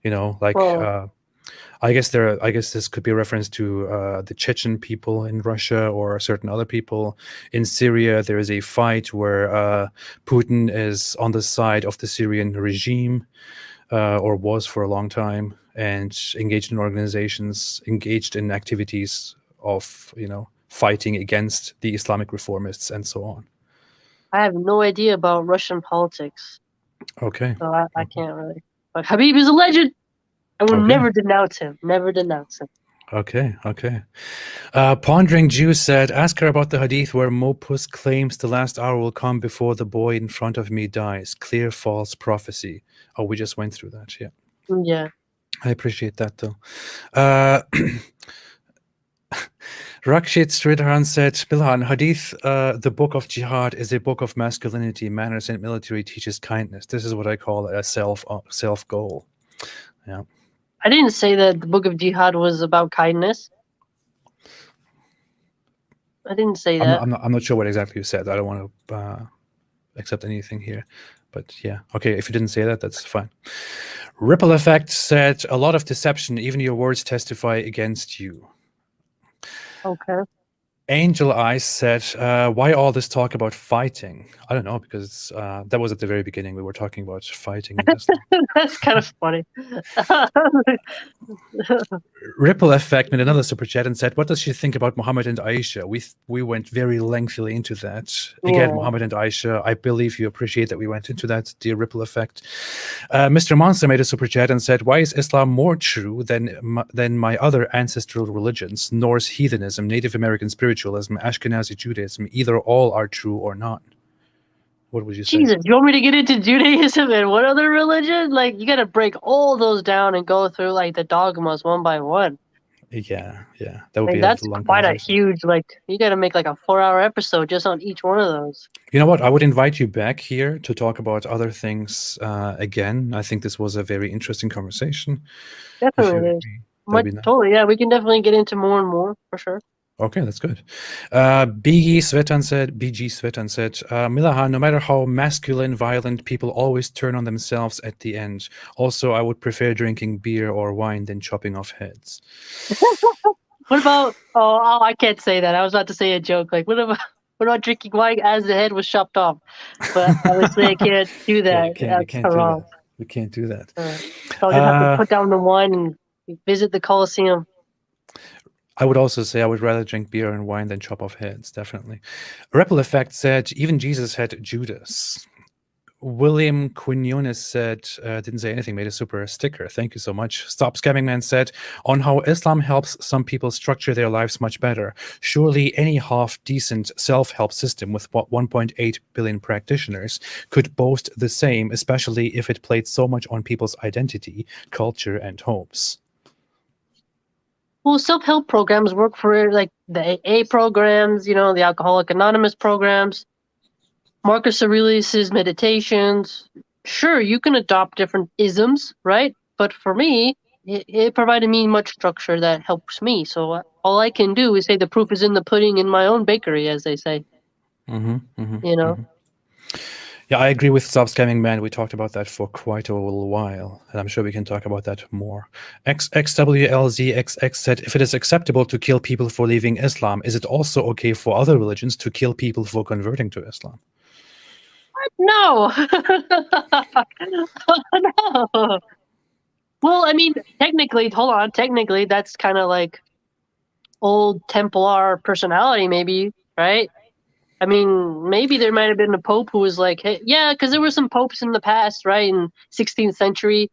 you know, like, I guess this could be a reference to the Chechen people in Russia or certain other people in Syria. There is a fight where Putin is on the side of the Syrian regime, or was for a long time, and engaged in organizations, engaged in activities of, you know, fighting against the Islamic reformists and so on. I have no idea about Russian politics. Okay. So I can't really. But Habib is a legend. I will never denounce him. Never denounce him. Okay. Pondering Jew said, ask her about the hadith where Mopus claims the last hour will come before the boy in front of me dies. Clear false prophecy. Oh, we just went through that. Yeah. Yeah. I appreciate that, though. Rakshit Sridharan said, Milahan, Hadith, the book of jihad, is a book of masculinity, manners, and military teaches kindness. This is what I call a self goal. Yeah. I didn't say that the book of jihad was about kindness. I didn't say that. I'm not sure what exactly you said. I don't want to accept anything here. But yeah, okay, if you didn't say that, that's fine. Ripple Effect said, a lot of deception, even your words testify against you. Okay. Angel Eyes said, why all this talk about fighting? I don't know, because that was at the very beginning. We were talking about fighting in Islam. That's kind of funny. Ripple Effect made another super chat and said, what does she think about Muhammad and Aisha? We went very lengthily into that. Again, Muhammad and Aisha, I believe you appreciate that we went into that, dear Ripple Effect. Mr. Monster made a super chat and said, why is Islam more true than my other ancestral religions? Norse heathenism, Native American spiritualism, Ashkenazi Judaism, either all are true or not. What would you say? Jesus, you want me to get into Judaism and what other religion? Like, you got to break all those down and go through, like, the dogmas one by one. Yeah. That would be that's quite a huge, like, you got to make, like, a 4-hour episode just on each one of those. You know what? I would invite you back here to talk about other things again. I think this was a very interesting conversation. Definitely. Totally, yeah. We can definitely get into more and more, for sure. Okay, that's good. BG Svetan said, Milahan, no matter how masculine, violent, people always turn on themselves at the end. Also, I would prefer drinking beer or wine than chopping off heads. What about? Oh, I can't say that. I was about to say a joke. Like, what about drinking wine as the head was chopped off? But obviously, I can't do that. You That's can't do haram. that. You can't do that. So I'll just have to put down the wine and visit the Colosseum. I would also say I would rather drink beer and wine than chop off heads, definitely. Ripple Effect said, even Jesus had Judas. William Quinones said, didn't say anything, made a super sticker. Thank you so much. Stop Scamming Man said, on how Islam helps some people structure their lives much better. Surely any half-decent self-help system with 1.8 billion practitioners could boast the same, especially if it played so much on people's identity, culture, and hopes. Well, self-help programs work for like the AA programs, the Alcoholic Anonymous programs, Marcus Aurelius's meditations. Sure, you can adopt different isms, right? But for me, it provided me much structure that helps me. So all I can do is say the proof is in the pudding in my own bakery, as they say. Yeah, I agree with Stop Scamming Man. We talked about that for quite a little while, and I'm sure we can talk about that more. XXWLZXX said, if it is acceptable to kill people for leaving Islam, is it also okay for other religions to kill people for converting to Islam? No. No. Well, I mean, technically, that's kind of like old Templar personality, maybe, right? I mean, maybe there might have been a pope who was like, hey, yeah, because there were some popes in the past, right, in 16th century,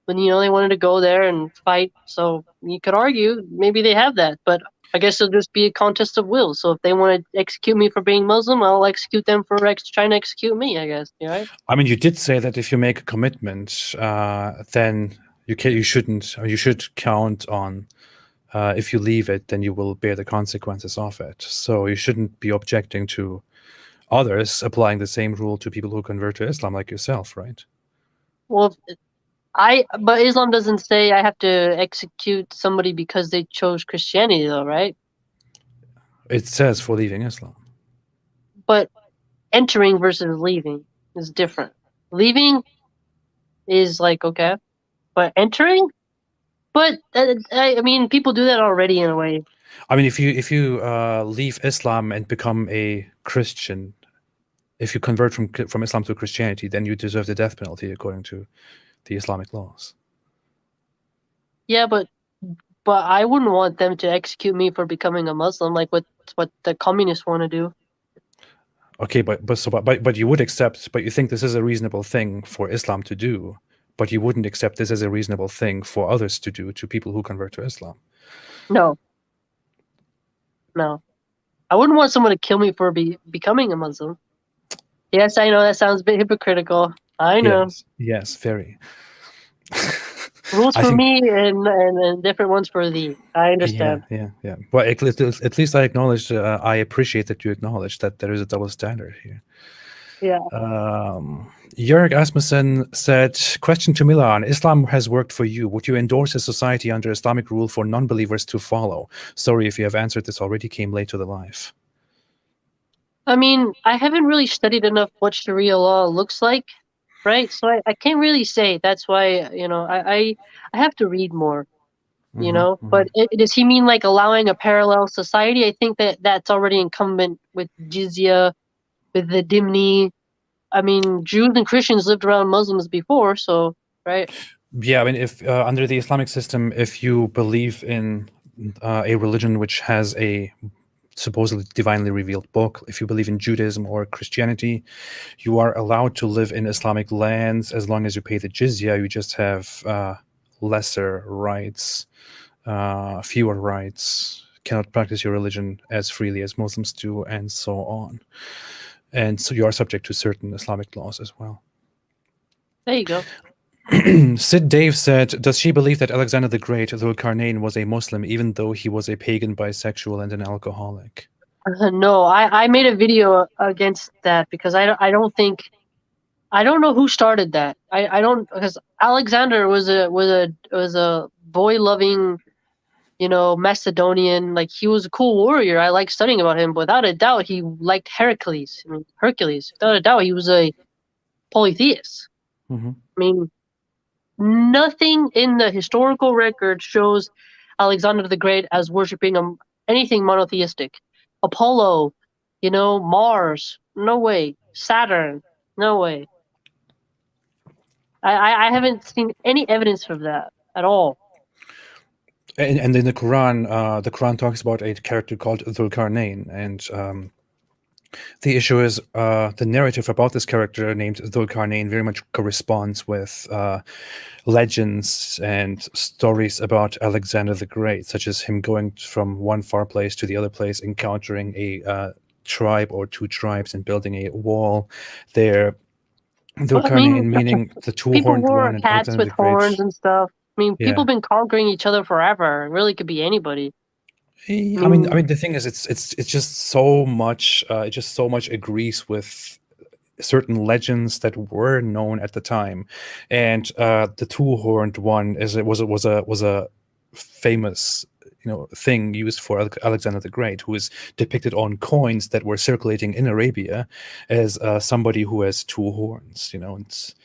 when they wanted to go there and fight. So you could argue maybe they have that, but I guess it'll just be a contest of will. So if they want to execute me for being Muslim, I'll execute them for trying to execute me, I guess. Right? I mean, you did say that if you make a commitment, then you should count on. If you leave it, then you will bear the consequences of it. So you shouldn't be objecting to others applying the same rule to people who convert to Islam, like yourself, right? Well, but Islam doesn't say I have to execute somebody because they chose Christianity, though, right? It says for leaving Islam. But entering versus leaving is different. Leaving is like, okay, but entering? But I mean, people do that already in a way. I mean, if you leave Islam and become a Christian, if you convert from Islam to Christianity, then you deserve the death penalty according to the Islamic laws. Yeah, but I wouldn't want them to execute me for becoming a Muslim, like what the communists want to do. Okay, but you would accept, but you think this is a reasonable thing for Islam to do, but you wouldn't accept this as a reasonable thing for others to do to people who convert to Islam. No. I wouldn't want someone to kill me for becoming a Muslim. Yes, I know that sounds a bit hypocritical. I know. Yes, very. Rules for me and different ones for thee. I understand. Yeah. Well, at least I acknowledge. I appreciate that you acknowledge that there is a double standard here. Yeah. Jörg Asmussen said, question to Milahan, Islam has worked for you. Would you endorse a society under Islamic rule for non-believers to follow? Sorry if you have answered this already, came late to the live. I mean, I haven't really studied enough what Sharia law looks like, right? So I can't really say. That's why, I have to read more, But does he mean like allowing a parallel society? I think that's already incumbent with jizya, with the dhimmi. I mean, Jews and Christians lived around Muslims before, so, right? Yeah, I mean, if under the Islamic system, if you believe in a religion which has a supposedly divinely revealed book, if you believe in Judaism or Christianity, you are allowed to live in Islamic lands as long as you pay the jizya. You just have lesser rights, fewer rights, cannot practice your religion as freely as Muslims do, and so on. And so you are subject to certain Islamic laws as well. There you go. Sid Dave said, does she believe that Alexander the Great, Dhul Qarnayn, was a Muslim even though he was a pagan, bisexual, and an alcoholic? No, I made a video against that because I don't know who started that. I don't, because Alexander was a boy loving Macedonian. Like, he was a cool warrior. I like studying about him. Without a doubt, he liked Heracles. I mean, Hercules. Without a doubt, he was a polytheist. Mm-hmm. I mean, nothing in the historical record shows Alexander the Great as worshiping anything monotheistic. Apollo, Mars, no way. Saturn, no way. I haven't seen any evidence of that at all. And in the Quran talks about a character called Dhul-Qarnayn, and the issue is the narrative about this character named Dhul-Qarnayn very much corresponds with legends and stories about Alexander the Great, such as him going from one far place to the other place, encountering a tribe or two tribes and building a wall there. But I mean, Dhul-Qarnayn meaning the people two-horned wore one and hats Alexander with the Great. horns and stuff. I mean, Yeah. people have been conquering each other forever. It really could be anybody. I mean, the thing is, it's just so much. It just so much agrees with certain legends that were known at the time, and the two-horned one was a famous thing used for Alexander the Great, who is depicted on coins that were circulating in Arabia as somebody who has two horns. It's.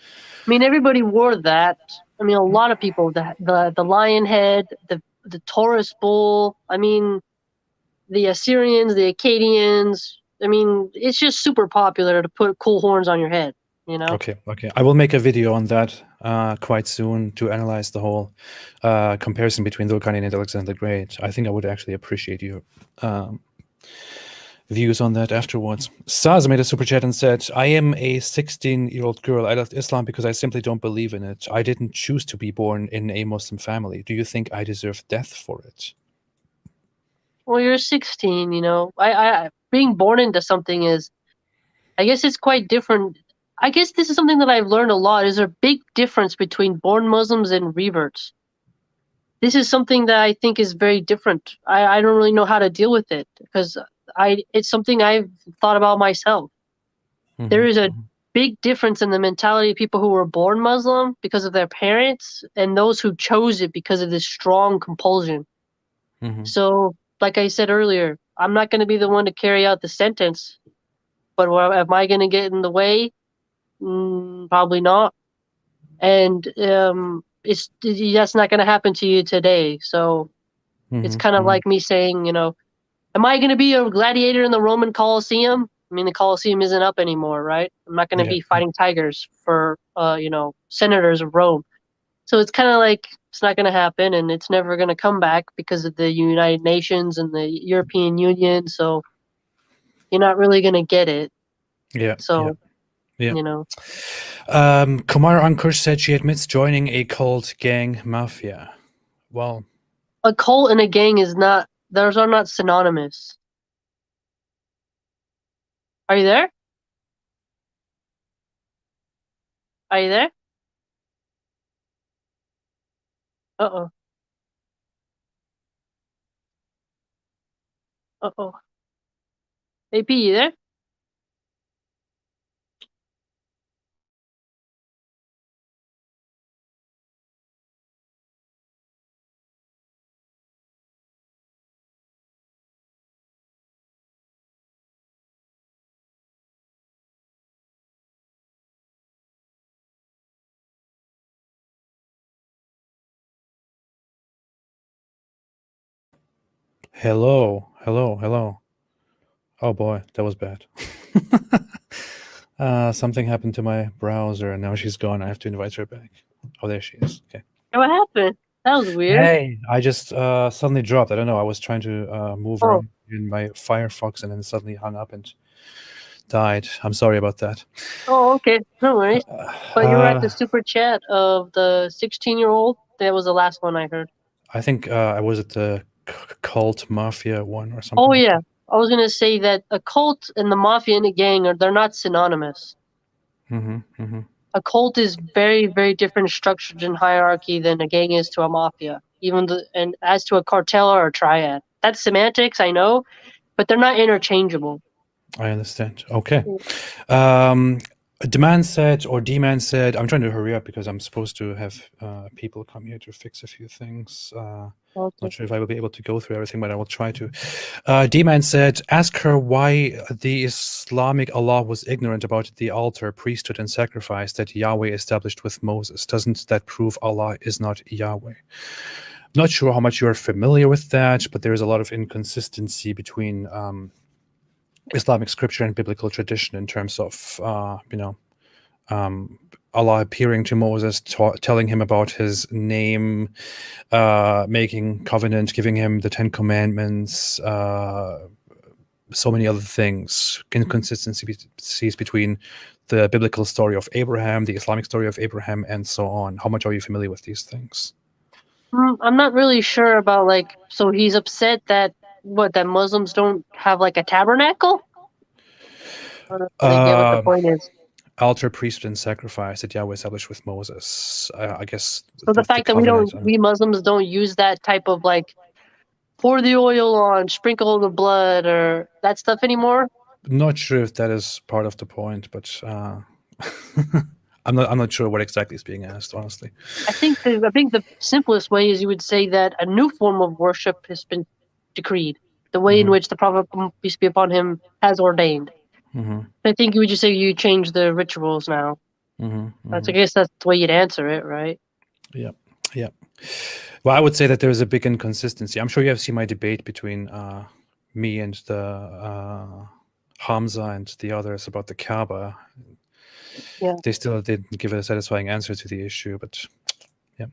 I mean, everybody wore that. I mean, a lot of people. The lion head, the Taurus bull. I mean, the Assyrians, the Akkadians. I mean, it's just super popular to put cool horns on your head. Okay. I will make a video on that quite soon to analyze the whole comparison between Dhul-Qarnayn and Alexander the Great. I think I would actually appreciate your views on that afterwards. Saz made a super chat and said, I am a 16-year-old girl. I left Islam because I simply don't believe in it. I didn't choose to be born in a Muslim family. Do you think I deserve death for it? Well, you're 16, I being born into something is, I guess it's quite different. I guess this is something that I've learned a lot. Is there a big difference between born Muslims and reverts? This is something that I think is very different. I don't really know how to deal with it because it's something I've thought about myself. Mm-hmm. There is a big difference in the mentality of people who were born Muslim because of their parents and those who chose it because of this strong compulsion. Mm-hmm. So, like I said earlier, I'm not going to be the one to carry out the sentence, but am I going to get in the way? Probably not. And that's not going to happen to you today. So it's kind of like me saying, am I going to be a gladiator in the Roman Colosseum? I mean, the Colosseum isn't up anymore, right? I'm not going to be fighting tigers for, senators of Rome. So it's kind of like it's not going to happen, and it's never going to come back because of the United Nations and the European Union. So you're not really going to get it. Yeah. So, Kumar Ankush said she admits joining a cult, gang, mafia. Well, a cult and a gang those are not synonymous. Are you there? Are you there? Uh-oh. Uh-oh. AP, you there? Hello. Oh boy, that was bad. Something happened to my browser and now she's gone. I have to invite her back. Oh, there she is. Okay. What happened? That was weird. Hey, I just suddenly dropped. I don't know. I was trying to move around in my Firefox and then suddenly hung up and died. I'm sorry about that. Oh, okay. No worries. But you were at the super chat of the 16-year-old. That was the last one I heard. I think I was at the cult mafia one or something. Oh, yeah. I was going to say that a cult and the mafia and a gang, they're not synonymous. A cult is very, very different structured in hierarchy than a gang is to a mafia. And as to a cartel or a triad. That's semantics, I know, but they're not interchangeable. I understand. Okay. Demand said, or Demand said, I'm trying to hurry up because I'm supposed to have people come here to fix a few things. Not Okay. sure if I will be able to go through everything, but I will try to. Demand said, ask her why the Islamic Allah was ignorant about the altar, priesthood, and sacrifice that Yahweh established with Moses. Doesn't that prove Allah is not Yahweh? Not sure how much you are familiar with that, but there is a lot of inconsistency between Islamic scripture and biblical tradition in terms of, Allah appearing to Moses, telling him about his name, making covenant, giving him the 10 Commandments, so many other things, inconsistencies between the biblical story of Abraham, the Islamic story of Abraham, and so on. How much are you familiar with these things? I'm not really sure about like. So he's upset that that Muslims don't have like a tabernacle. I don't really get what the point is. Altar, priesthood, and sacrifice that Yahweh established with Moses. I guess So the with the fact that covenant. we Muslims don't use that type of like pour the oil on, sprinkle the blood, or that stuff anymore. Not sure if that is part of the point, but I'm not sure what exactly is being asked, honestly. I think the simplest way is you would say that a new form of worship has been decreed, the way in which the Prophet, peace be upon him, has ordained. I think you would just say you change the rituals now. I guess that's the way you'd answer it, right? Yeah, yeah. Well, I would say that there is a big inconsistency. I'm sure you have seen my debate between me and the Hamza and the others about the Kaaba. Yeah. They still didn't give a satisfying answer to the issue, but yeah.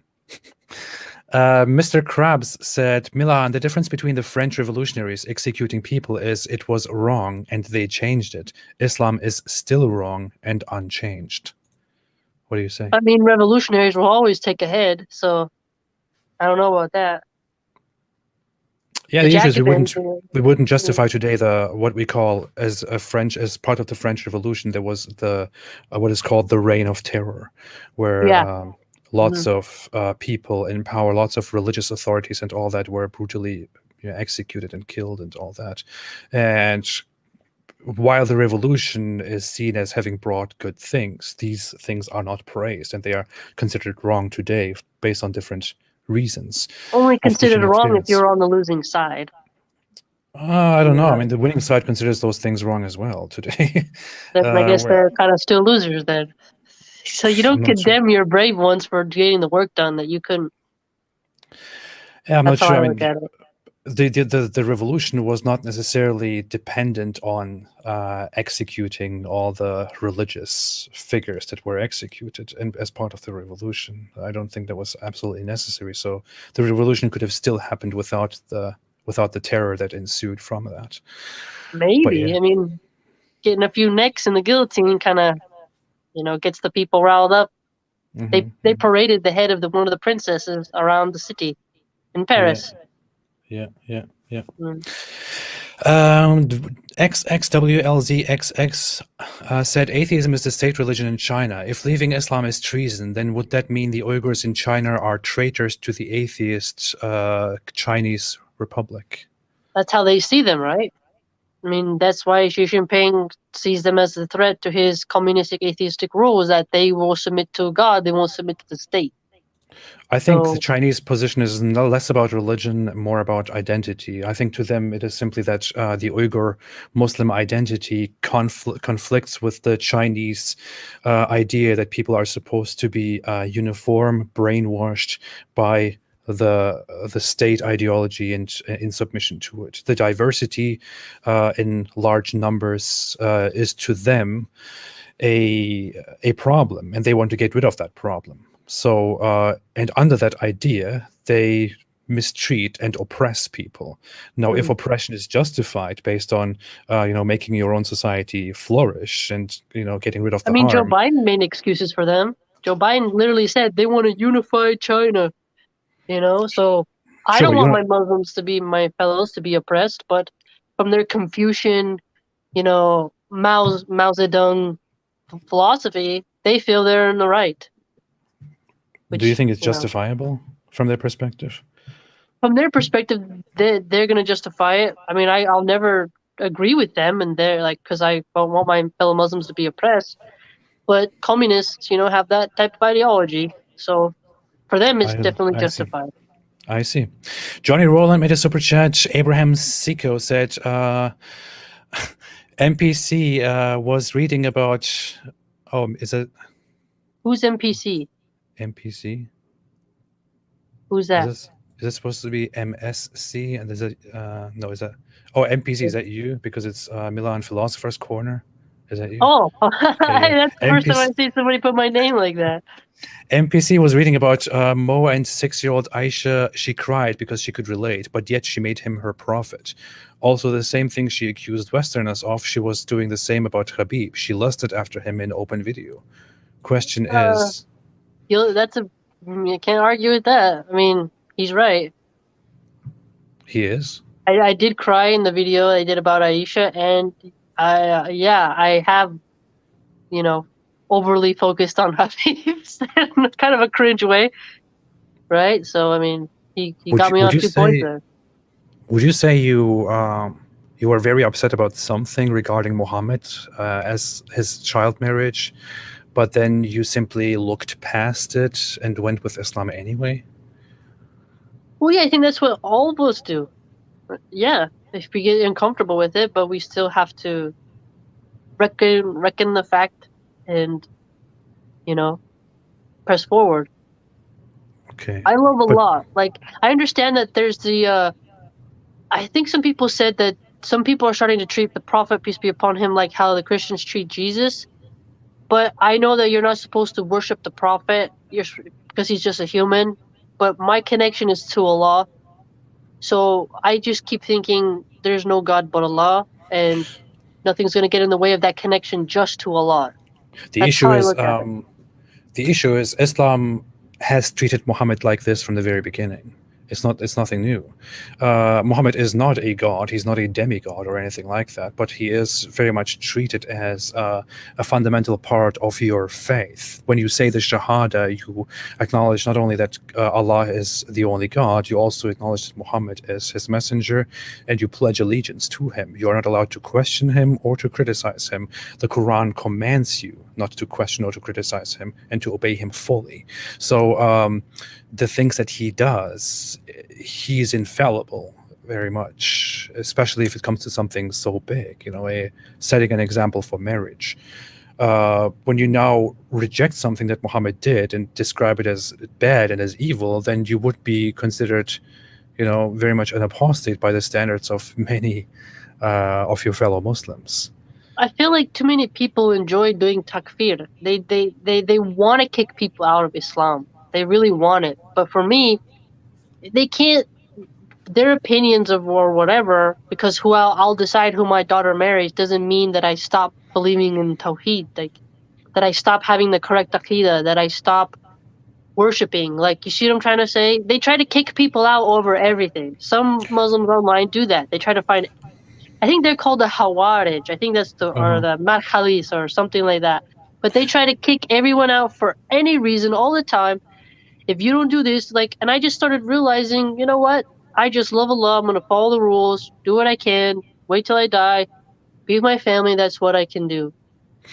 Mr. Krabs said, Milahan, the difference between the French revolutionaries executing people is it was wrong and they changed it. Islam is still wrong and unchanged. What do you say? I mean, revolutionaries will always take a head, so I don't know about that. Yeah, the issue is we wouldn't justify today what we call as part of the French Revolution. There was the what is called the Reign of Terror, where lots of people in power, lots of religious authorities, and all that were brutally executed and killed and all that. And while the revolution is seen as having brought good things, these things are not praised, and they are considered wrong today based on different reasons. Only considered wrong if you're on the losing side. I don't know. I mean, the winning side considers those things wrong as well today. Then I guess they're kind of still losers then. So you don't condemn your brave ones for getting the work done that you couldn't. Yeah, I'm not sure. I mean, the revolution was not necessarily dependent on executing all the religious figures that were executed as part of the revolution. I don't think that was absolutely necessary. So the revolution could have still happened without the terror that ensued from that. Maybe. Yeah. I mean, getting a few necks in the guillotine kind of, gets the people riled up. They paraded the head of one of the princesses around the city in Paris. Yeah. Mm. XXWLZXX said atheism is the state religion in China. If leaving Islam is treason, then would that mean the Uyghurs in China are traitors to the atheist Chinese Republic? That's how they see them, right? I mean, that's why Xi Jinping sees them as a threat to his communistic atheistic rules, that they will submit to God, they won't submit to the state. I think the Chinese position is less about religion, more about identity. I think to them it is simply that the Uyghur Muslim identity conflicts with the Chinese idea that people are supposed to be uniform, brainwashed by the state ideology and in submission to it. The diversity in large numbers is to them a problem, and they want to get rid of that problem. So, and under that idea, they mistreat and oppress people. Now, if oppression is justified based on, making your own society flourish and, getting rid of the harm. Joe Biden made excuses for them. Joe Biden literally said they want to unify China, so I don't want my Muslims to be my fellows to be oppressed, but from their Confucian, Mao Zedong philosophy, they feel they're in the right. Do you think it's justifiable from their perspective? From their perspective, they're going to justify it. I mean, I'll never agree with them, and they're like, because I don't want my fellow Muslims to be oppressed. But communists, have that type of ideology. So for them, it's definitely I see. justified. I see. Johnny Rowland made a super chat. Abraham Siko said, MPC was reading about. Oh, is it Who's MPC? MPC? Who's that? Is it supposed to be MSC? And is it no? Is that MPC? Is that you? Because it's Milan Philosopher's Corner. Is that you? Oh, Okay, yeah. that's the first time I see somebody put my name like that. MPC was reading about Mo and 6-year-old Aisha. She cried because she could relate, but yet she made him her prophet. Also, the same thing she accused Westerners of, she was doing the same about Habib. She lusted after him in open video. Question is... You can't argue with that. I mean, he's right. He is? I did cry in the video I did about Aisha, and I have, overly focused on Habib's in kind of a cringe way, right? So, I mean, he got me on 2 points there. Would you say you were very upset about something regarding Muhammad as his child marriage, but then you simply looked past it and went with Islam anyway? Well, yeah, I think that's what all of us do. Yeah, if we get uncomfortable with it, but we still have to reckon the fact and, press forward. Okay. I love Allah. Like, I understand that there's I think some people said that some people are starting to treat the Prophet, peace be upon him, like how the Christians treat Jesus. But I know that you're not supposed to worship the Prophet because he's just a human. But my connection is to Allah. So I just keep thinking there's no God but Allah, and nothing's going to get in the way of that connection just to Allah. The issue is Islam has treated Muhammad like this from the very beginning. It's nothing new. Muhammad is not a god. He's not a demigod or anything like that. But he is very much treated as a fundamental part of your faith. When you say the Shahada, you acknowledge not only that Allah is the only God, you also acknowledge that Muhammad is his messenger, and you pledge allegiance to him. You are not allowed to question him or to criticize him. The Qur'an commands you not to question or to criticize him and to obey him fully. So the things that he does, he's infallible very much, especially if it comes to something so big, setting an example for marriage. When you now reject something that Muhammad did and describe it as bad and as evil, then you would be considered, very much an apostate by the standards of many of your fellow Muslims. I feel like too many people enjoy doing takfir. They want to kick people out of Islam. They really want it. But for me, they can't, their opinions of or whatever, because I'll decide who my daughter marries doesn't mean that I stop believing in Tawheed, that I stop having the correct aqidah, that I stop worshipping. Like, you see what I'm trying to say? They try to kick people out over everything. Some Muslims online do that. They try to find, I think they're called the Hawarij. I think that's or the Marhalis or something like that. But they try to kick everyone out for any reason all the time. If you don't do this, and I just started realizing, you know what? I just love Allah. I'm going to follow the rules, do what I can, wait till I die, be with my family. That's what I can do.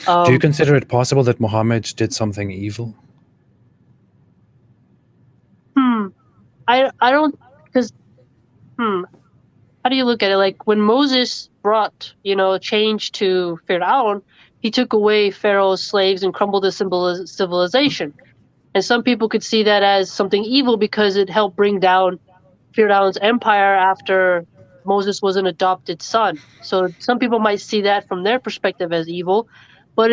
Do you consider it possible that Muhammad did something evil? I don't, because, how do you look at it? Like, when Moses brought, change to Fir'aun, he took away Pharaoh's slaves and crumbled the civilization. And some people could see that as something evil because it helped bring down Fir'aun's empire after Moses was an adopted son. So some people might see that from their perspective as evil, but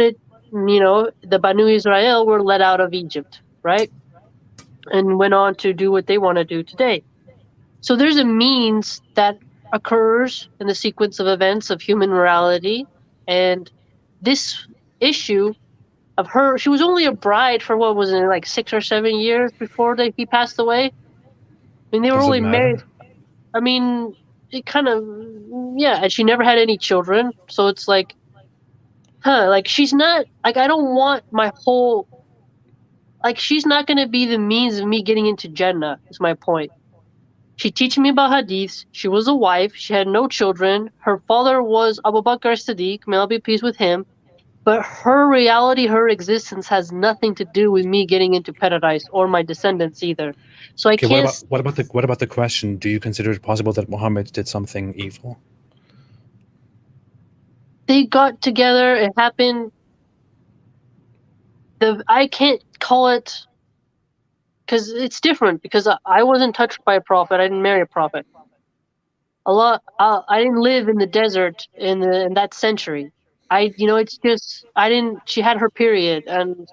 the Banu Israel were let out of Egypt, right? And went on to do what they want to do today. So there's a means that occurs in the sequence of events of human morality, and this issue of her, she was only a bride for what was it, like 6 or 7 years before he passed away. I mean, they were only married. I mean, it kind of, and she never had any children. So it's like, she's not, I don't want my whole, she's not going to be the means of me getting into Jannah, is my point. She teaches me about hadiths. She was a wife. She had no children. Her father was Abu Bakr as-Siddiq, may Allah be pleased with him. But her reality, her existence has nothing to do with me getting into paradise or my descendants either. So I Okay, can't. what about the question? Do you consider it possible that Muhammad did something evil? They got together. It happened. I can't call it because it's different. Because I wasn't touched by a prophet. I didn't marry a prophet. I didn't live in the desert in that century. It's just I didn't. She had her period, and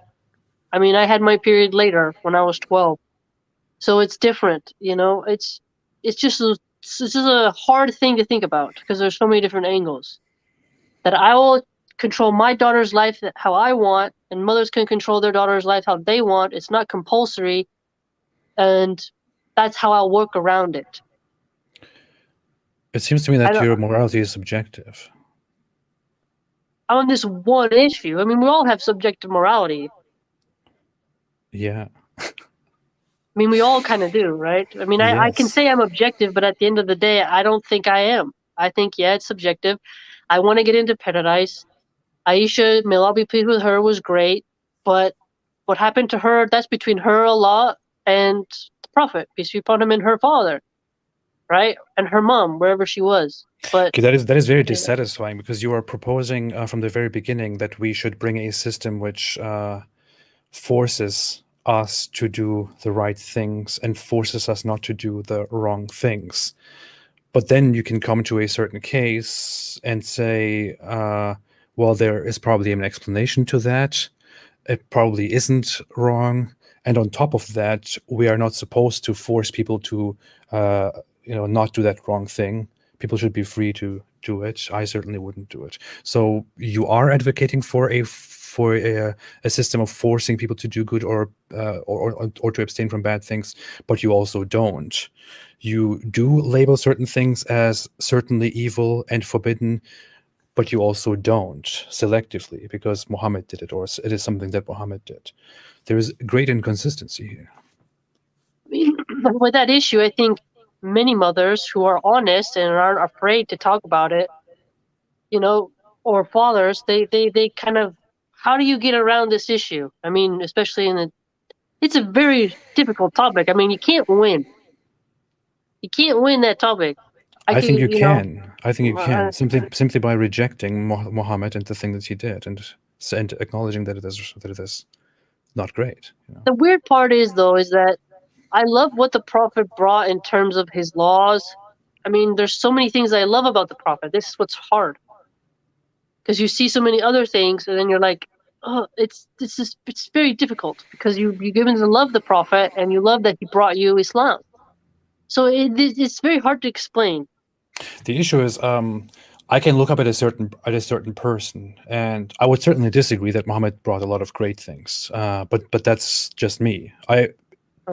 I mean, I had my period later when I was 12. So it's different. It's just a hard thing to think about because there's so many different angles that I will control my daughter's life how I want, and mothers can control their daughter's life how they want. It's not compulsory, and that's how I'll work around it. It seems to me that your morality is subjective. On this one issue, I mean, we all have subjective morality. Yeah. I mean, we all kind of do, right? I mean, I can Yes. say I'm objective, but at the end of the day, I don't think I am. I think, yeah, it's subjective. I want to get into paradise. Aisha, may Allah be pleased with her, was great, but what happened to her, that's between her, Allah, and the Prophet, peace be upon him, and her father, right? And her mom, wherever she was. But Okay, that is very dissatisfying because you are proposing from the very beginning that we should bring a system which forces us to do the right things and forces us not to do the wrong things. But then you can come to a certain case and say, well, there is probably an explanation to that. It probably isn't wrong. And on top of that, we are not supposed to force people to, not do that wrong thing. People should be free to do it. I certainly wouldn't do it. So you are advocating for a system of forcing people to do good or to abstain from bad things, but you also don't. You do label certain things as certainly evil and forbidden, but you also don't selectively because Muhammad did it, or it is something that Muhammad did. There is great inconsistency here. I mean, with that issue, I think many mothers who are honest and aren't afraid to talk about it, or fathers, they kind of, how do you get around this issue? I mean, especially it's a very difficult topic. I mean, you can't win. You can't win that topic. I think you can. I think you Uh, can simply by rejecting Muhammad and the thing that he did, and acknowledging that it is not great. the weird part is though, is that I love what the Prophet brought in terms of his laws. I mean, there's so many things I love about the Prophet. This is what's hard. Because you see so many other things, and then you're like, oh, it's very difficult because you given to love the Prophet and you love that he brought you Islam. So it's very hard to explain. The issue is, I can look up at a certain person, and I would certainly disagree that Muhammad brought a lot of great things. But that's just me.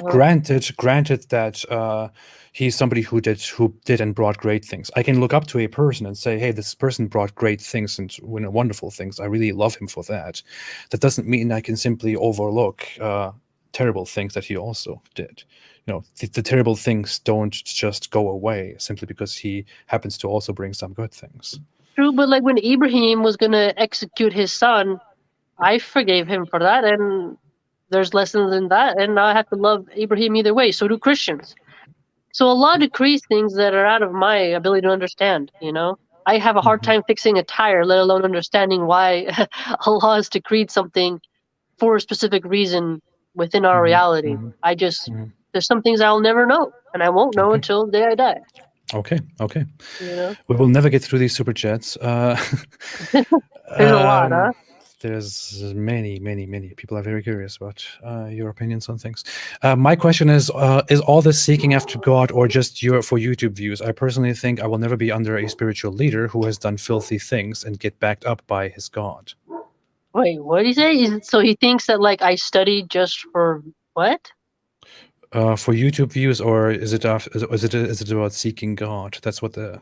Granted that he's somebody who did and brought great things. I can look up to a person and say, hey, this person brought great things and wonderful things. I really love him for that. That doesn't mean I can simply overlook terrible things that he also did. The terrible things don't just go away simply because he happens to also bring some good things. True, but like when Ibrahim was gonna execute his son, I forgave him for that, and there's lessons in that, and I have to love Ibrahim either way. So do Christians. So Allah decrees things that are out of my ability to understand. I have a hard time fixing a tire, let alone understanding why Allah has decreed something for a specific reason within our reality. There's some things I'll never know, and I won't know until the day I die. Okay. We will never get through these super chats. There's a lot, huh? There's many people are very curious about your opinions on things. My question is all this seeking after God or just for YouTube views? I personally think I will never be under a spiritual leader who has done filthy things and get backed up by his God. Wait, what did he say? So he thinks that I studied just for what? For YouTube views, or is it about seeking God? That's what the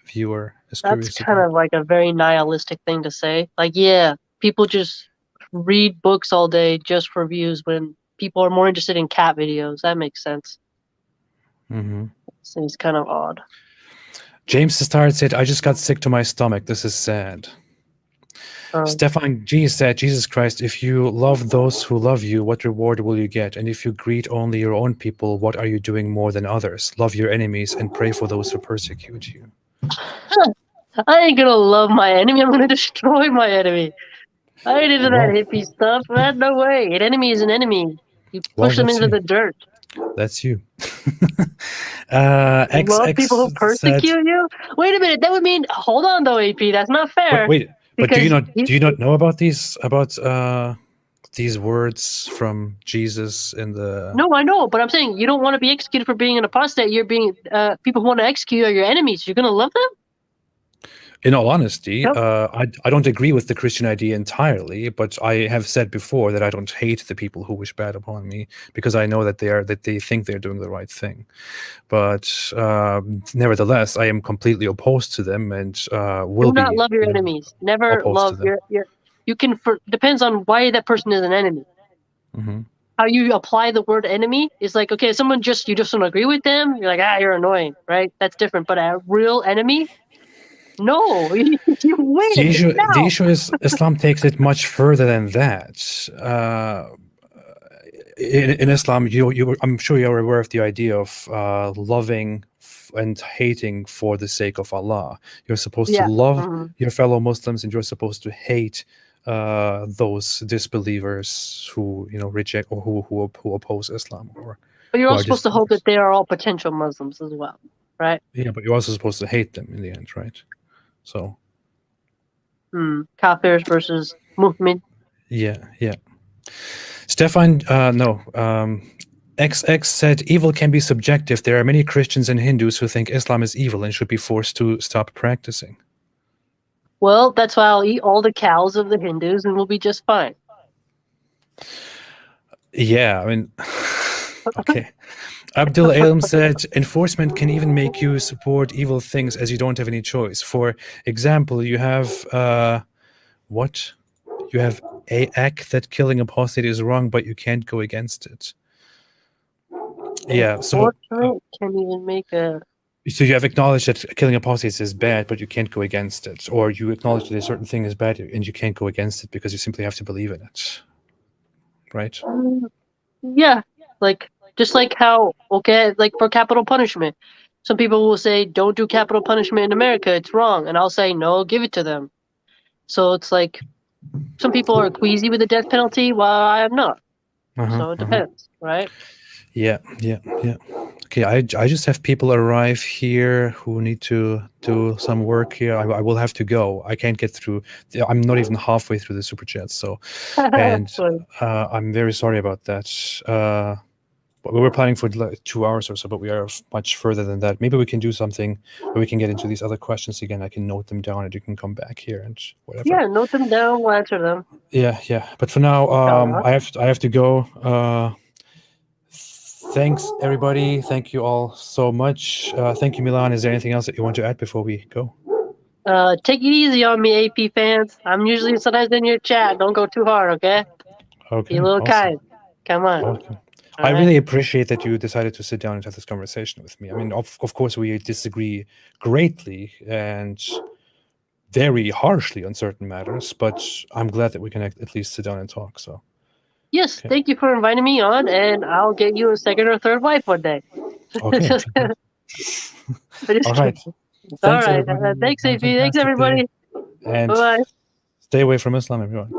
viewer is curious about. That's kind of like a very nihilistic thing to say. Yeah, people just read books all day just for views when people are more interested in cat videos. That makes sense. Seems kind of odd. James Starr said, I just got sick to my stomach. This is sad. Stefan G said, Jesus Christ, if you love those who love you, what reward will you get? And if you greet only your own people, what are you doing more than others? Love your enemies and pray for those who persecute you. I ain't gonna love my enemy. I'm gonna destroy my enemy. I ain't into that hippie stuff, man. No way. An enemy is an enemy. You push them into the dirt. That's you. Love people who persecute you? Wait a minute. That would mean. Hold on, though, AP. That's not fair. Wait. But do you not know about these words from Jesus in the? No, I know, but I'm saying you don't want to be executed for being an apostate. You're being people who want to execute are your enemies. You're gonna love them? In all honesty, I don't agree with the Christian idea entirely, but I have said before that I don't hate the people who wish bad upon me because I know that they think they're doing the right thing. But nevertheless, I am completely opposed to them and will do not love your enemies. Never love your. You can depends on why that person is an enemy. Mm-hmm. How you apply the word enemy is like, okay, someone you just don't agree with them. You're like, you're annoying, right? That's different. But a real enemy. No, you win. The issue is Islam takes it much further than that. In Islam, I'm sure you're aware of the idea of loving and hating for the sake of Allah. You're supposed to love your fellow Muslims, and you're supposed to hate those disbelievers who reject or who oppose Islam. But you're also supposed to hope that they are all potential Muslims as well, right? Yeah, but you're also supposed to hate them in the end, right? So, Kafirs versus Mu'min. Yeah. Stefan, XX said, evil can be subjective. There are many Christians and Hindus who think Islam is evil and should be forced to stop practicing. Well, that's why I'll eat all the cows of the Hindus and we'll be just fine. Yeah, I mean, okay. Abdul Alam said, enforcement can even make you support evil things as you don't have any choice. For example, you have, You have a act that killing apostate is wrong, but you can't go against it. Yeah, so... can even make a... So you have acknowledged that killing apostates is bad, but you can't go against it. Or you acknowledge that a certain thing is bad and you can't go against it because you simply have to believe in it. Right? Yeah, just like how, like for capital punishment, some people will say, don't do capital punishment in America, it's wrong. And I'll say, no, give it to them. So it's like, some people are queasy with the death penalty while I am not. So it depends, right? Yeah. Okay, I just have people arrive here who need to do some work here. I will have to go. I can't get through. I'm not even halfway through the super chat, so and I'm very sorry about that. But we were planning for 2 hours or so, but we are much further than that. Maybe we can do something where we can get into these other questions again. I can note them down, and you can come back here and whatever. Yeah, note them down. We'll answer them. Yeah. But for now, I have to go. Thanks, everybody. Thank you all so much. Thank you, Milahan. Is there anything else that you want to add before we go? Take it easy on me, AP fans. I'm usually sometimes in your chat. Don't go too hard, okay? Okay. Be a little kind. Come on. Okay. I really appreciate that you decided to sit down and have this conversation with me. I mean, of course, we disagree greatly and very harshly on certain matters, but I'm glad that we can at least sit down and talk. So. Yes, thank you for inviting me on, and I'll get you a second or third wife one day. Okay. All right. All right. Thanks, AP. Thanks, everybody. And bye-bye. Stay away from Islam, everyone.